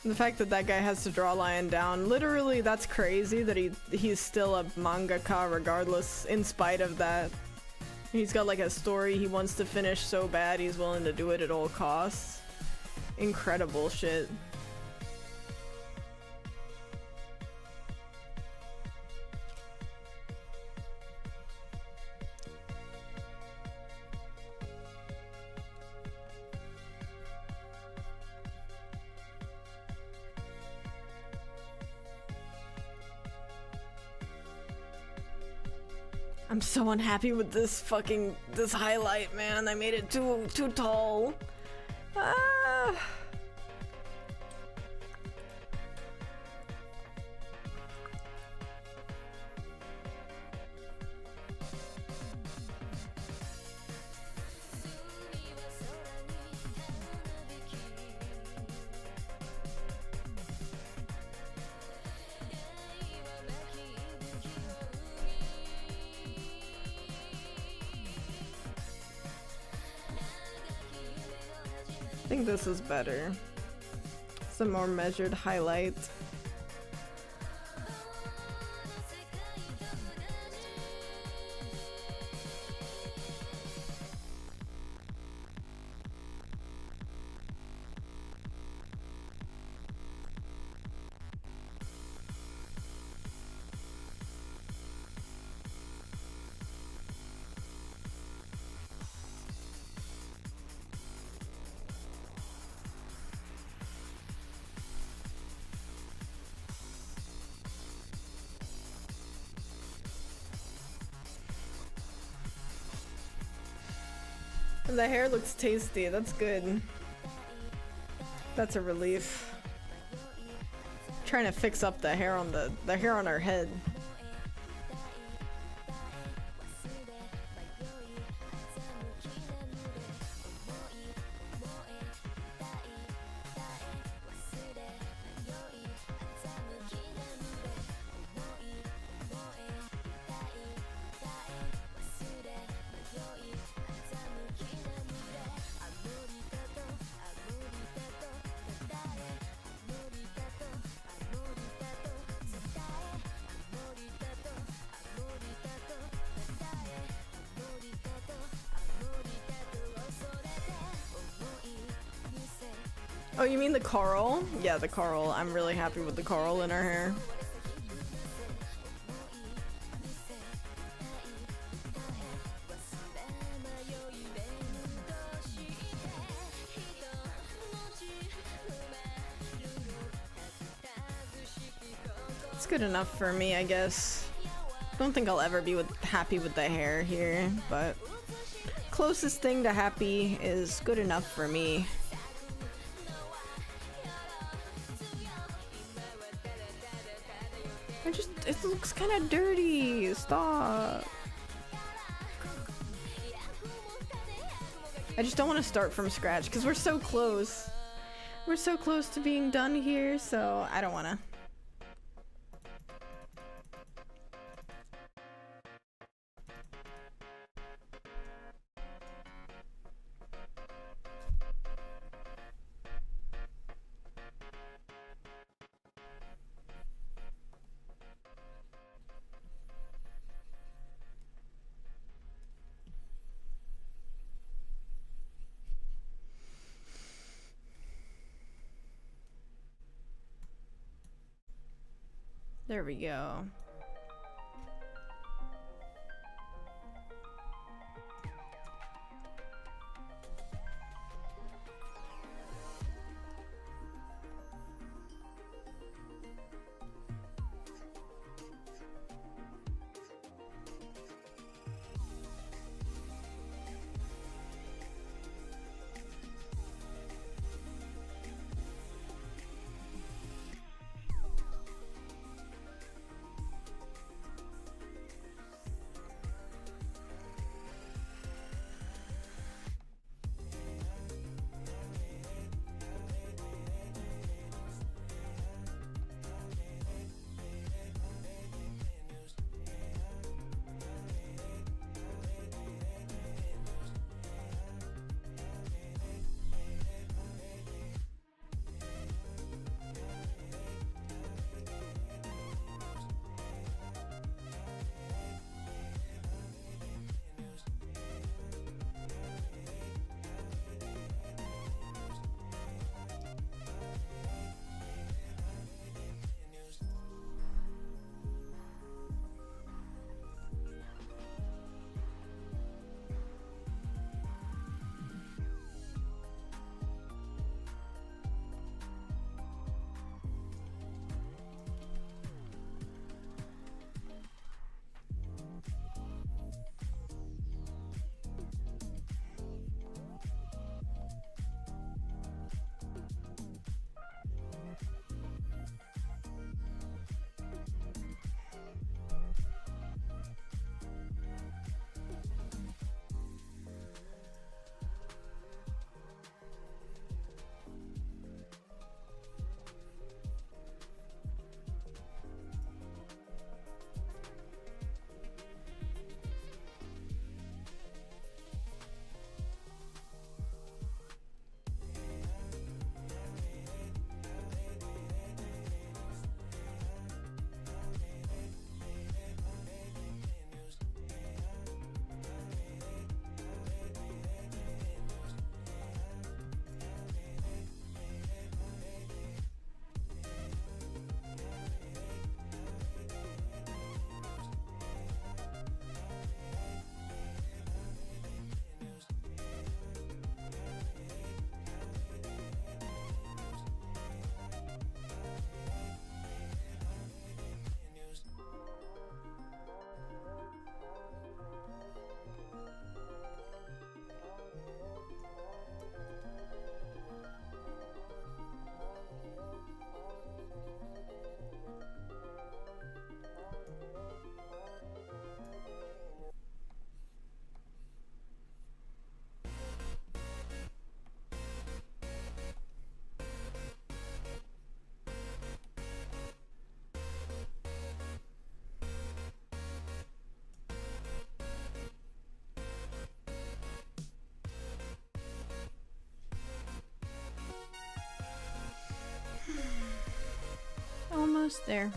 The fact that that guy has to draw Lion down, literally, that's crazy that he's still a mangaka regardless, in spite of that. He's got like a story he wants to finish so bad he's willing to do it at all costs. Incredible shit. I'm so unhappy with this highlight, man. I made it too tall. Ah. I think this is better. Some more measured highlight. The hair looks tasty. That's good. That's a relief. Trying to fix up the hair on the hair on her head. Oh, you mean the coral? Yeah, the coral. I'm really happy with the coral in her hair. It's good enough for me, I guess. Don't think I'll ever be happy with the hair here, but closest thing to happy is good enough for me. It looks kind of dirty. Stop. I just don't want to start from scratch because we're so close. We're so close to being done here, so I don't want to. There we go. Almost there.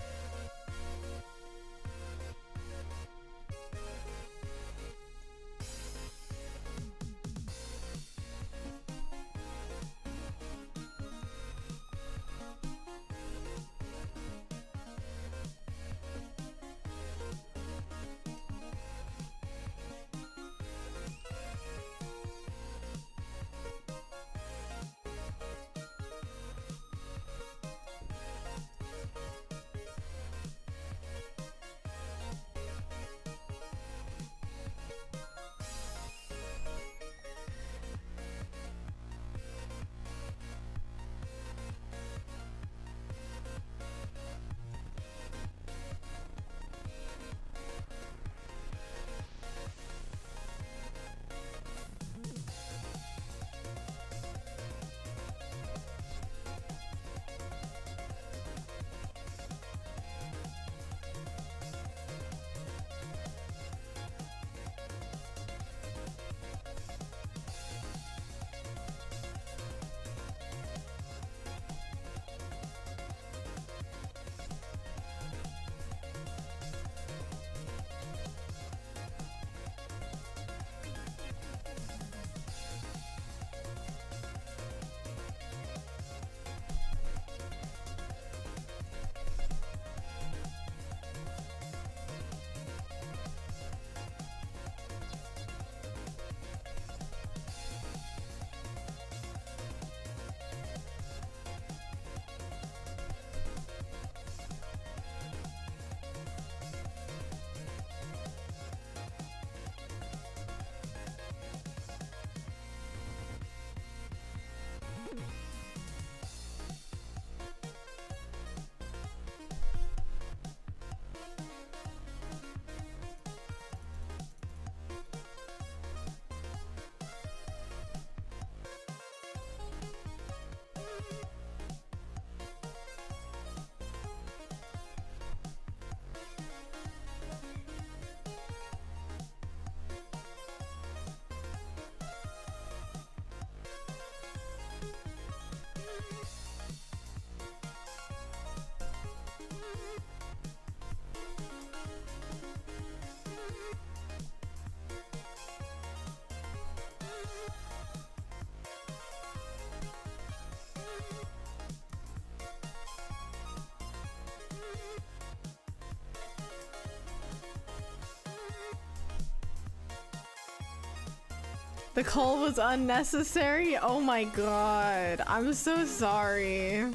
The call was unnecessary? Oh my god. I'm so sorry.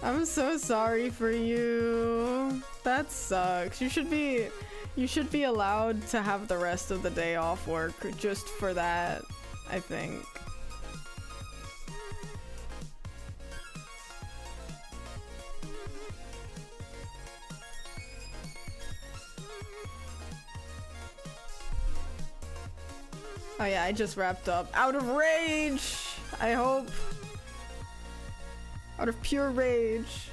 I'm so sorry for you. That sucks. You should be allowed to have the rest of the day off work just for that, I think. Oh yeah, I just wrapped up. Out of rage! I hope. Out of pure rage.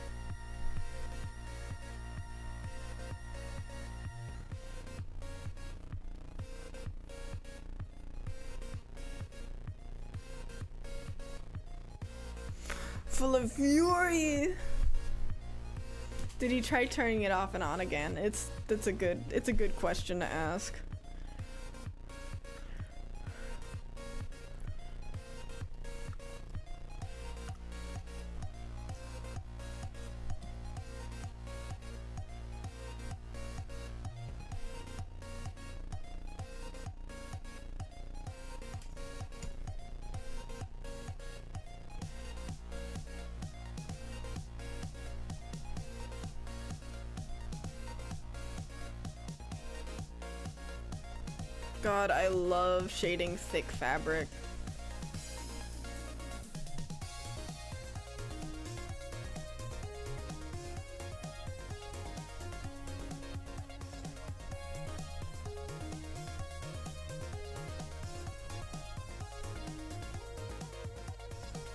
Full of fury! Did he try turning it off and on again? It's a good question to ask. God, I love shading thick fabric.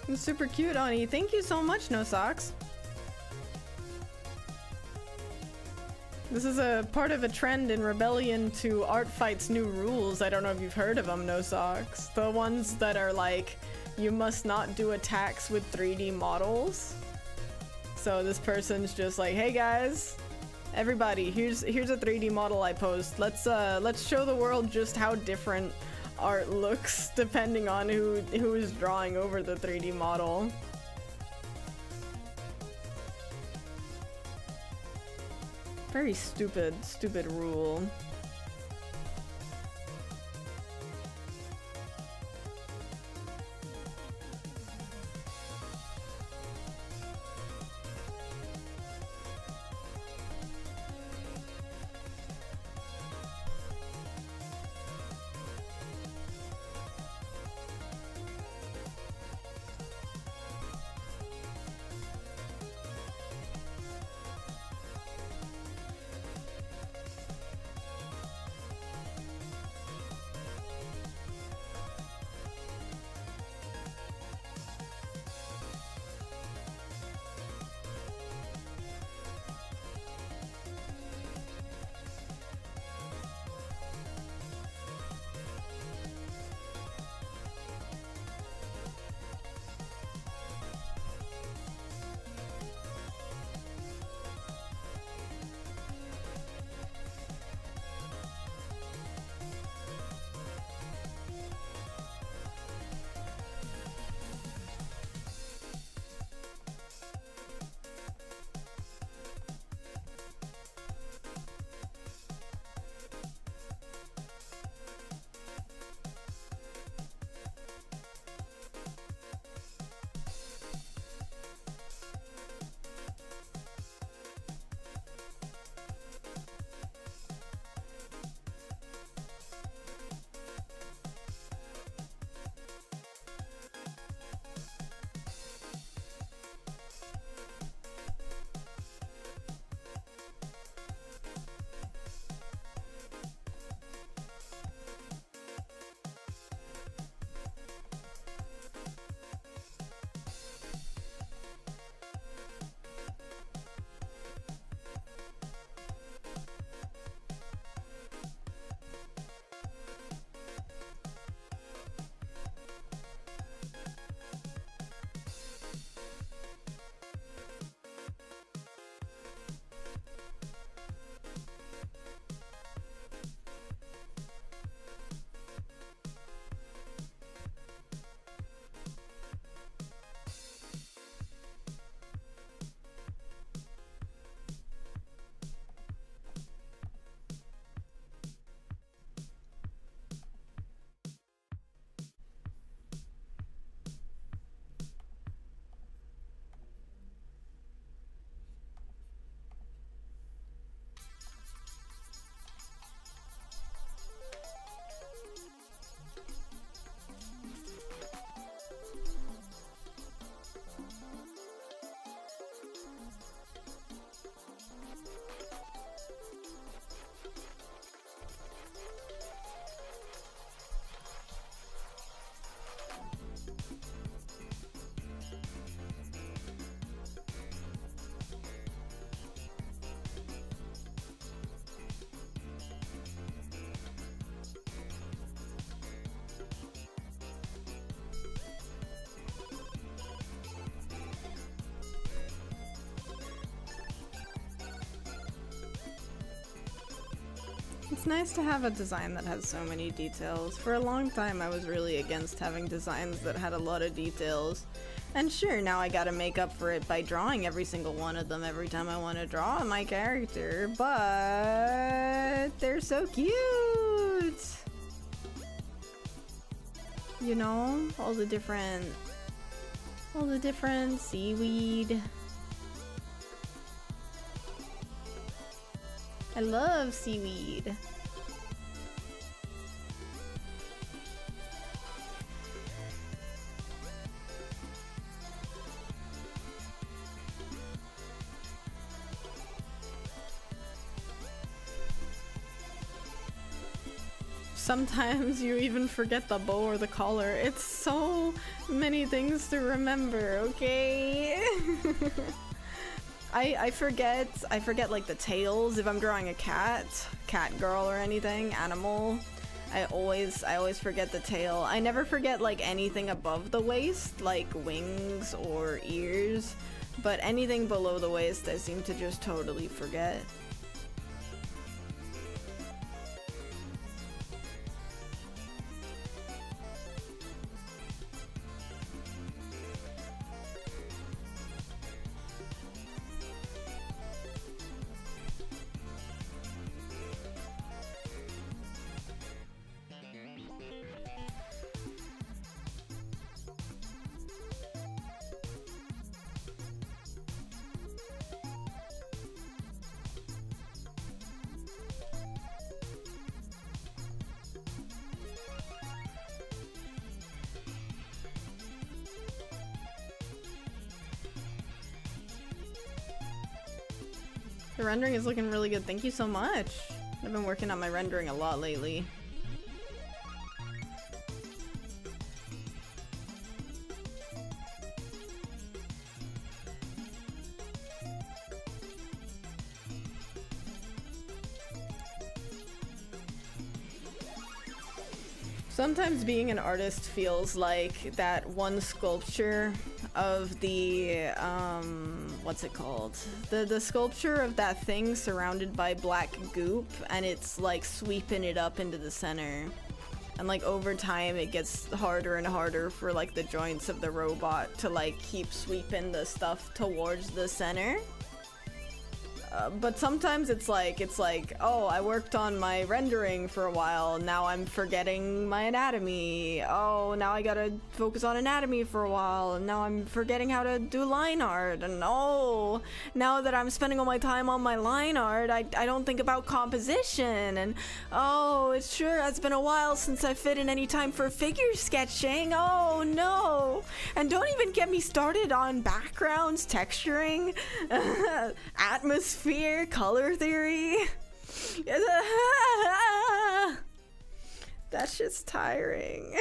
It's super cute, Oni. Thank you so much, No Socks. This is a part of a trend in rebellion to Art Fight's new rules. I don't know if you've heard of them, No Socks. The ones that are like, you must not do attacks with 3D models. So this person's just like, hey guys, everybody, here's a 3D model I post. Let's show the world just how different art looks depending on who is drawing over the 3D model. Very stupid rule. It's nice to have a design that has so many details. For a long time I was really against having designs that had a lot of details. And sure, now I gotta make up for it by drawing every single one of them every time I want to draw my character, but they're so cute! You know, all the different seaweed. I love seaweed. Sometimes you even forget the bow or the collar. It's so many things to remember, okay? I forget like the tails if I'm drawing a cat girl or anything, animal. I always forget the tail. I never forget like anything above the waist, like wings or ears, but anything below the waist I seem to just totally forget. The rendering is looking really good. Thank you so much. I've been working on my rendering a lot lately. Sometimes being an artist feels like that one sculpture of the, what's it called? The sculpture of that thing surrounded by black goop, and it's like sweeping it up into the center. And like over time it gets harder and harder for like the joints of the robot to like keep sweeping the stuff towards the center. But sometimes it's like, oh, I worked on my rendering for a while, now I'm forgetting my anatomy. Oh, now I gotta focus on anatomy for a while, and now I'm forgetting how to do line art. And oh, now that I'm spending all my time on my line art, I don't think about composition. And oh, it's been a while since I fit in any time for figure sketching. Oh no. And don't even get me started on backgrounds, texturing, atmosphere, color theory. That shit's tiring.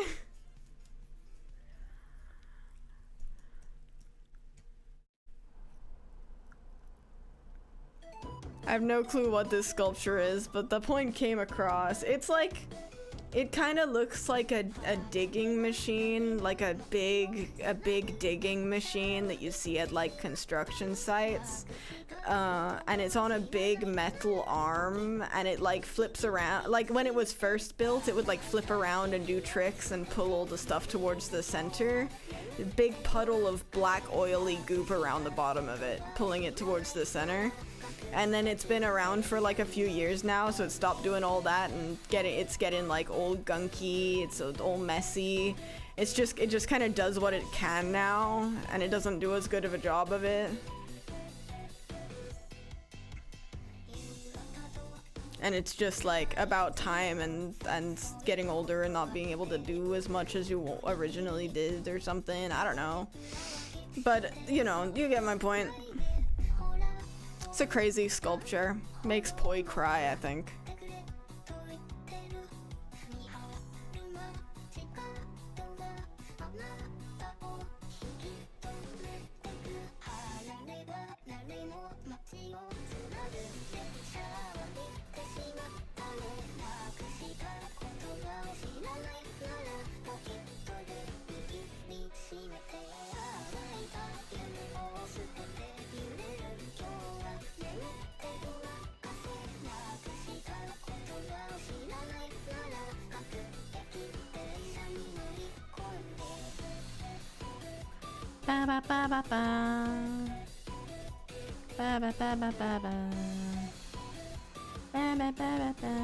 I have no clue what this sculpture is, but the point came across. It's like, it kind of looks like a digging machine, like a big digging machine that you see at like construction sites. And it's on a big metal arm, and it like flips around. Like when it was first built, it would like flip around and do tricks and pull all the stuff towards the center. A big puddle of black oily goop around the bottom of it, pulling it towards the center. And then it's been around for like a few years now, so it stopped doing all that, and it's getting like old gunky, it's all messy. It just kind of does what it can now, and it doesn't do as good of a job of it. And it's just like about time and getting older and not being able to do as much as you originally did or something. I don't know. But, you know, you get my point. It's a crazy sculpture. Makes Poi cry, I think. Ba ba ba ba ba. Ba ba ba ba ba ba. Ba ba ba ba ba.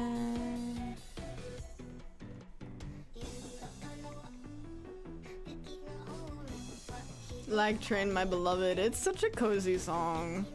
Like Train My Beloved, it's such a cozy song.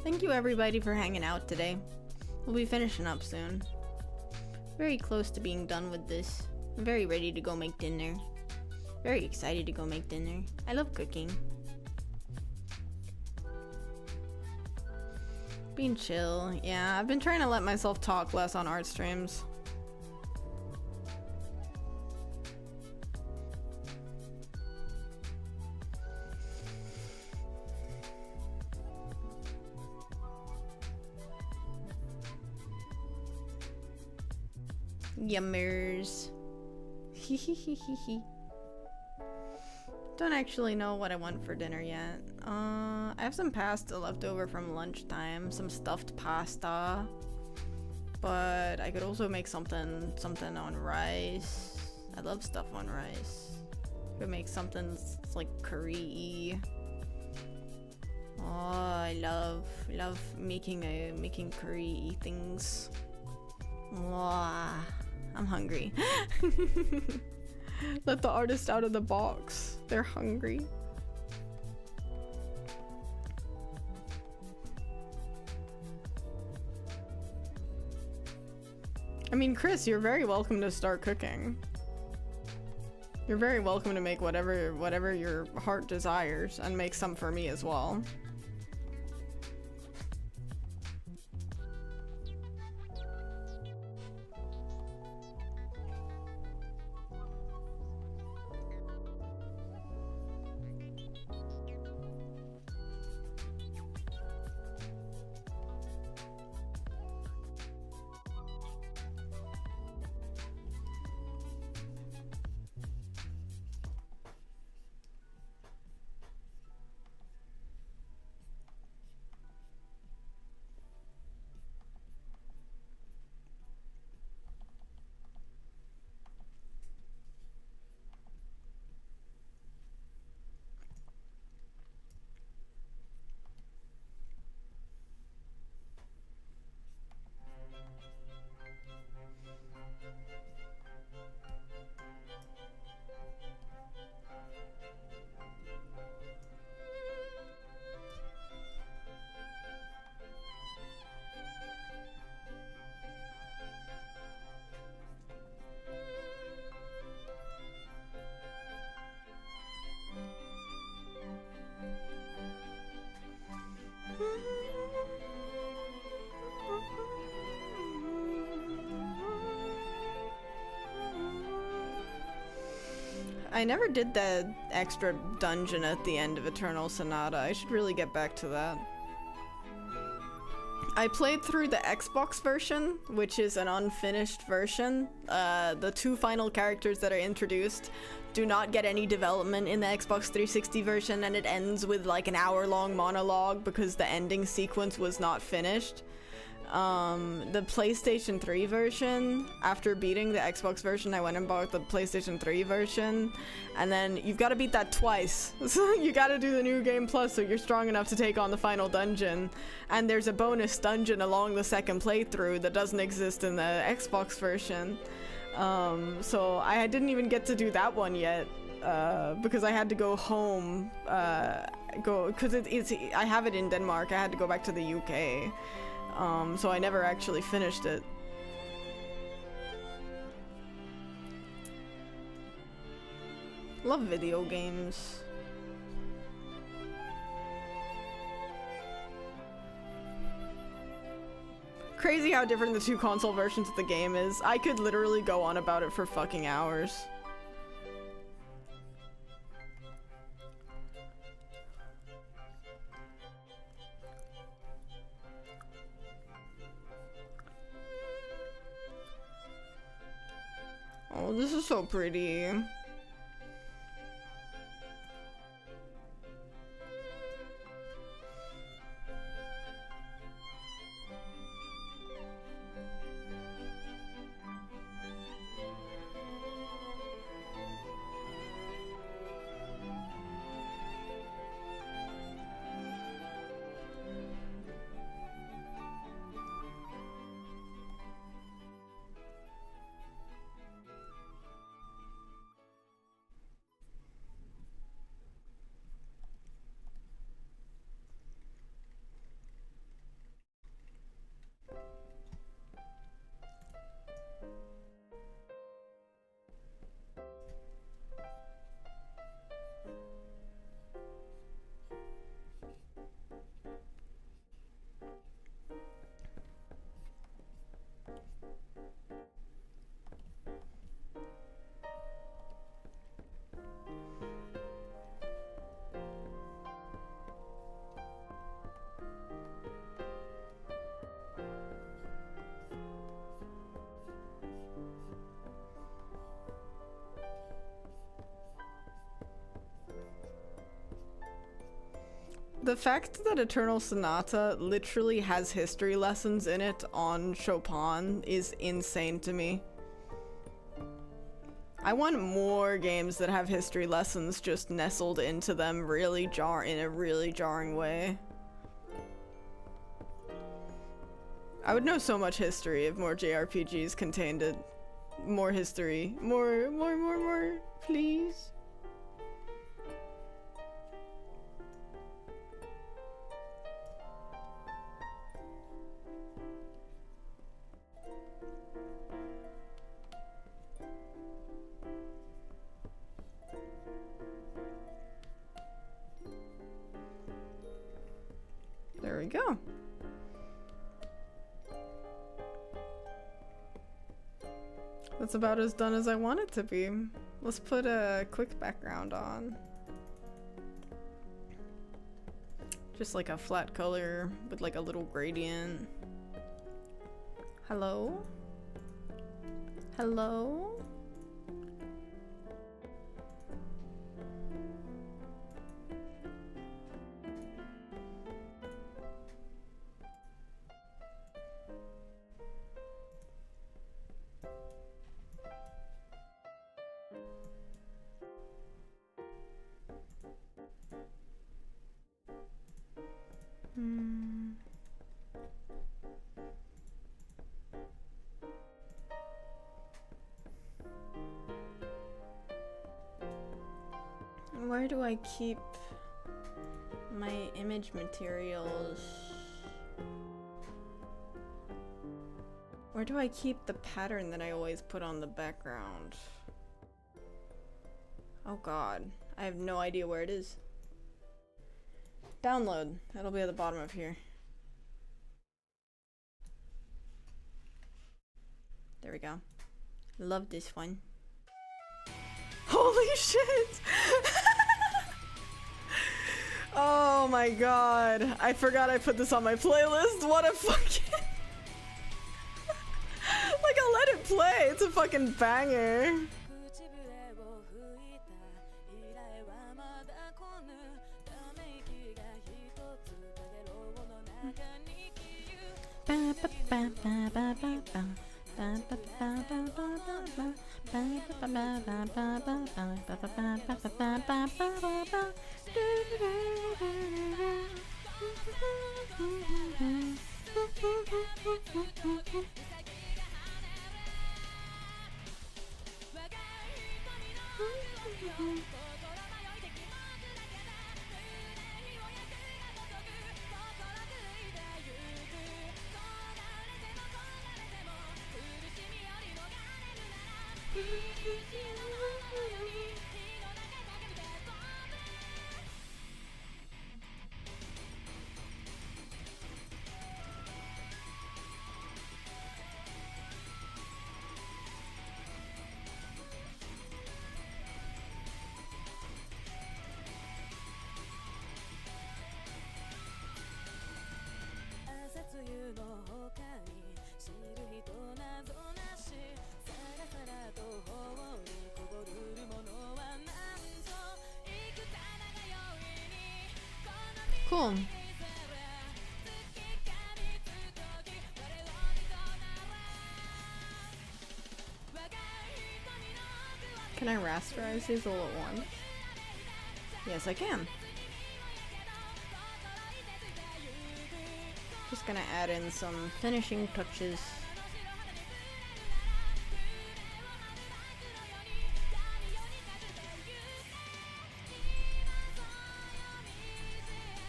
Thank you everybody for hanging out today. We'll be finishing up soon. Very close to being done with this. I'm very ready to go make dinner. Very excited to go make dinner. I love cooking. Being chill. Yeah, I've been trying to let myself talk less on art streams. Yummers. Don't actually know what I want for dinner yet. I have some pasta left over from lunchtime, some stuffed pasta. But I could also make something on rice. I love stuff on rice. Could make something like curry-y. Oh, I love making curry-y things. Oh, I'm hungry. Let the artist out of the box. They're hungry. I mean, Chris, you're very welcome to start cooking. You're very welcome to make whatever your heart desires, and make some for me as well. I never did the extra dungeon at the end of Eternal Sonata. I should really get back to that. I played through the Xbox version, which is an unfinished version. The two final characters that are introduced do not get any development in the Xbox 360 version, and it ends with like an hour-long monologue because the ending sequence was not finished. The PlayStation 3 version, after beating the Xbox version, I went and bought the PlayStation 3 version, and then you've got to beat that twice. So you got to do the New Game Plus so you're strong enough to take on the final dungeon, and there's a bonus dungeon along the second playthrough that doesn't exist in the Xbox version. So I didn't even get to do that one yet, because I had to go home, because I have it in Denmark. I had to go back to the UK. So I never actually finished it. Love video games. Crazy how different the two console versions of the game is. I could literally go on about it for fucking hours. Oh, this is so pretty. The fact that Eternal Sonata literally has history lessons in it on Chopin is insane to me. I want more games that have history lessons just nestled into them in a really jarring way. I would know so much history if more JRPGs contained it. More history. More, please. we go. That's about as done as I want it to be. Let's put a quick background on. Just like a flat color with like a little gradient. Hello? Hello? Where do I keep my image materials? Where do I keep the pattern that I always put on the background? Oh god, I have no idea where it is. Download. That'll be at the bottom of here. There we go. Love this one. Holy shit! Oh my god. I forgot I put this on my playlist. What a fucking... Like, I'll let it play. It's a fucking banger. Cool. Can I rasterize these all at once? Yes, I can. Just gonna add in some finishing touches.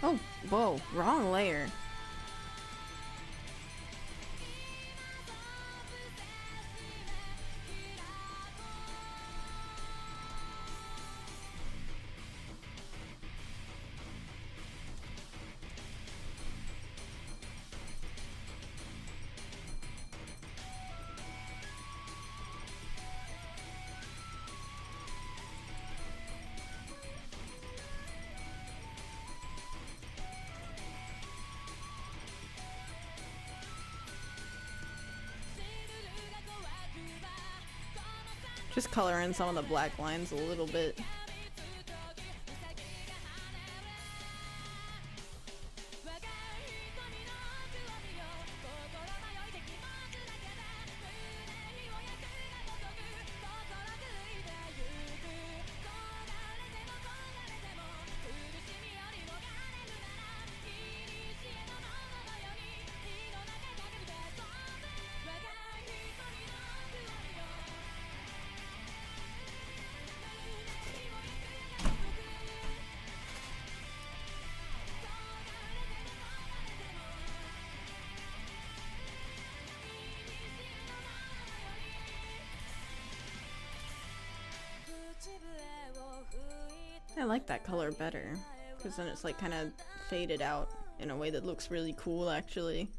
Oh, whoa, wrong layer. Just color in some of the black lines a little bit. I like that color better, because then it's like kind of faded out. in a way that looks really cool, actually.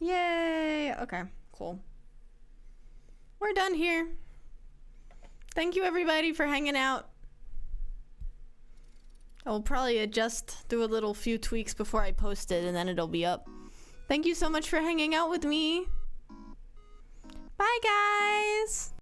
Yay! Okay, cool. We're done here. Thank you, everybody, for hanging out. I'll probably do a little few tweaks before I post it, and then it'll be up. Thank you so much for hanging out with me. Bye, guys!